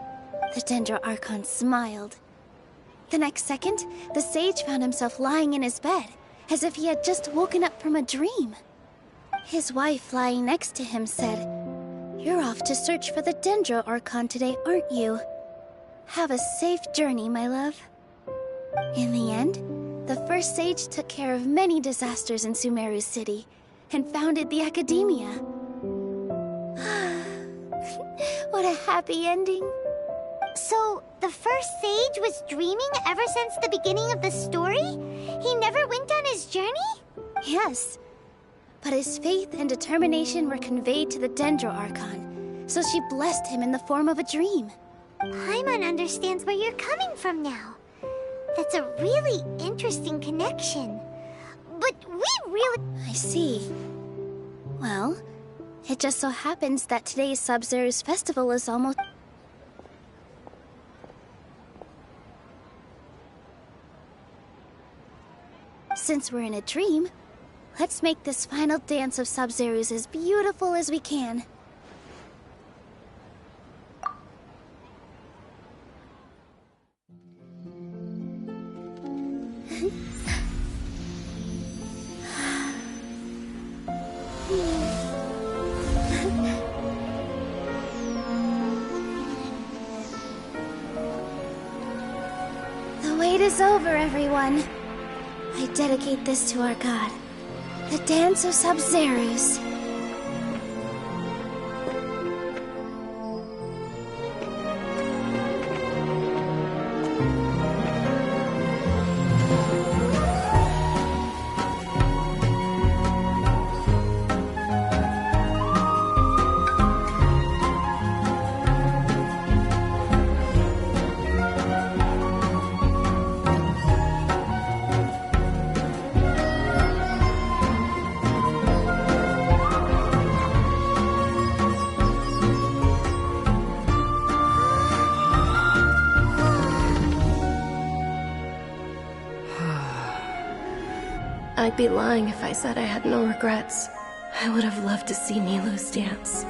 The Dendro Archon smiled. The next second, the sage found himself lying in his bed, as if he had just woken up from a dream. His wife, lying next to him, said, "You're off to search for the Dendro Archon today, aren't you? Have a safe journey, my love." In the end, the first sage took care of many disasters in Sumeru City, and founded the Academia. What a happy ending. So, the first sage was dreaming ever since the beginning of the story? He never went on his journey? Yes. But his faith and determination were conveyed to the Dendro Archon, so she blessed him in the form of a dream. Paimon understands where you're coming from now. That's a really interesting connection. But we really... I see. Well, it just so happens that today's Sub-Zero's festival is almost... Since we're in a dream, let's make this final dance of Sub-Zero's as beautiful as we can. The wait is over, everyone. I dedicate this to our god, the Dance of Sub-Zero's. I'd be lying if I said I had no regrets. I would have loved to see Nilou's dance.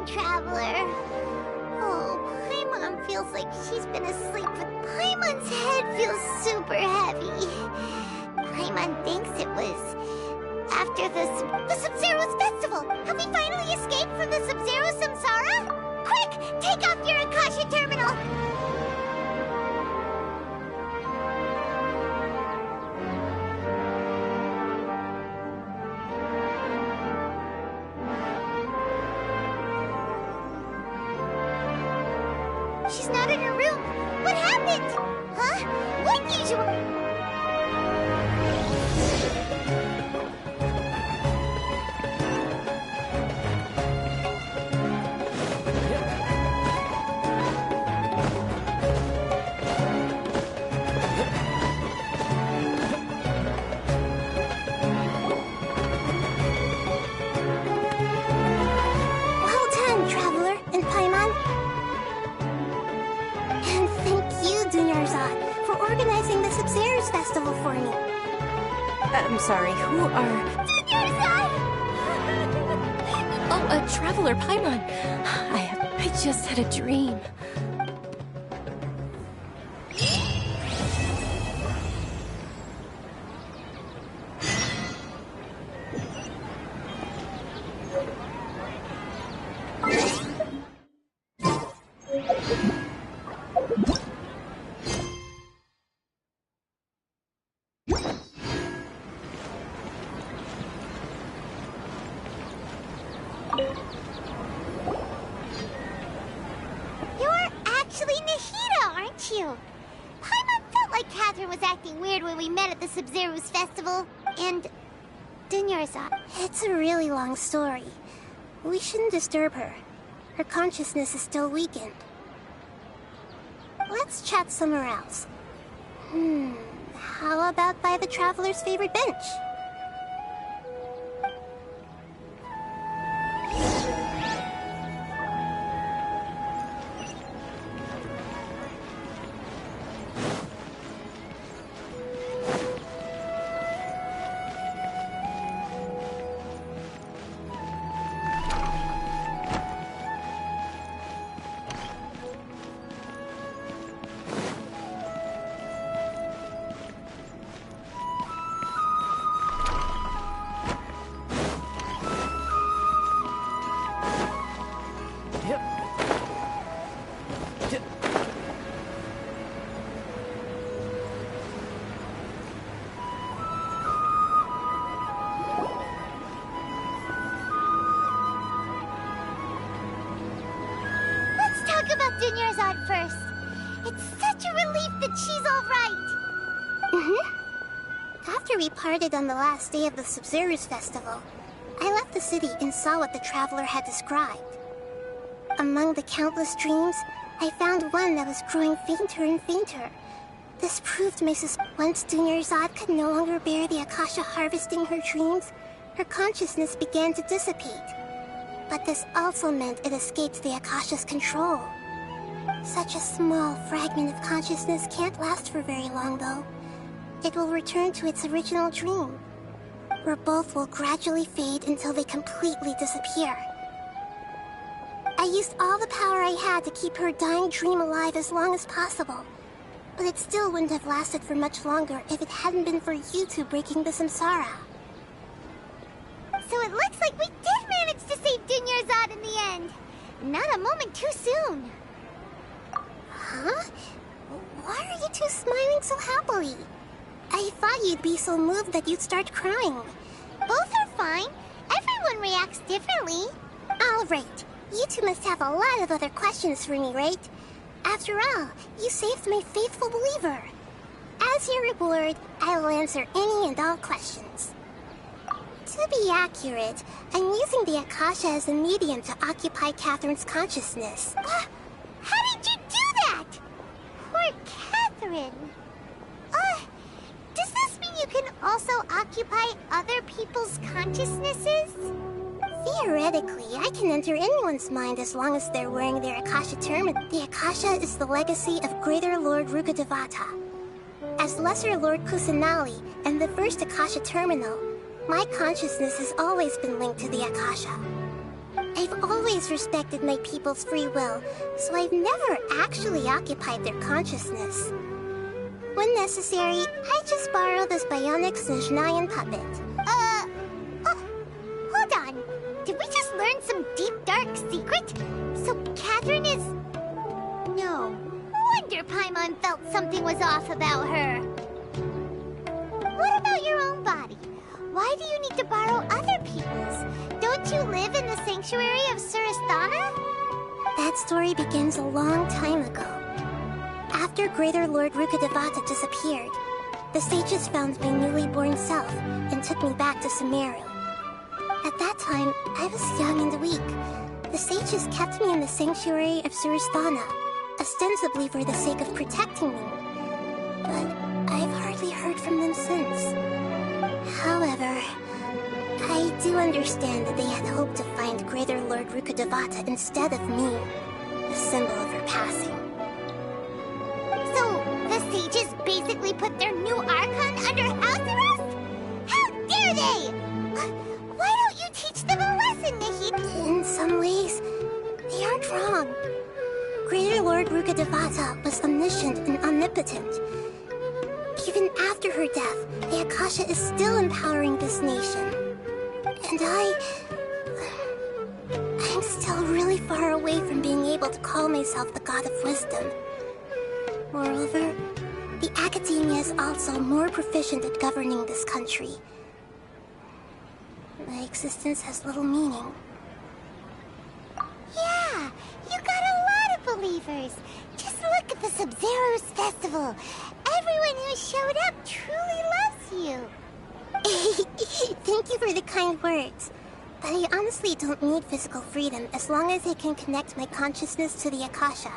Traveler. Oh, Paimon feels like she's been asleep, but Paimon's head feels super heavy. Paimon thinks it was after the Sub-Zero's festival. Have we finally escaped from the Sub-Zero Samsara? Quick, take off your Akasha terminal. What? Huh? What usual... organizing the Sumeru's festival for me. I'm sorry, who are... Oh, a traveler, Paimon. I just had a dream. It's a really long story. We shouldn't disturb her. Her consciousness is still weakened. Let's chat somewhere else. How about by the traveler's favorite bench? First. It's such a relief that she's all right. After we parted on the last day of the Sumeru's festival, I left the city and saw what the traveler had described. Among the countless dreams, I found one that was growing fainter and fainter. This proved my suspicion. Once Dunyarzad could no longer bear the Akasha harvesting her dreams, her consciousness began to dissipate. But this also meant it escaped the Akasha's control. Such a small fragment of consciousness can't last for very long, though. It will return to its original dream, where both will gradually fade until they completely disappear. I used all the power I had to keep her dying dream alive as long as possible, but it still wouldn't have lasted for much longer if it hadn't been for you two breaking the samsara. So it looks like we did manage to save Dunyarzad in the end. Not a moment too soon. Huh? Why are you two smiling so happily? I thought you'd be so moved that you'd start crying. Both are fine. Everyone reacts differently. All right. You two must have a lot of other questions for me, right? After all, you saved my faithful believer. As your reward, I will answer any and all questions. To be accurate, I'm using the Akasha as a medium to occupy Catherine's consciousness. How did you do that? Poor Catherine. Does this mean you can also occupy other people's consciousnesses? Theoretically, I can enter anyone's mind as long as they're wearing their Akasha terminal. The Akasha is the legacy of Greater Lord Rukkhadevata. As Lesser Lord Kusanali and the first Akasha terminal, my consciousness has always been linked to the Akasha. I've always respected my people's free will, so I've never actually occupied their consciousness. When necessary, I just borrow this bionic Snezhnayan puppet. Hold on. Did we just learn some deep, dark secret? So Catherine is... No. Wonder Paimon felt something was off about her. What about your own body? Why do you need to borrow other people's? Don't you live in the sanctuary of Surasthana? That story begins a long time ago. After After Greater Lord Rukkhadevata disappeared, the sages found my newly born self and took me back to Sumeru. At that time, I was young and weak. The sages kept me in the sanctuary of Surasthana, ostensibly for the sake of protecting me. But I've hardly heard from them since. However, I do understand that they had hoped to find Greater Lord Rukkhadevata instead of me, a symbol of her passing. So, the sages basically put their new archon under house arrest? How dare they! Why don't you teach them a lesson, Nahid? In some ways, they aren't wrong. Greater Lord Rukkhadevata was omniscient and omnipotent. Even after her death, the Akasha is still empowering this nation. And I'm still really far away from being able to call myself the God of Wisdom. Moreover, the Academia is also more proficient at governing this country. My existence has little meaning. Yeah, you got a lot of believers. Just look at the Sub-Zero's festival. Everyone who showed up truly loves you. Thank you for the kind words. But I honestly don't need physical freedom as long as I can connect my consciousness to the Akasha.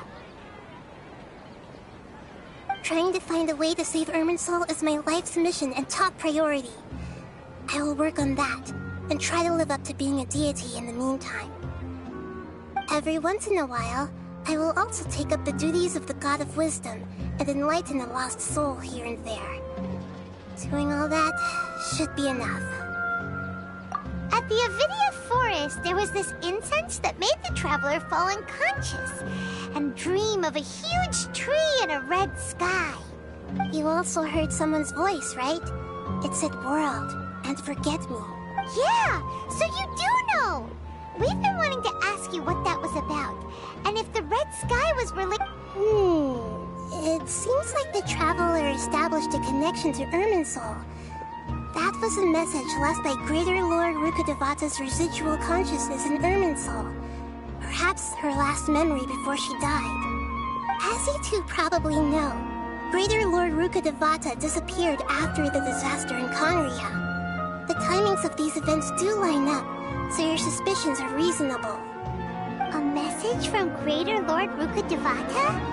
Trying to find a way to save Irminsul is my life's mission and top priority. I will work on that, and try to live up to being a deity in the meantime. Every once in a while, I will also take up the duties of the God of Wisdom and enlighten a lost soul here and there. Doing all that should be enough. At the Avidia Forest, there was this incense that made the traveler fall unconscious and dream of a huge tree and a red sky. You also heard someone's voice, right? It said world and forget me. Yeah, so you do know! We've been wanting to ask you what that was about, and if the red sky was really... It seems like the traveler established a connection to Irminsul. That was a message left by Greater Lord Rukkhadevata's residual consciousness in Irminsul. Perhaps her last memory before she died. As you two probably know, Greater Lord Rukkhadevata disappeared after the disaster in Conria. The timings of these events do line up, so your suspicions are reasonable. A message from Greater Lord Rukkhadevata?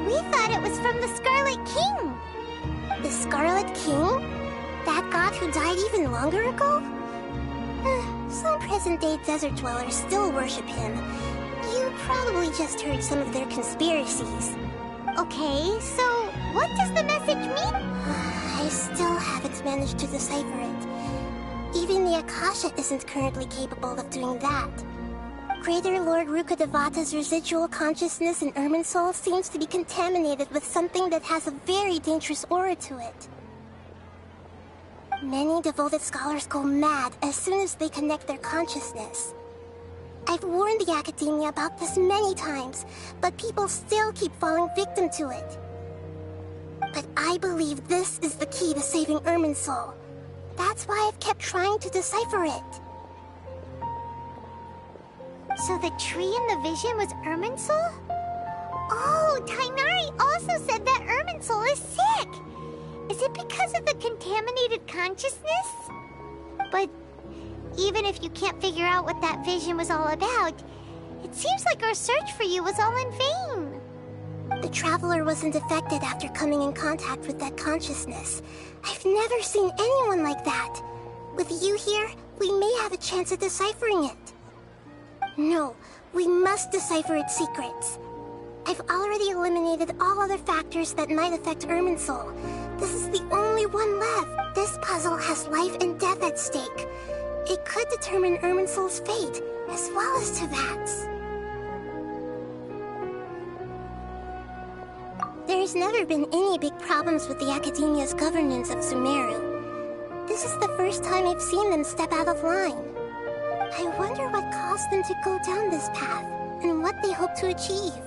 We thought it was from the Scarlet King. The Scarlet King? That god who died even longer ago? Some present-day desert dwellers still worship him. You probably just heard some of their conspiracies. Okay, so what does the message mean? I still haven't managed to decipher it. Even the Akasha isn't currently capable of doing that. Greater Lord Rukkhadevata's residual consciousness in Irminsul seems to be contaminated with something that has a very dangerous aura to it. Many devoted scholars go mad as soon as they connect their consciousness. I've warned the Academia about this many times, but people still keep falling victim to it. But I believe this is the key to saving Irminsul. That's why I've kept trying to decipher it. So the tree in the vision was Irminsul? Oh, Tainari also said that Irminsul is sick! Is it because of the contaminated consciousness? But even if you can't figure out what that vision was all about, it seems like our search for you was all in vain. The Traveler wasn't affected after coming in contact with that consciousness. I've never seen anyone like that. With you here, we may have a chance at deciphering it. No, we must decipher its secrets. I've already eliminated all other factors that might affect Irminsul. This is the only one left. This puzzle has life and death at stake. It could determine Irminsul's fate, as well as Tevat's. There's never been any big problems with the Academia's governance of Sumeru. This is the first time I've seen them step out of line. I wonder what caused them to go down this path, and what they hope to achieve.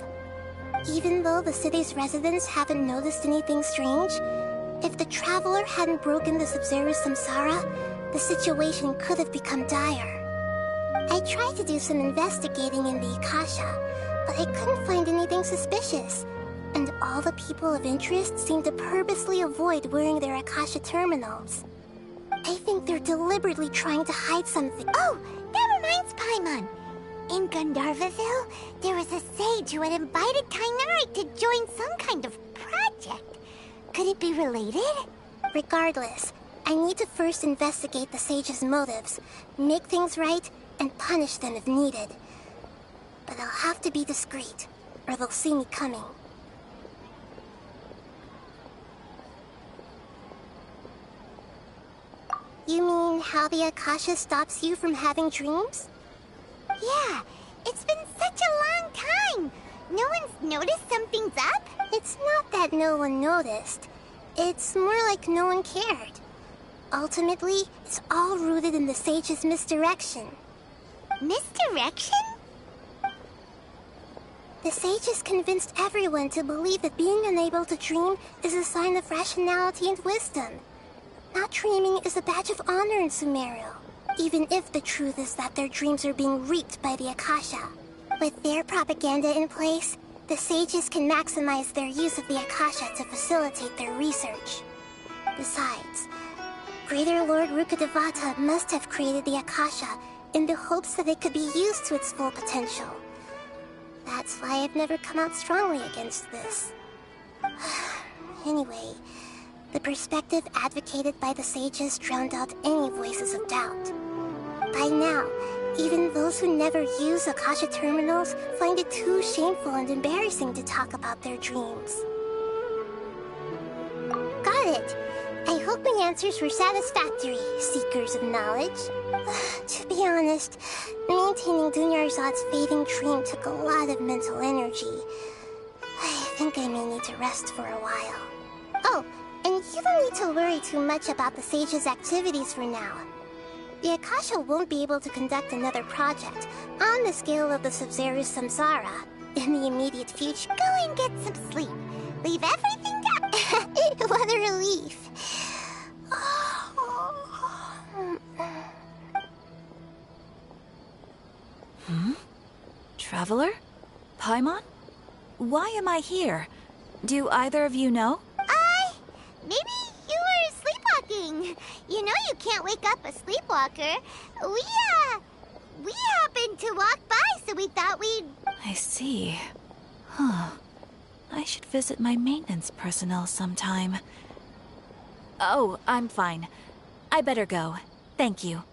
Even though the city's residents haven't noticed anything strange, if the Traveler hadn't broken the Sub-Zero's samsara, the situation could have become dire. I tried to do some investigating in the Akasha, but I couldn't find anything suspicious. And all the people of interest seem to purposely avoid wearing their Akasha terminals. I think they're deliberately trying to hide something. Oh, that reminds Paimon. In Gandharvaville, there was a sage who had invited Kainari to join some kind of project. Could it be related? Regardless, I need to first investigate the sage's motives, make things right, and punish them if needed. But I'll have to be discreet, or they'll see me coming. You mean how the Akasha stops you from having dreams? Yeah, it's been such a long time. No one's noticed something's up? It's not that no one noticed. It's more like no one cared. Ultimately, it's all rooted in the sage's misdirection. Misdirection? The sage has convinced everyone to believe that being unable to dream is a sign of rationality and wisdom. Not dreaming is a badge of honor in Sumeru, even if the truth is that their dreams are being reaped by the Akasha. With their propaganda in place, the sages can maximize their use of the Akasha to facilitate their research. Besides, Greater Lord Rukkhadevata must have created the Akasha in the hopes that it could be used to its full potential. That's why I've never come out strongly against this. Anyway, the perspective advocated by the sages drowned out any voices of doubt. By now, even those who never use Akasha terminals find it too shameful and embarrassing to talk about their dreams. Got it. I hope my answers were satisfactory, seekers of knowledge. To be honest, maintaining Dunyarzad's fading dream took a lot of mental energy. I think I may need to rest for a while. Oh, and you don't need to worry too much about the sage's activities for now. The Akasha won't be able to conduct another project on the scale of the Sub-Zero Samsara in the immediate future. Go and get some sleep. Leave everything down. What a relief. Traveler? Paimon? Why am I here? Do either of you know? Maybe you were sleepwalking. You know you can't wake up a sleepwalker. We happened to walk by, so we thought we'd... I see. Huh. I should visit my maintenance personnel sometime. Oh, I'm fine. I better go. Thank you.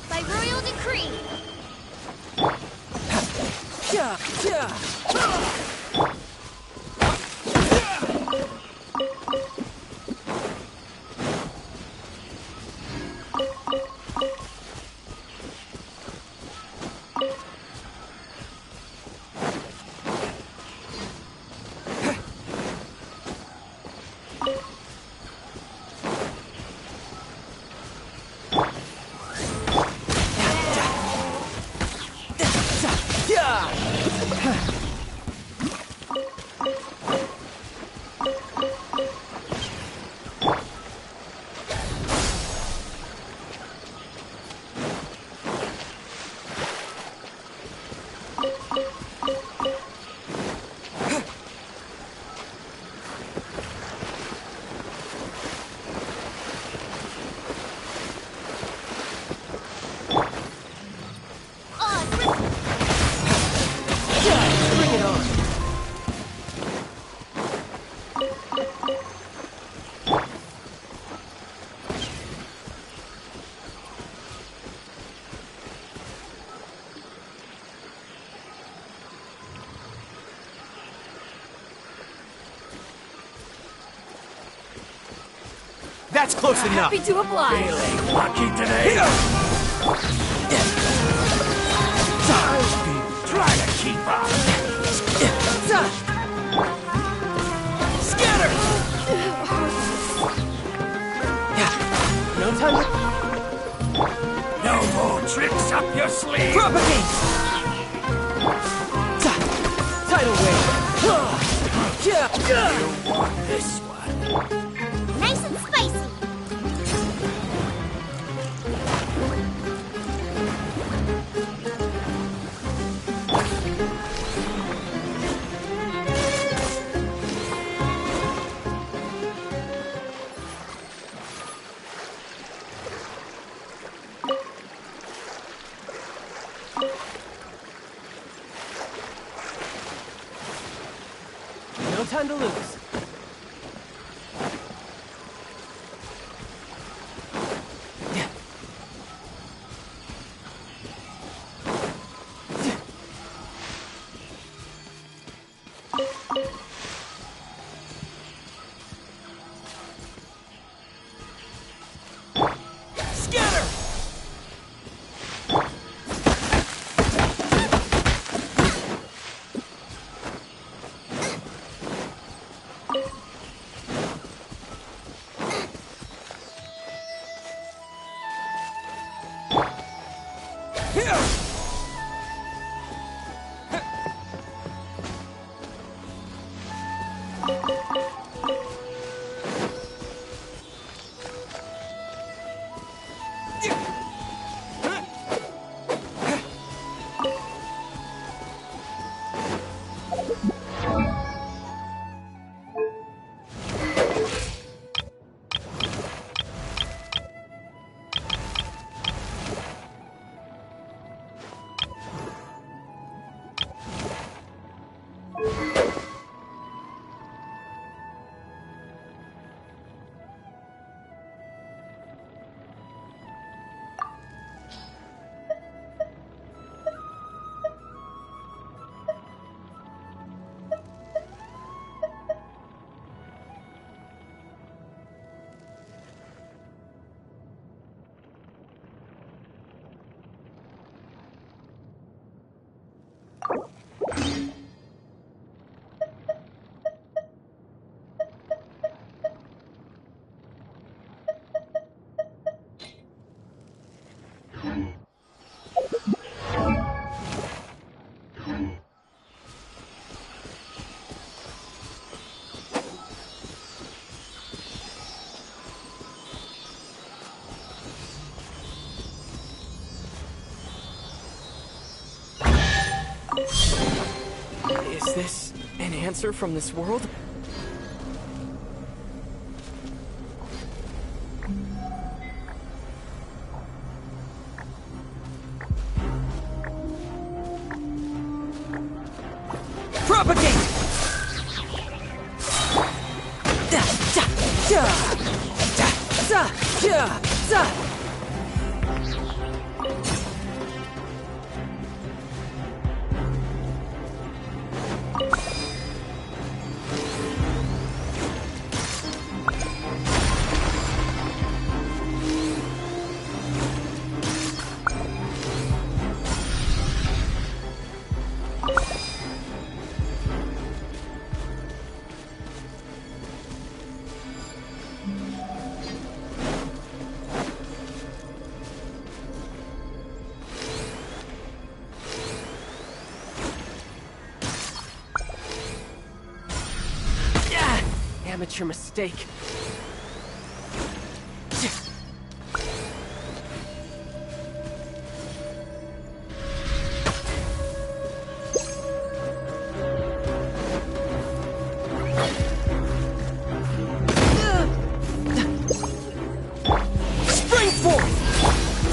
By royal decree. That's close enough. Happy to oblige. Feeling lucky today? Try to keep up. Scatter! No time to... No more tricks up your sleeve. Propagate! Tidal wave! You want this one. Nice and spicy. No time to lose. Scatter! Is this an answer from this world? Propagate! Amateur mistake. Spring forth!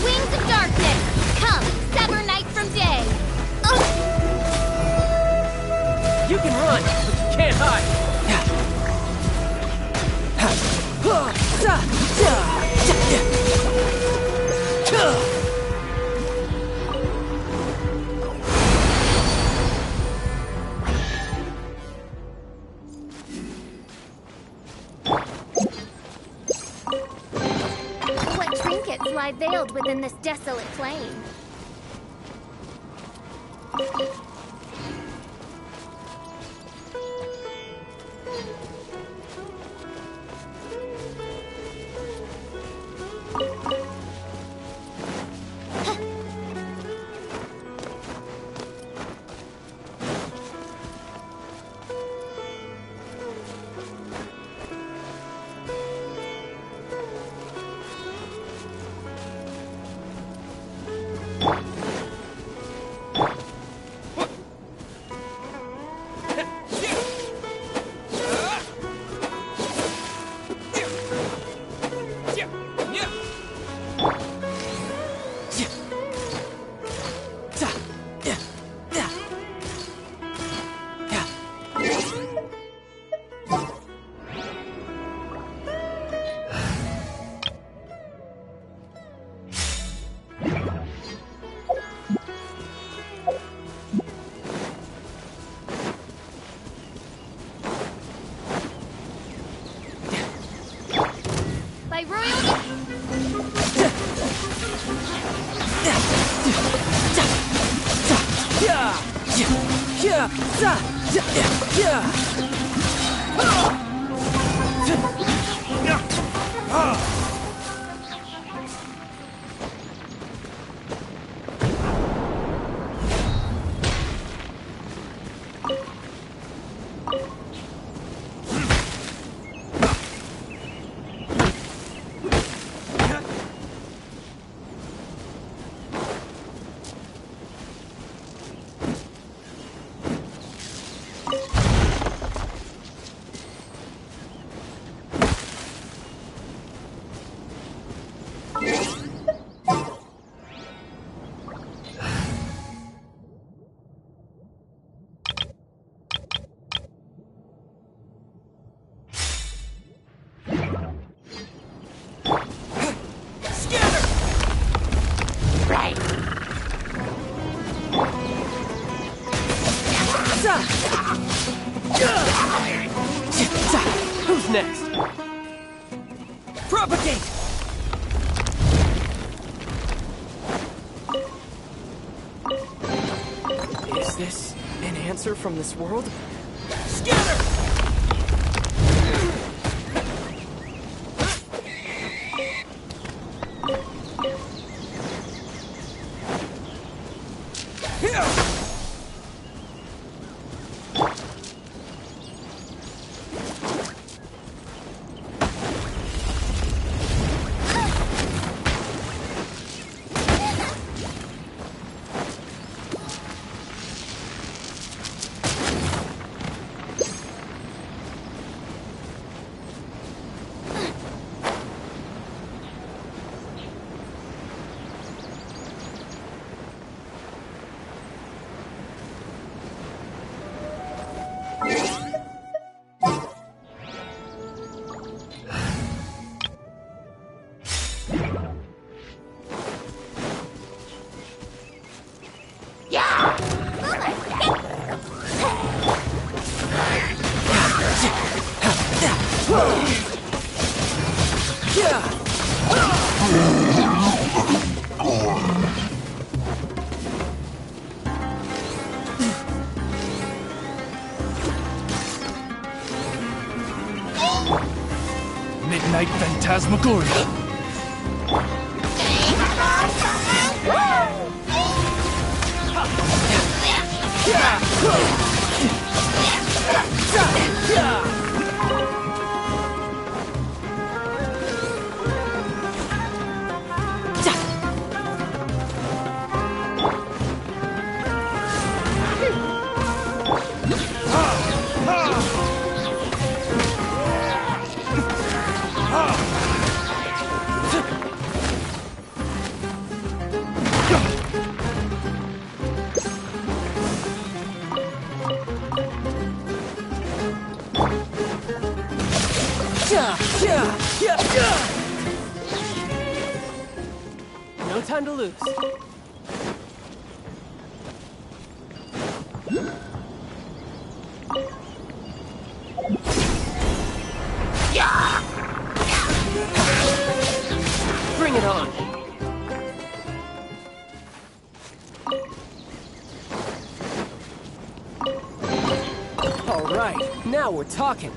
Wings of darkness, come, sever night from day. You can run, but you can't hide. What trinkets lie veiled within this desolate plain? By Who's next? Propagate! Is this an answer from this world? Scatter! Phantasmagoria. No time to lose. Bring it on. All right, now we're talking.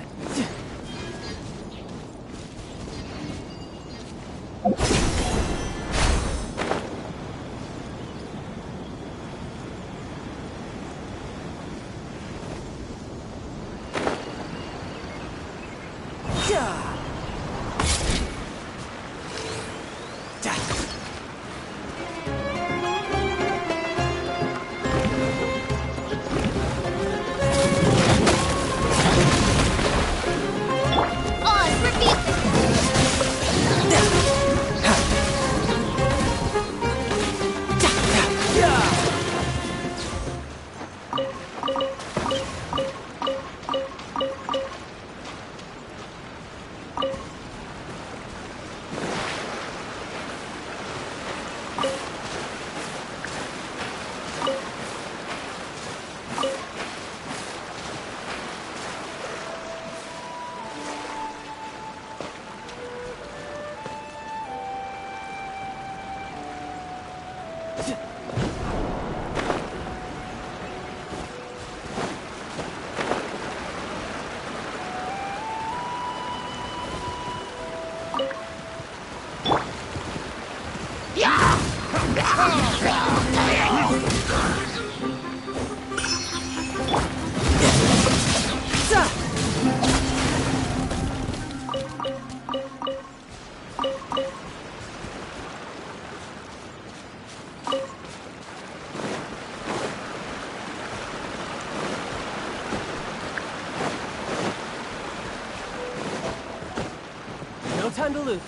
No time to lose.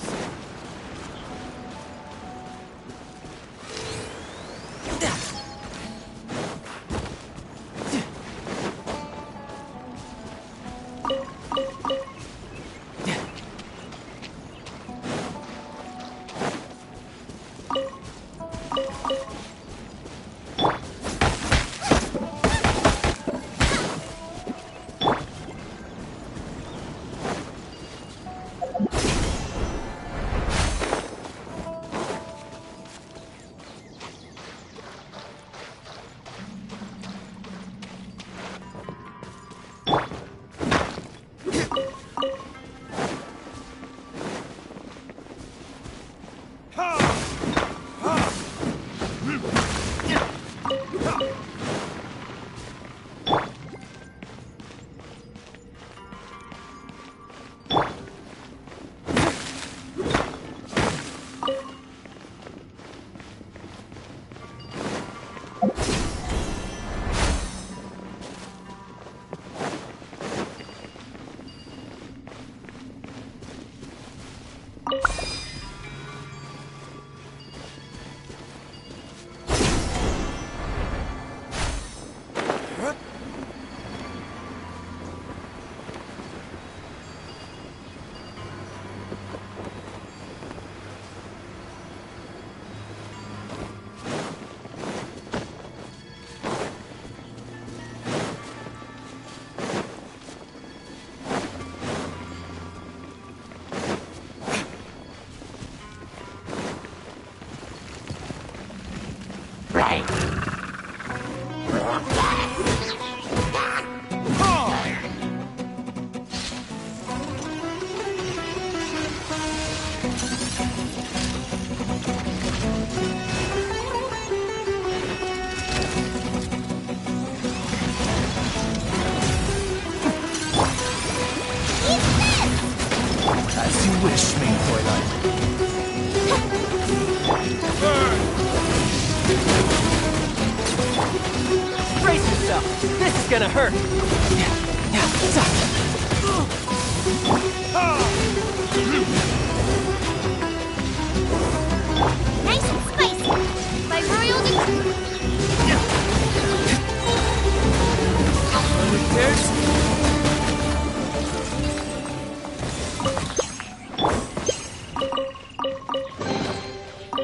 gonna hurt. Nice and spicy. My royal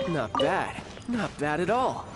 Not bad. Not bad at all.